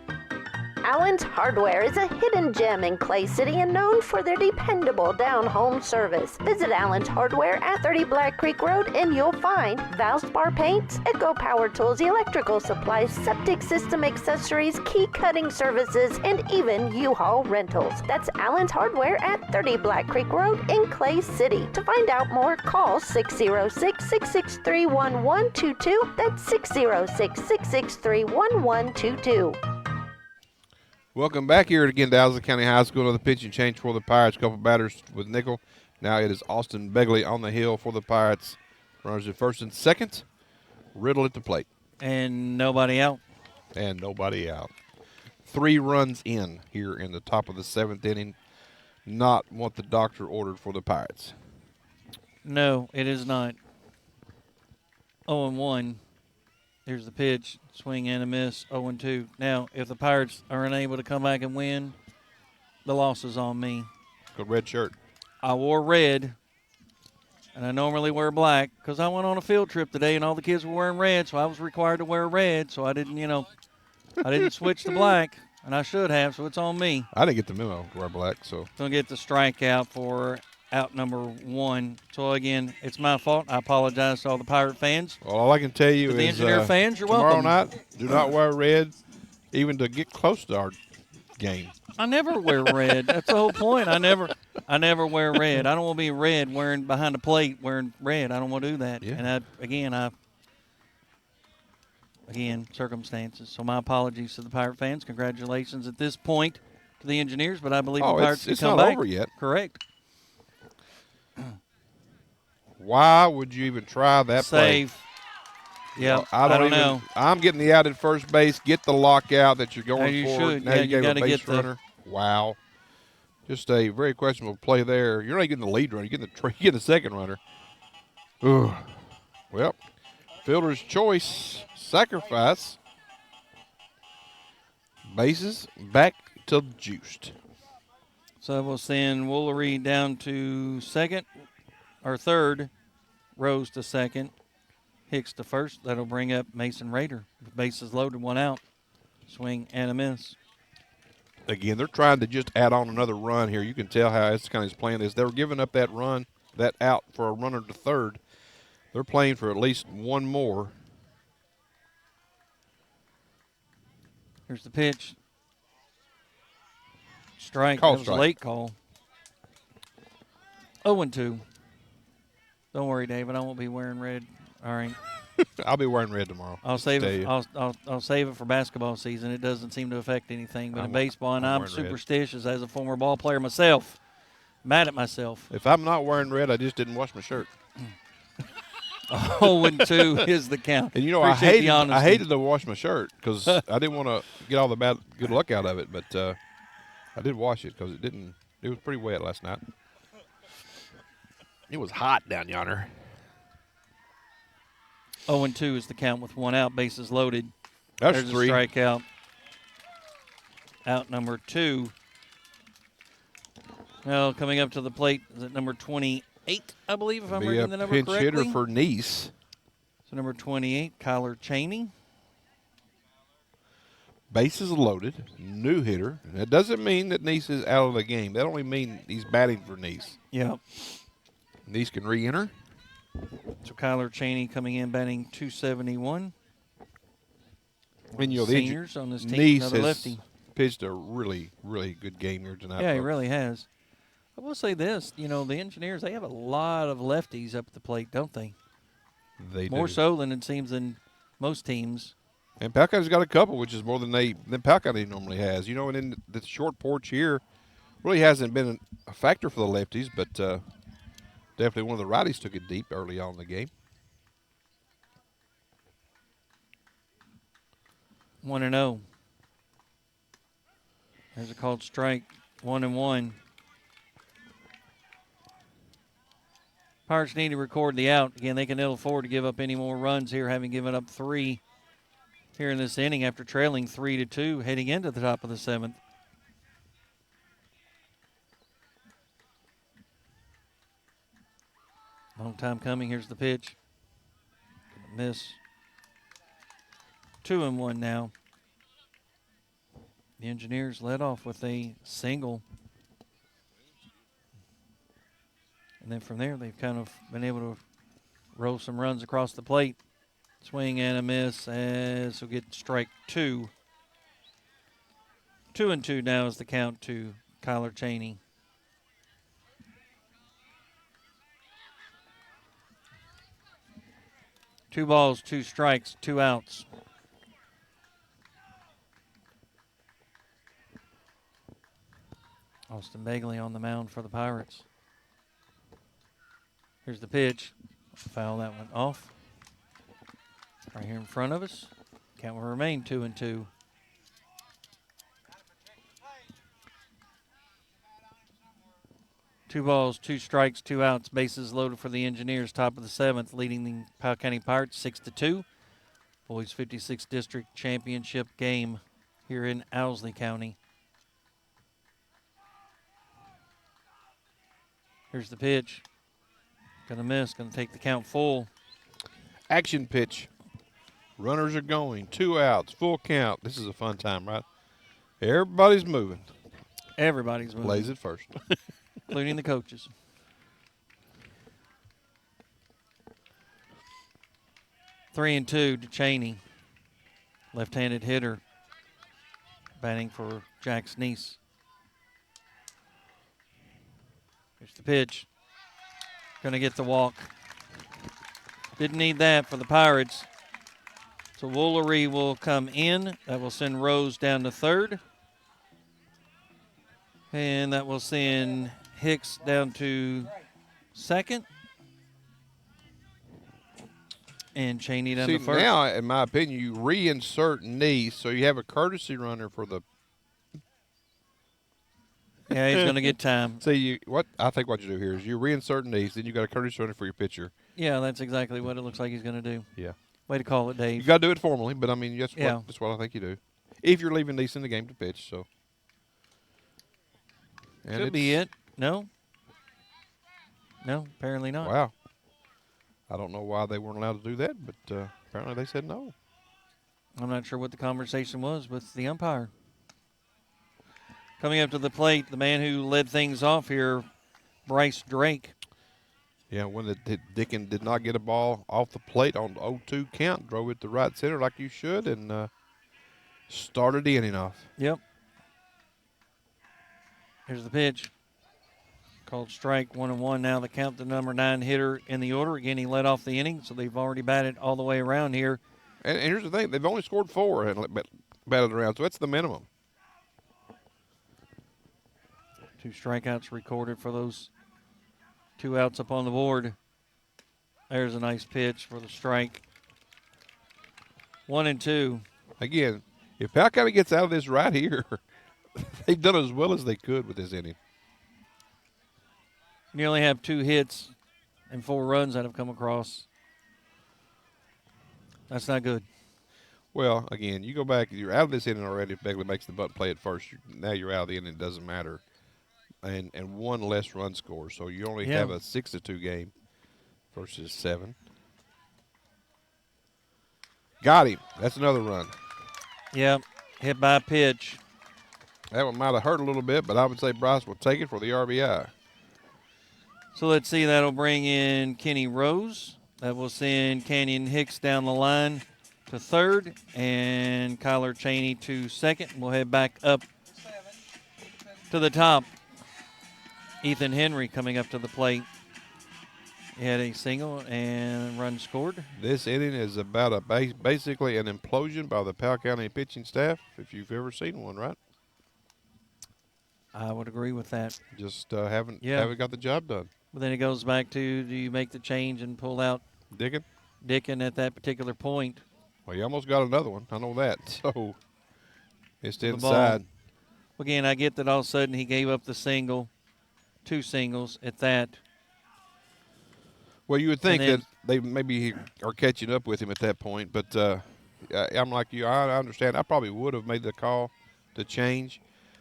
Allen's Hardware is a hidden gem in Clay City and known for their dependable down-home service. Visit Allen's Hardware at 30 Black Creek Road and you'll find Valspar paints, Echo Power Tools, electrical supplies, septic system accessories, key cutting services, and even U-Haul rentals. That's Allen's Hardware at 30 Black Creek Road in Clay City. To find out more, call 606-663-1122. That's 606-663-1122. Welcome back here again to Dallas County High School. Another pitching change for the Pirates. Couple batters with nickel. Now it is Austin Begley on the hill for the Pirates. Runners at first and second. Riddle at the plate. And nobody out. And nobody out. 3 runs in here in the top of the 7th inning. Not what the doctor ordered for the Pirates. No, it is not. 0-1. Here's the pitch. Swing and a miss. 0-2. Now, if the Pirates are unable to come back and win, the loss is on me. Good red shirt. I wore red, and I normally wear black because I went on a field trip today, and all the kids were wearing red, so I was required to wear red. So I didn't, I didn't switch to black, and I should have, so it's on me. I didn't get the memo to wear black, so. Going to get the strikeout for out number 1. So, again, it's my fault. I apologize to all the Pirate fans. Well, all I can tell you to the is Engineer fans, you're tomorrow welcome. night, do not wear red even to get close to our game. I never wear red. That's the whole point. I never wear red. I don't want to be red wearing behind the plate wearing red. I don't want to do that. Yeah. And again, circumstances. So my apologies to the Pirate fans. Congratulations at this point to the Engineers, but I believe the Pirates can it's come not back. over yet. Correct. Why would you even try that Save. play? Yeah, I don't know. I'm getting the out at first base. Get the lockout that you're going you for. should. Now Yeah, you you gave a gotta base get the- runner. Wow. Just a very questionable play there. You're not getting the lead runner. You're getting the second runner. Ugh. Well, fielder's choice, sacrifice. Bases back to juiced. So we'll send Woolery down to third. Rose to second. Hicks to first. That'll bring up Mason Rader. The bases loaded, one out. Swing and a miss. Again, they're trying to just add on another run here. You can tell how Escalon's playing this. They were giving up that run, that out for a runner to third. They're playing for at least one more. Here's the pitch. Strike. Call That was strike. a late call. 0-2. Don't worry, David. I won't be wearing red. All right. I'll be wearing red tomorrow. I'll save it. you. I'll save it for basketball season. It doesn't seem to affect anything, but in baseball, and I'm wearing red. superstitious as a former ball player myself. Mad at myself. If I'm not wearing red, I just didn't wash my shirt. 0-2 is the count. And, you know, Appreciate the I honesty. hated to wash my shirt because I didn't want to get all the bad good luck out of it, but I did wash it because it was pretty wet last night. It was hot down yonder. 0-2 is the count with one out, bases loaded. That's There's three. a strikeout. Out number 2. Well, coming up to the plate is at number 28, I believe, if I'm Be reading a the number pinch correctly. hitter for Nice. So number 28, Kyler Chaney. Bases loaded, new hitter. And that doesn't mean that Nice is out of the game. That only means he's batting for Nice. Yeah. Nice can re-enter. So Kyler Chaney coming in batting 271. And you know, Seniors on this team, Nice another has lefty. pitched a really, really good game here tonight. Yeah, he folks. really has. I will say this, you know, the Engineers, they have a lot of lefties up at the plate, don't they? They More do. so than it seems in most teams. And Powell County's got a couple, which is more than Powell County normally has. You know, and in the short porch here really hasn't been a factor for the lefties, but definitely one of the righties took it deep early on in the game. 1-0. There's a called strike. 1-1. Pirates need to record the out. Again, they can ill afford to give up any more runs here, having given up 3 here in this inning after trailing 3-2 heading into the top of the 7th. Long time coming. Here's the pitch. Gonna miss. 2-1 now. The Engineers led off with a single. And then from there, they've kind of been able to roll some runs across the plate. Swing and a miss as we'll get strike 2. 2-2 now is the count to Kyler Chaney. Two balls, 2 strikes, 2 outs. Austin Bagley on the mound for the Pirates. Here's the pitch. Foul that one off. Right here in front of us. Count will remain 2-2. Two balls, 2 strikes, 2 outs. Bases loaded for the Engineers. Top of the 7th, leading the Powell County Pirates 6-2. Boys 56 District Championship game here in Owsley County. Here's the pitch. Gonna miss. Gonna take the count full. Action pitch. Runners are going. 2 outs. Full count. This is a fun time, right? Everybody's moving. Everybody's moving. Plays it first. Including the coaches. Three and 2 to Chaney. Left-handed hitter. Batting for Jack's Niece. Here's the pitch. Going to get the walk. Didn't need that for the Pirates. So Woolery will come in. That will send Rose down to third. And that will send Hicks down to second. And Cheney down to first. Now, in my opinion, you reinsert Neese, so you have a courtesy runner for the. Yeah, he's going to get time. See, I think what you do here is you reinsert Neese, then you got a courtesy runner for your pitcher. Yeah, that's exactly what it looks like he's going to do. Yeah. Way to call it, Dave. You got to do it formally, but I mean, that's what I think you do. If you're leaving Neese in the game to pitch, so. And Could be it. No. No, apparently not. Wow. I don't know why they weren't allowed to do that, but apparently they said no. I'm not sure what the conversation was with the umpire. Coming up to the plate, the man who led things off here, Bryce Drake. Yeah, when Dickon did not get a ball off the plate on the 0-2 count, drove it to right center like you should, and started the inning off. Yep. Here's the pitch. Called strike, 1-1. Now the count, the number 9 hitter in the order. Again, he led off the inning, so they've already batted all the way around here. And here's the thing. They've only scored 4 and batted around, so that's the minimum. 2 strikeouts recorded for those 2 outs up on the board. There's a nice pitch for the strike. 1-2. Again, if Powell County gets out of this right here, they've done as well as they could with this inning. You only have 2 hits and 4 runs that have come across. That's not good. Well, again, you go back, you're out of this inning already. If Begley makes the bunt play at first, now you're out of the inning. It doesn't matter. And 1 less run score. So you only have a 6-2 game versus 7. Got him. That's another run. Yep. Hit by pitch. That one might have hurt a little bit, but I would say Bryce will take it for the RBI. So let's see, that'll bring in Kenny Rose. That will send Canyon Hicks down the line to third, and Kyler Cheney to second. We'll head back up to the top. Ethan Henry coming up to the plate. He had a single and run scored. This inning is about basically an implosion by the Powell County pitching staff, if you've ever seen one, right? I would agree with that. Just haven't got the job done. But then it goes back to, do you make the change and pull out Dickon at that particular point? Well, you almost got another one. I know that. So it's inside. Again, I get that all of a sudden he gave up the single, 2 singles at that. Well, you would think that they maybe are catching up with him at that point. But I'm like you. I understand. I probably would have made the call to change.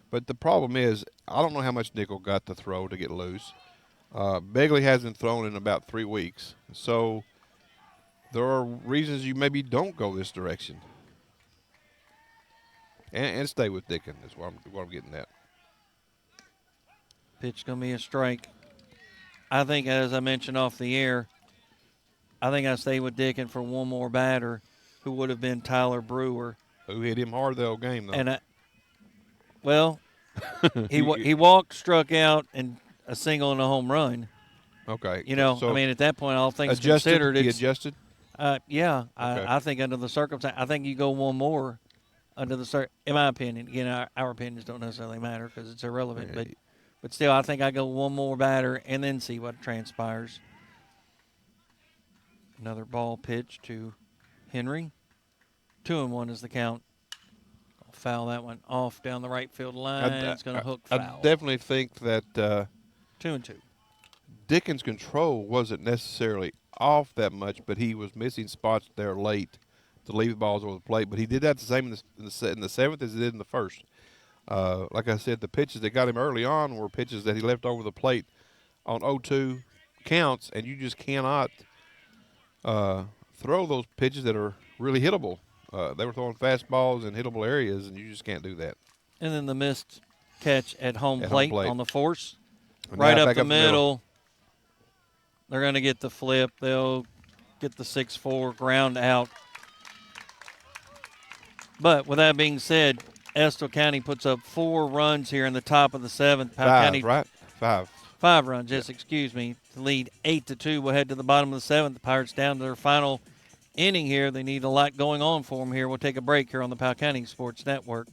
But the problem is, I don't know how much Nickel got to throw to get loose. Begley hasn't thrown in about 3 weeks. So there are reasons you maybe don't go this direction. And stay with Dickon is what I'm getting at. Pitch going to be a strike. I think, as I mentioned off the air, I think I stay with Dickon for one more batter, who would have been Tyler Brewer. Who hit him hard the whole game, though. And he walked, struck out, and a single and a home run. Okay. So, I mean, at that point, all things adjusted, considered, he adjusted? Yeah. Okay. I think under the circumstance, I think you go one more under the in my opinion. Again, our opinions don't necessarily matter because it's irrelevant. Yeah. But still, I think I go one more batter and then see what transpires. Another ball pitch to Henry. 2-1 is the count. I'll foul that one off down the right field line. It's going to hook foul. I definitely think that 2-2. Dickon's control wasn't necessarily off that much, but he was missing spots there late to leave balls over the plate. But he did that the same in the 7th as he did in the 1st. Like I said, the pitches that got him early on were pitches that he left over the plate on 0-2 counts, and you just cannot throw those pitches that are really hittable. They were throwing fastballs in hittable areas, and you just can't do that. And then the missed catch at home plate on the force. And right up the middle. They're going to get the flip. They'll get the 6-4 ground out. But with that being said, Estill County puts up 4 runs here in the top of the 7th. Five runs, yes, excuse me, to lead 8-2. We'll head to the bottom of the 7th. The Pirates down to their final inning here. They need a lot going on for them here. We'll take a break here on the Powell County Sports Network.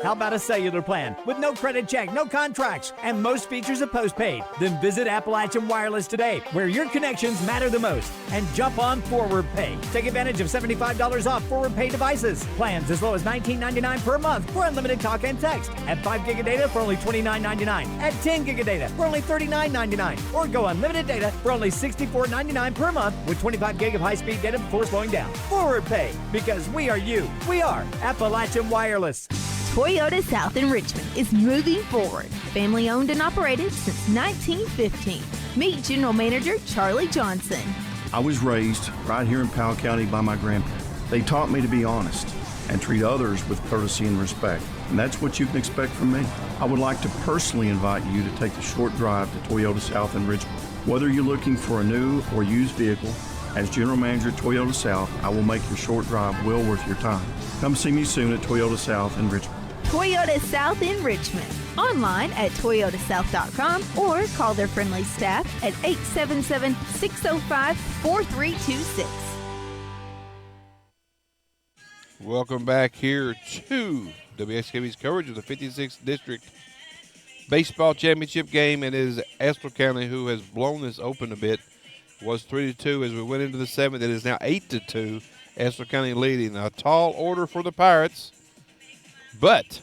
How about a cellular plan with no credit check, no contracts, and most features are postpaid? Then visit Appalachian Wireless today, where your connections matter the most, and jump on Forward Pay. Take advantage of $75 off Forward Pay devices. Plans as low as $19.99 per month for unlimited talk and text. At 5 gig of data for only $29.99. At 10 gig of data for only $39.99. Or go unlimited data for only $64.99 per month with 25 gig of high-speed data before slowing down. Forward Pay, because we are you. We are Appalachian Wireless. Toyota South in Richmond is moving forward. Family owned and operated since 1915. Meet General Manager Charlie Johnson. I was raised right here in Powell County by my grandparents. They taught me to be honest and treat others with courtesy and respect. And that's what you can expect from me. I would like to personally invite you to take the short drive to Toyota South in Richmond. Whether you're looking for a new or used vehicle, as General Manager at Toyota South, I will make your short drive well worth your time. Come see me soon at Toyota South in Richmond. Toyota South in Richmond. Online at toyotasouth.com or call their friendly staff at 877-605-4326. Welcome back here to WSKB's coverage of the 56th District Baseball Championship game. It is Estill County who has blown this open a bit. It was 3-2 as we went into the seventh. It is now 8-2. Estill County leading. A tall order for the Pirates, but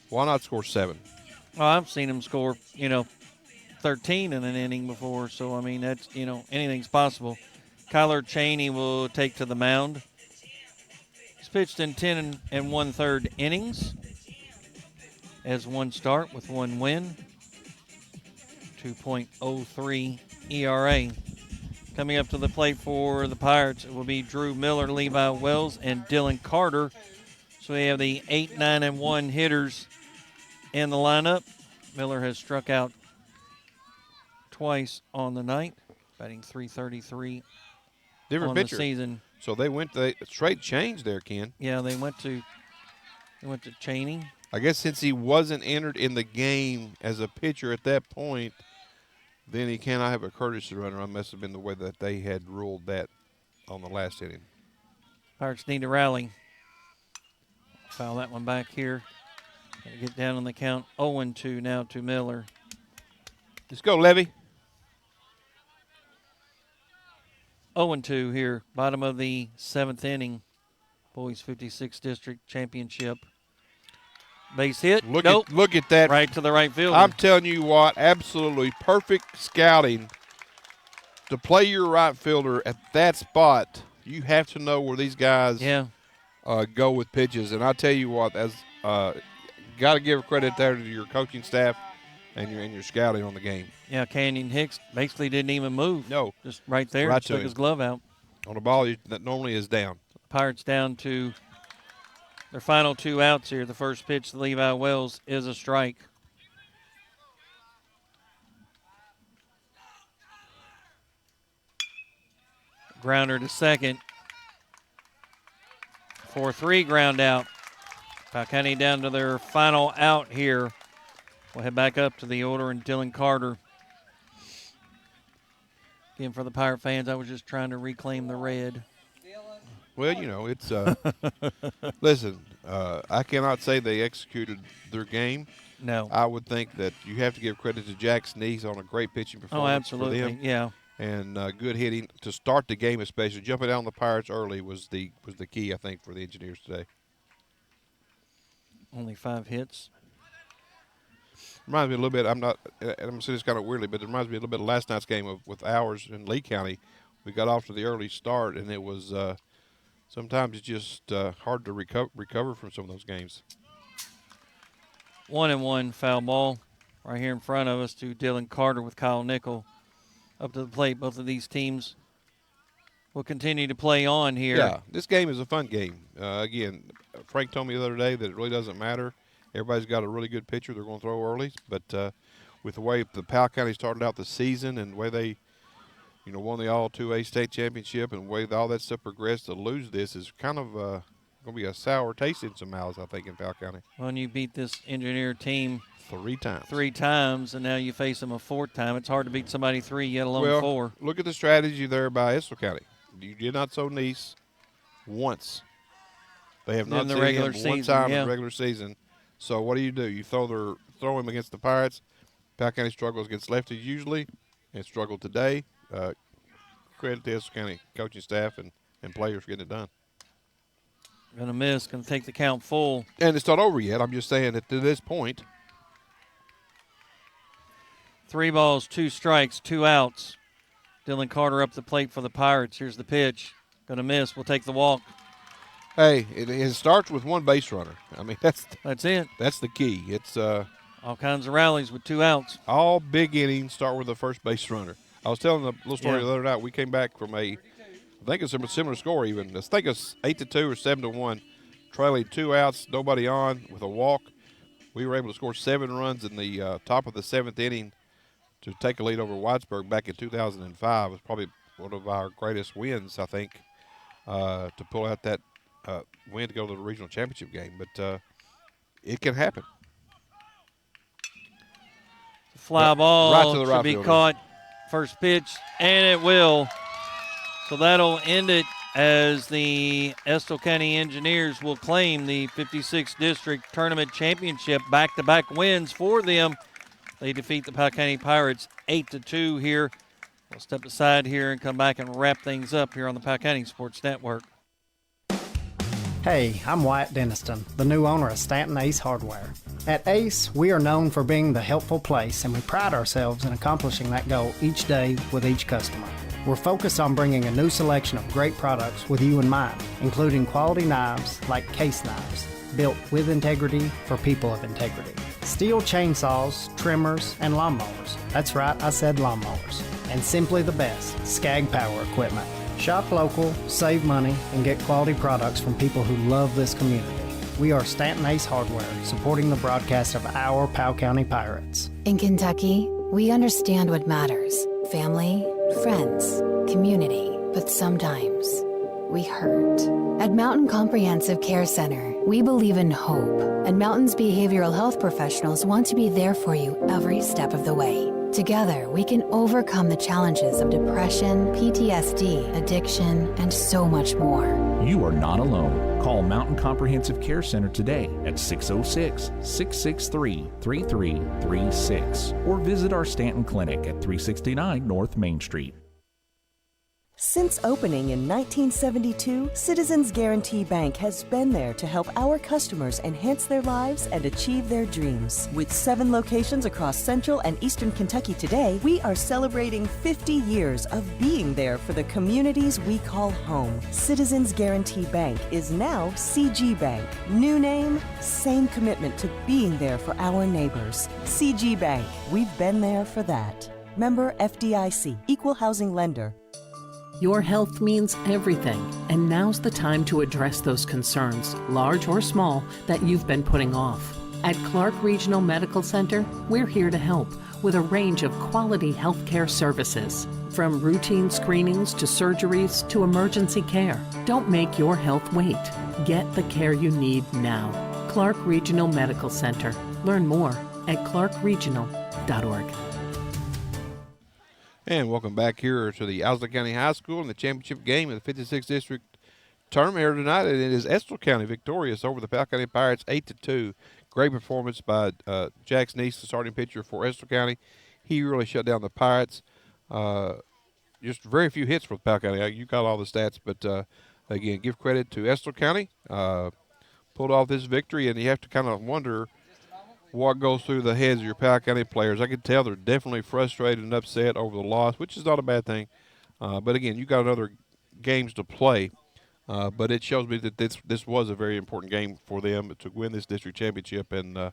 why not score 7? Well, I've seen them score, 13 in an inning before. So, I mean, that's, anything's possible. Kyler Cheney will take to the mound. He's pitched in 10 1/3 innings. Has one start with one win. 2.03 ERA. Coming up to the plate for the Pirates, it will be Drew Miller, Levi Wells, and Dylan Carter. So we have the 8, 9, and 1 hitters in the lineup. Miller has struck out twice on the night, batting .333 Different on pitcher. the season. So they went to straight change there, Ken. Yeah, they went to Cheney. I guess since he wasn't entered in the game as a pitcher at that point, then he cannot have a courtesy runner. That must have been the way that they had ruled that on the last inning. Pirates need to rally. Foul that one back here. Gotta get down on the count. 0-2 now to Miller. Let's go, Levy. 0-2 here. Bottom of the seventh inning. Boys 56th District Championship. Base hit. Look Nope. at that. Right to the right field. I'm telling you what, absolutely perfect scouting to play your right fielder at that spot. You have to know where these guys go with pitches. And I tell you what, as got to give credit there to your coaching staff and your scouting on the game. Yeah, Canyon Hicks basically didn't even move. No. Just right there. Right Just to took him. his glove out. On a ball that normally is down. Pirates down to their final 2 outs here. The first pitch to Levi Wells is a strike. Grounder to second. 4-3 ground out. Powell County down to their final out here. We'll head back up to the order and Dylan Carter. Again, for the Pirate fans, I was just trying to reclaim the red. Well, it's listen, I cannot say they executed their game. No. I would think that you have to give credit to Jack Sneese on a great pitching performance for them. Yeah. And good hitting to start the game, especially jumping down the Pirates early was the key, I think, for the Engineers today. Only 5 hits. Reminds me a little bit. I'm saying this kind of weirdly, but it reminds me a little bit of last night's game with ours in Lee County. We got off to the early start, and it was sometimes it's just hard to recover from some of those games. 1-1 foul ball right here in front of us to Dylan Carter with Kyle Nickel up to the plate. Both of these teams will continue to play on here. Yeah, this game is a fun game. Again, Frank told me the other day that it really doesn't matter. Everybody's got a really good pitcher. They're going to throw early. But with the way the Powell County started out the season and the way they, won the All-2A state championship and the way all that stuff progressed, to lose this is kind of going to be a sour taste in some mouths, I think, in Powell County. When you beat this Engineer team 3 times. 3 times, and now you face them a 4th time. It's hard to beat somebody 3, yet alone 4. Look at the strategy there by Estill County. You did not sow Nice once. They have not in the seen regular him season, one time in yeah. the regular season. So what do? You throw him against the Pirates. Powell County struggles against lefties usually, and struggled today. Credit to Estill County coaching staff and players getting it done. Going to miss. Going to take the count full. And it's not over yet. I'm just saying that to this point. 3 balls, 2 strikes, 2 outs. Dylan Carter up the plate for the Pirates. Here's the pitch. Going to miss. We'll take the walk. Hey, it starts with 1 base runner. I mean, that's it. That's the key. It's all kinds of rallies with 2 outs. All big innings start with the first base runner. I was telling a little story the other night. We came back from I think it's a similar score even. I think it's 8-2 or 7-1, trailing 2 outs, nobody on with a walk. We were able to score 7 runs in the top of the 7th inning to take a lead over Whitesburg back in 2005. It was probably one of our greatest wins, I think, to pull out that win to go to the regional championship game. But it can happen. Fly ball right to the right should be fielder. caught. First pitch, and it will. So that'll end it as the Estill County Engineers will claim the 56th District Tournament Championship. Back-to-back wins for them. They defeat the Powell County Pirates 8-2 here. We'll step aside here and come back and wrap things up here on the Powell County Sports Network. Hey, I'm Wyatt Denniston, the new owner of Stanton Ace Hardware. At Ace, we are known for being the helpful place, and we pride ourselves in accomplishing that goal each day with each customer. We're focused on bringing a new selection of great products with you in mind, including quality knives like case knives, built with integrity for people of integrity. Steel chainsaws, trimmers, and lawnmowers. That's right, I said lawnmowers. And simply the best, Skag Power equipment. Shop local, save money, and get quality products from people who love this community. We are Stanton Ace Hardware, supporting the broadcast of our Powell County Pirates. In Kentucky, we understand what matters: family, friends, community. But sometimes we hurt. At Mountain Comprehensive Care Center, we believe in hope, and Mountain's behavioral health professionals want to be there for you every step of the way. Together, we can overcome the challenges of depression, PTSD, addiction, and so much more. You are not alone. Call Mountain Comprehensive Care Center today at 606-663-3336 or visit our Stanton Clinic at 369 North Main Street. Since opening in 1972, Citizens Guarantee Bank has been there to help our customers enhance their lives and achieve their dreams. With 7 locations across Central and Eastern Kentucky today, we are celebrating 50 years of being there for the communities we call home. Citizens Guarantee Bank is now CG Bank. New name, same commitment to being there for our neighbors. CG Bank, we've been there for that. Member FDIC, Equal Housing Lender. Your health means everything, and now's the time to address those concerns, large or small, that you've been putting off. At Clark Regional Medical Center, we're here to help with a range of quality healthcare services. From routine screenings to surgeries to emergency care. Don't make your health wait. Get the care you need now. Clark Regional Medical Center. Learn more at clarkregional.org. And welcome back here to the Estill County High School in the championship game of the 56th District Tournament here tonight. And it is Estill County victorious over the Powell County Pirates 8-2. Great performance by Jack Sneese, the starting pitcher for Estill County. He really shut down the Pirates. Just very few hits for Powell County. You got all the stats, but again, give credit to Estill County. Pulled off this victory, and you have to kind of wonder what goes through the heads of your Powell County players. I can tell they're definitely frustrated and upset over the loss, which is not a bad thing. But again, you got another games to play. But it shows me that this was a very important game for them to win this district championship and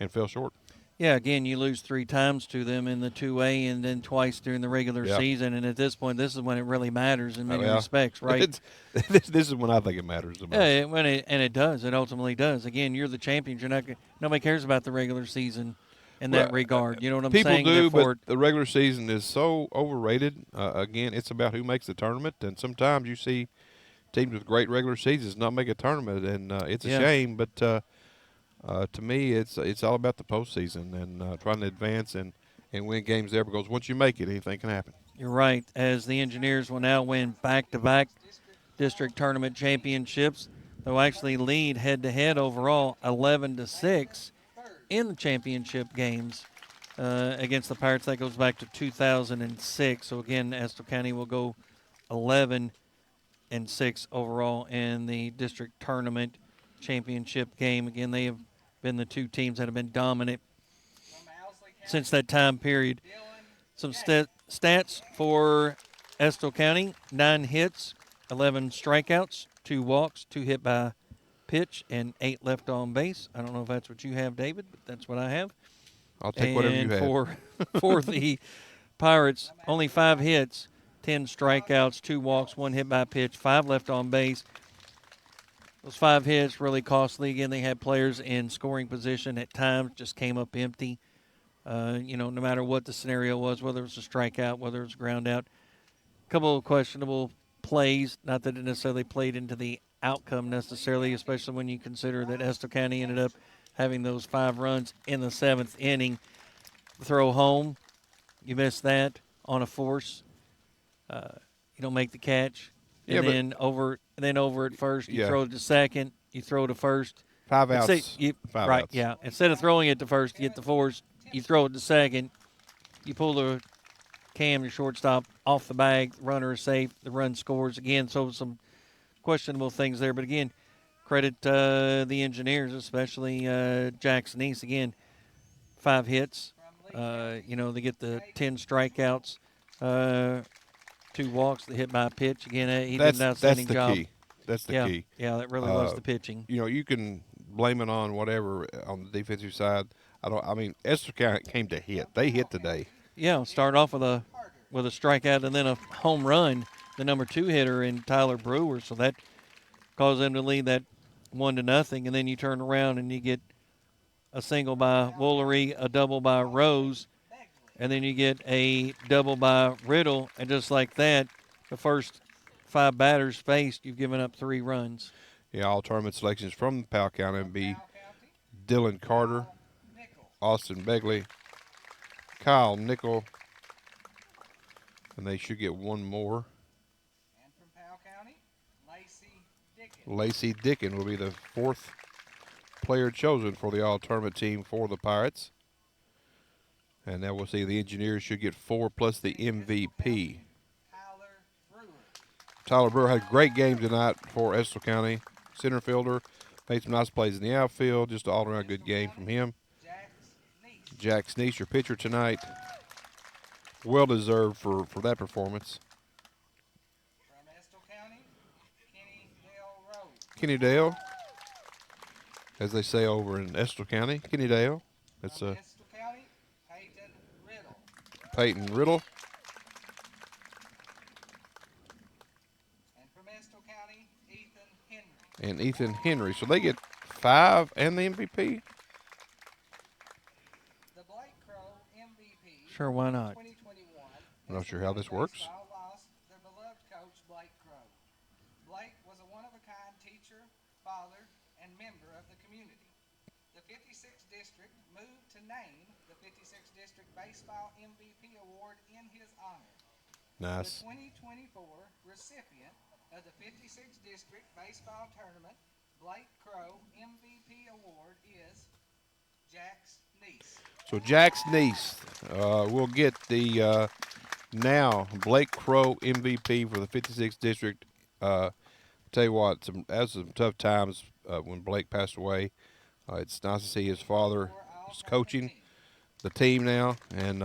fell short. Yeah, again, you lose 3 times to them in the 2A and then twice during the regular season. And at this point, this is when it really matters in many respects, right? This is when I think it matters the most. Yeah, and it does. It ultimately does. Again, you're the champions. Nobody cares about the regular season in that regard. You know what I'm saying? People do, but the regular season is so overrated. Again, it's about who makes the tournament. And sometimes you see teams with great regular seasons not make a tournament, and it's a shame. But to me, it's all about the postseason and trying to advance and win games there, because once you make it, anything can happen. You're right. As the Engineers will now win back-to-back district tournament championships, They'll actually lead head-to-head overall 11-6 in the championship games against the Pirates. That goes back to 2006. So, again, Estill County will go 11-6 overall in the district tournament championship game. Again, they have been the two teams that have been dominant since that time period. Some stats for Estill County: 9 hits, 11 strikeouts, 2 walks, 2 hit by pitch, and 8 left on base. I don't know if that's what you have, David, but that's what I have. I'll take whatever you have. For the Pirates, only 5 hits, 10 strikeouts, 2 walks, 1 hit by pitch, 5 left on base. Those 5 hits really costly. Again, they had players in scoring position at times, just came up empty. No matter what the scenario was, whether it was a strikeout, whether it was a ground out. A couple of questionable plays, not that it necessarily played into the outcome necessarily, especially when you consider that Estill County ended up having those 5 runs in the 7th inning. Throw home, you miss that on a force. You don't make the catch. And then over at first, you throw it to second, you throw to first. 5 outs. Five outs. Yeah. Instead of throwing it to first, you get the force, you throw it to second, you pull the Cam, your shortstop, off the bag, runner is safe, the run scores. Again, so some questionable things there. But, again, credit the engineers, especially Jackson East. Again, 5 hits. They get the 10 strikeouts, 2 walks, the hit by pitch. Again, he did an outstanding job. Key. That's the key. Yeah, that really was the pitching. You can blame it on whatever on the defensive side. Estill County came to hit. They hit today. Yeah, started off with a strikeout and then a home run, the number 2 hitter in Tyler Brewer. So that caused them to lead that 1-0. And then you turn around and you get a single by Woolery, a double by Rose, and then you get a double by Riddle. And just like that, the first 5 batters faced, you've given up 3 runs. Yeah, all tournament selections from Powell County would be Dylan Carter, Austin Begley, Kyle Nickel, and they should get 1 more. And from Powell County, Lacey Dickin will be the 4th player chosen for the all-tournament team for the Pirates. And then we'll see the engineers should get 4 plus the MVP. Tyler Brewer had a great game tonight for Estill County. Center fielder, made some nice plays in the outfield. Just an all-around good game from him. Jack Sneese, your pitcher tonight. Well-deserved for that performance. From Estill County, Kenny Dale, as they say over in Estill County. Kenny Dale. That's Estill County, Peyton Riddle. And from Estill County, Ethan Henry. And Ethan Henry. So they get 5 and the MVP. The Blake Crow MVP. Sure, why not? I'm not sure how this works. Lost their beloved coach, Blake Crow. Blake was a one-of-a-kind teacher, father, and member of the community. The 56th District moved to name the 56th District Baseball MVP Award in his honor. Nice. The 2024 recipient of the 56th District Baseball Tournament Blake Crow MVP Award is Jack Sneese. So Jack Sneese will get the now Blake Crow MVP for the 56th District. Tell you what, that's some tough times when Blake passed away. It's nice to see his father is coaching the team now and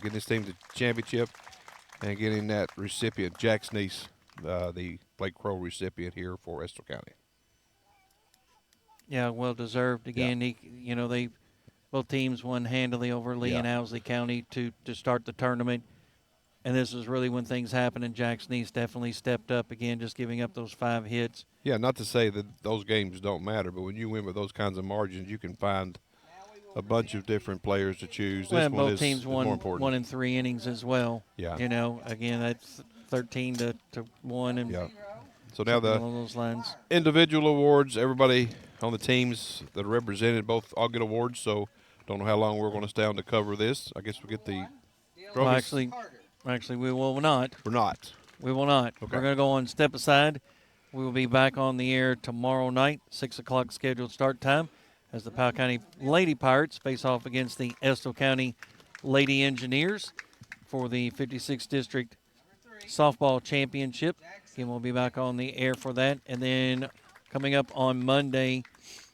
getting his team to the championship and getting that recipient, Jack Sneese, the Blake Crow recipient here for Estill County. Yeah, well deserved. Again, Yeah. They both teams won handily over Lee and Owsley County to start the tournament. And this is really when things happened, and Jack Sneese definitely stepped up again, just giving up those 5 hits. Yeah, not to say that those games don't matter, but when you win with those kinds of margins, you can find a bunch of different players to choose. Well, This one both teams more won important. 1 in 3 innings as well. Yeah. Again, that's 13 to 1. And so now the along those lines. Individual awards, everybody on the teams that are represented both all get awards, so don't know how long we're going to stay on to cover this. I guess we'll get the trophies. Actually, we will not. We're not. We will not. Okay. We're going to go on step aside. We will be back on the air tomorrow night, 6 o'clock scheduled start time, as the Powell County Lady Pirates face off against the Estill County Lady Engineers for the 56th District Softball Championship. Again, we'll be back on the air for that. And then coming up on Monday,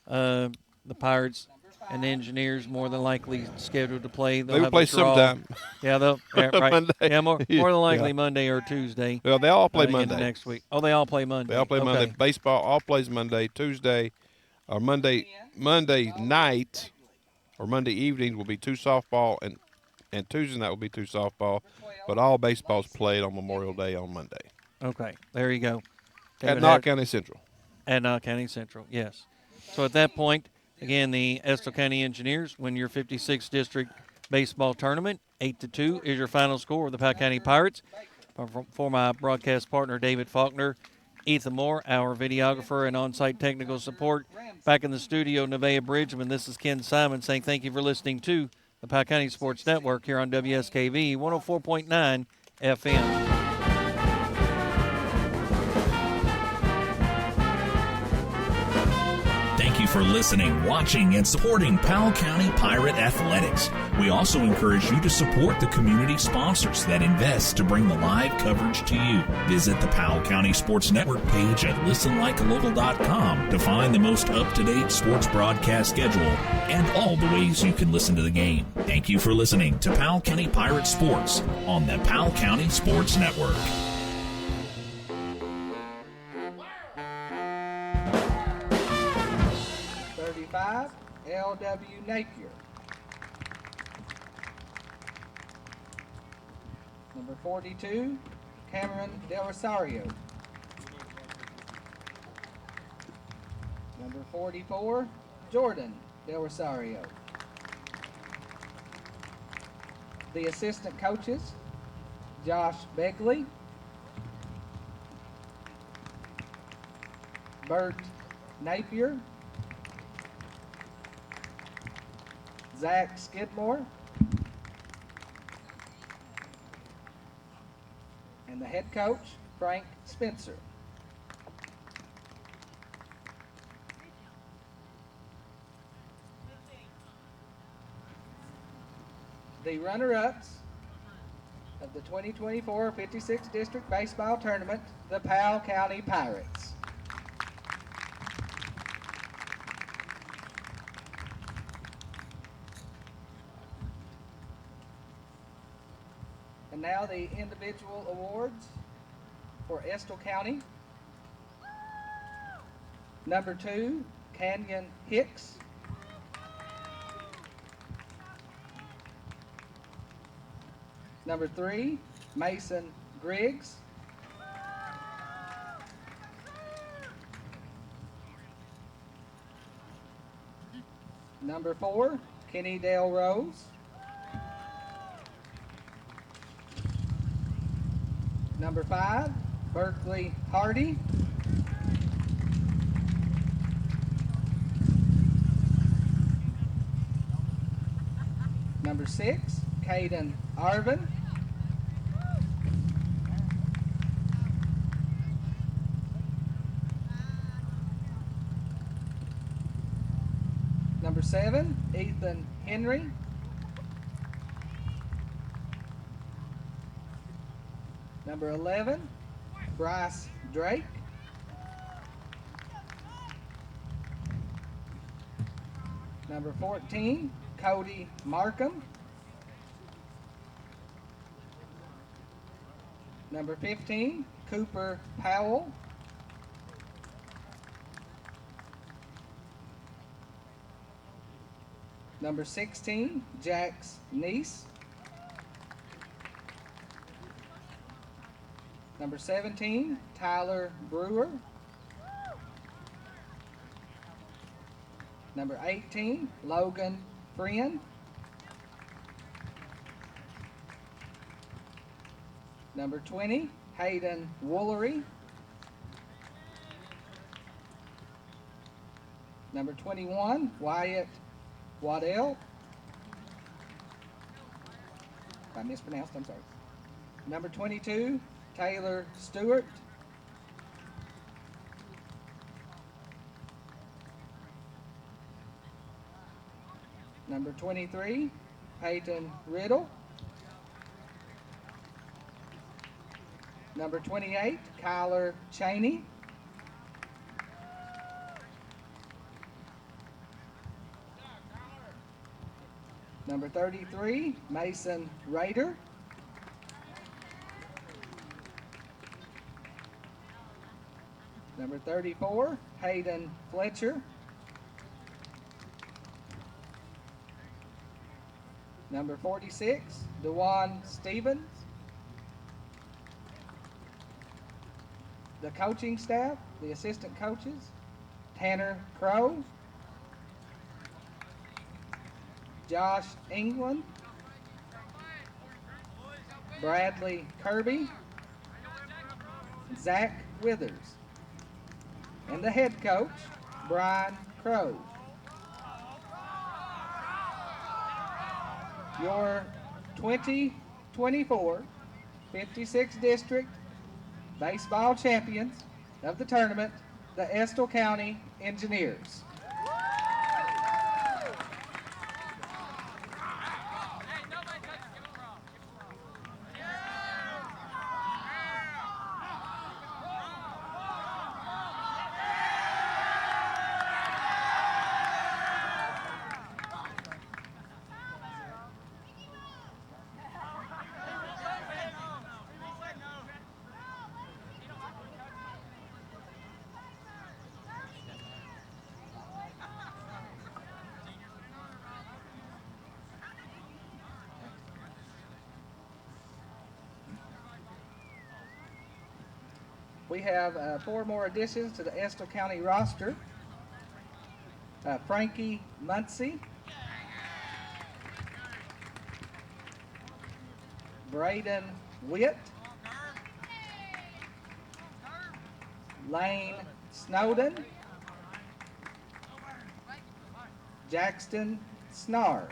the Pirates and the Engineers more than likely scheduled to play. They will play sometime. Yeah, right. Monday. Yeah, more than likely Yeah. Monday or Tuesday. Well, they all play into Monday next week. Oh, they all play Monday. They all play Monday. Okay. Baseball all plays Monday, Tuesday, or Monday night, or Monday evening will be 2 softball, and Tuesday night will be 2 softball. But all baseball's played on Memorial Day on Monday. Okay, there you go. At Knott County Central. At Knott County Central, yes. So at that point, again, the Estill County Engineers win your 56th District Baseball Tournament. 8-2 is your final score of the Powell County Pirates. For my broadcast partner, David Faulkner, Ethan Moore, our videographer and on-site technical support. Back in the studio, Nevaeh Bridgeman, this is Ken Simon saying thank you for listening to the Powell County Sports Network here on WSKV 104.9 FM. Thank you for listening, watching, and supporting Powell County Pirate Athletics. We also encourage you to support the community sponsors that invest to bring the live coverage to you. Visit the Powell County Sports Network page at listenlikealocal.com to find the most up-to-date sports broadcast schedule and all the ways you can listen to the game. Thank you for listening to Powell County Pirate Sports on the Powell County Sports Network. L.W. Napier. Number 42, Cameron Del Rosario. Number 44, Jordan Del Rosario. The assistant coaches, Josh Begley, Bert Napier, Zach Skidmore, and the head coach, Frank Spencer. The runner-ups of the 2024 56th District Baseball Tournament, the Powell County Pirates. And now the individual awards for Estill County. Number 2, Canyon Hicks. Number 3, Mason Griggs. Number 4, Kenny Dale Rose. Number 5, Berkeley Hardy. Number 6, Caden Arvin. Number 7, Ethan Henry. Number 11, Bryce Drake. Number 14, Cody Markham. Number 15, Cooper Powell. Number 16, Jax Neese. Number 17, Tyler Brewer. Number 18, Logan Friend. Number 20, Hayden Woolery. Number 21, Wyatt Waddell. If I mispronounced, I'm sorry. Number 22, Taylor Stewart. Number 23, Peyton Riddle. Number 28, Kyler Cheney. Number 33, Mason Rader. Number 34, Hayden Fletcher. Number 46, Dewan Stevens. The coaching staff, the assistant coaches, Tanner Crow, Josh England, Bradley Kirby, Zach Withers, and the head coach, Brian Crow. Your 2024 56th District baseball champions of the tournament, the Estill County Engineers. We have 4 more additions to the Estill County roster. Frankie Muncie, Braden Witt, Lane Snowden, Jackson Snar.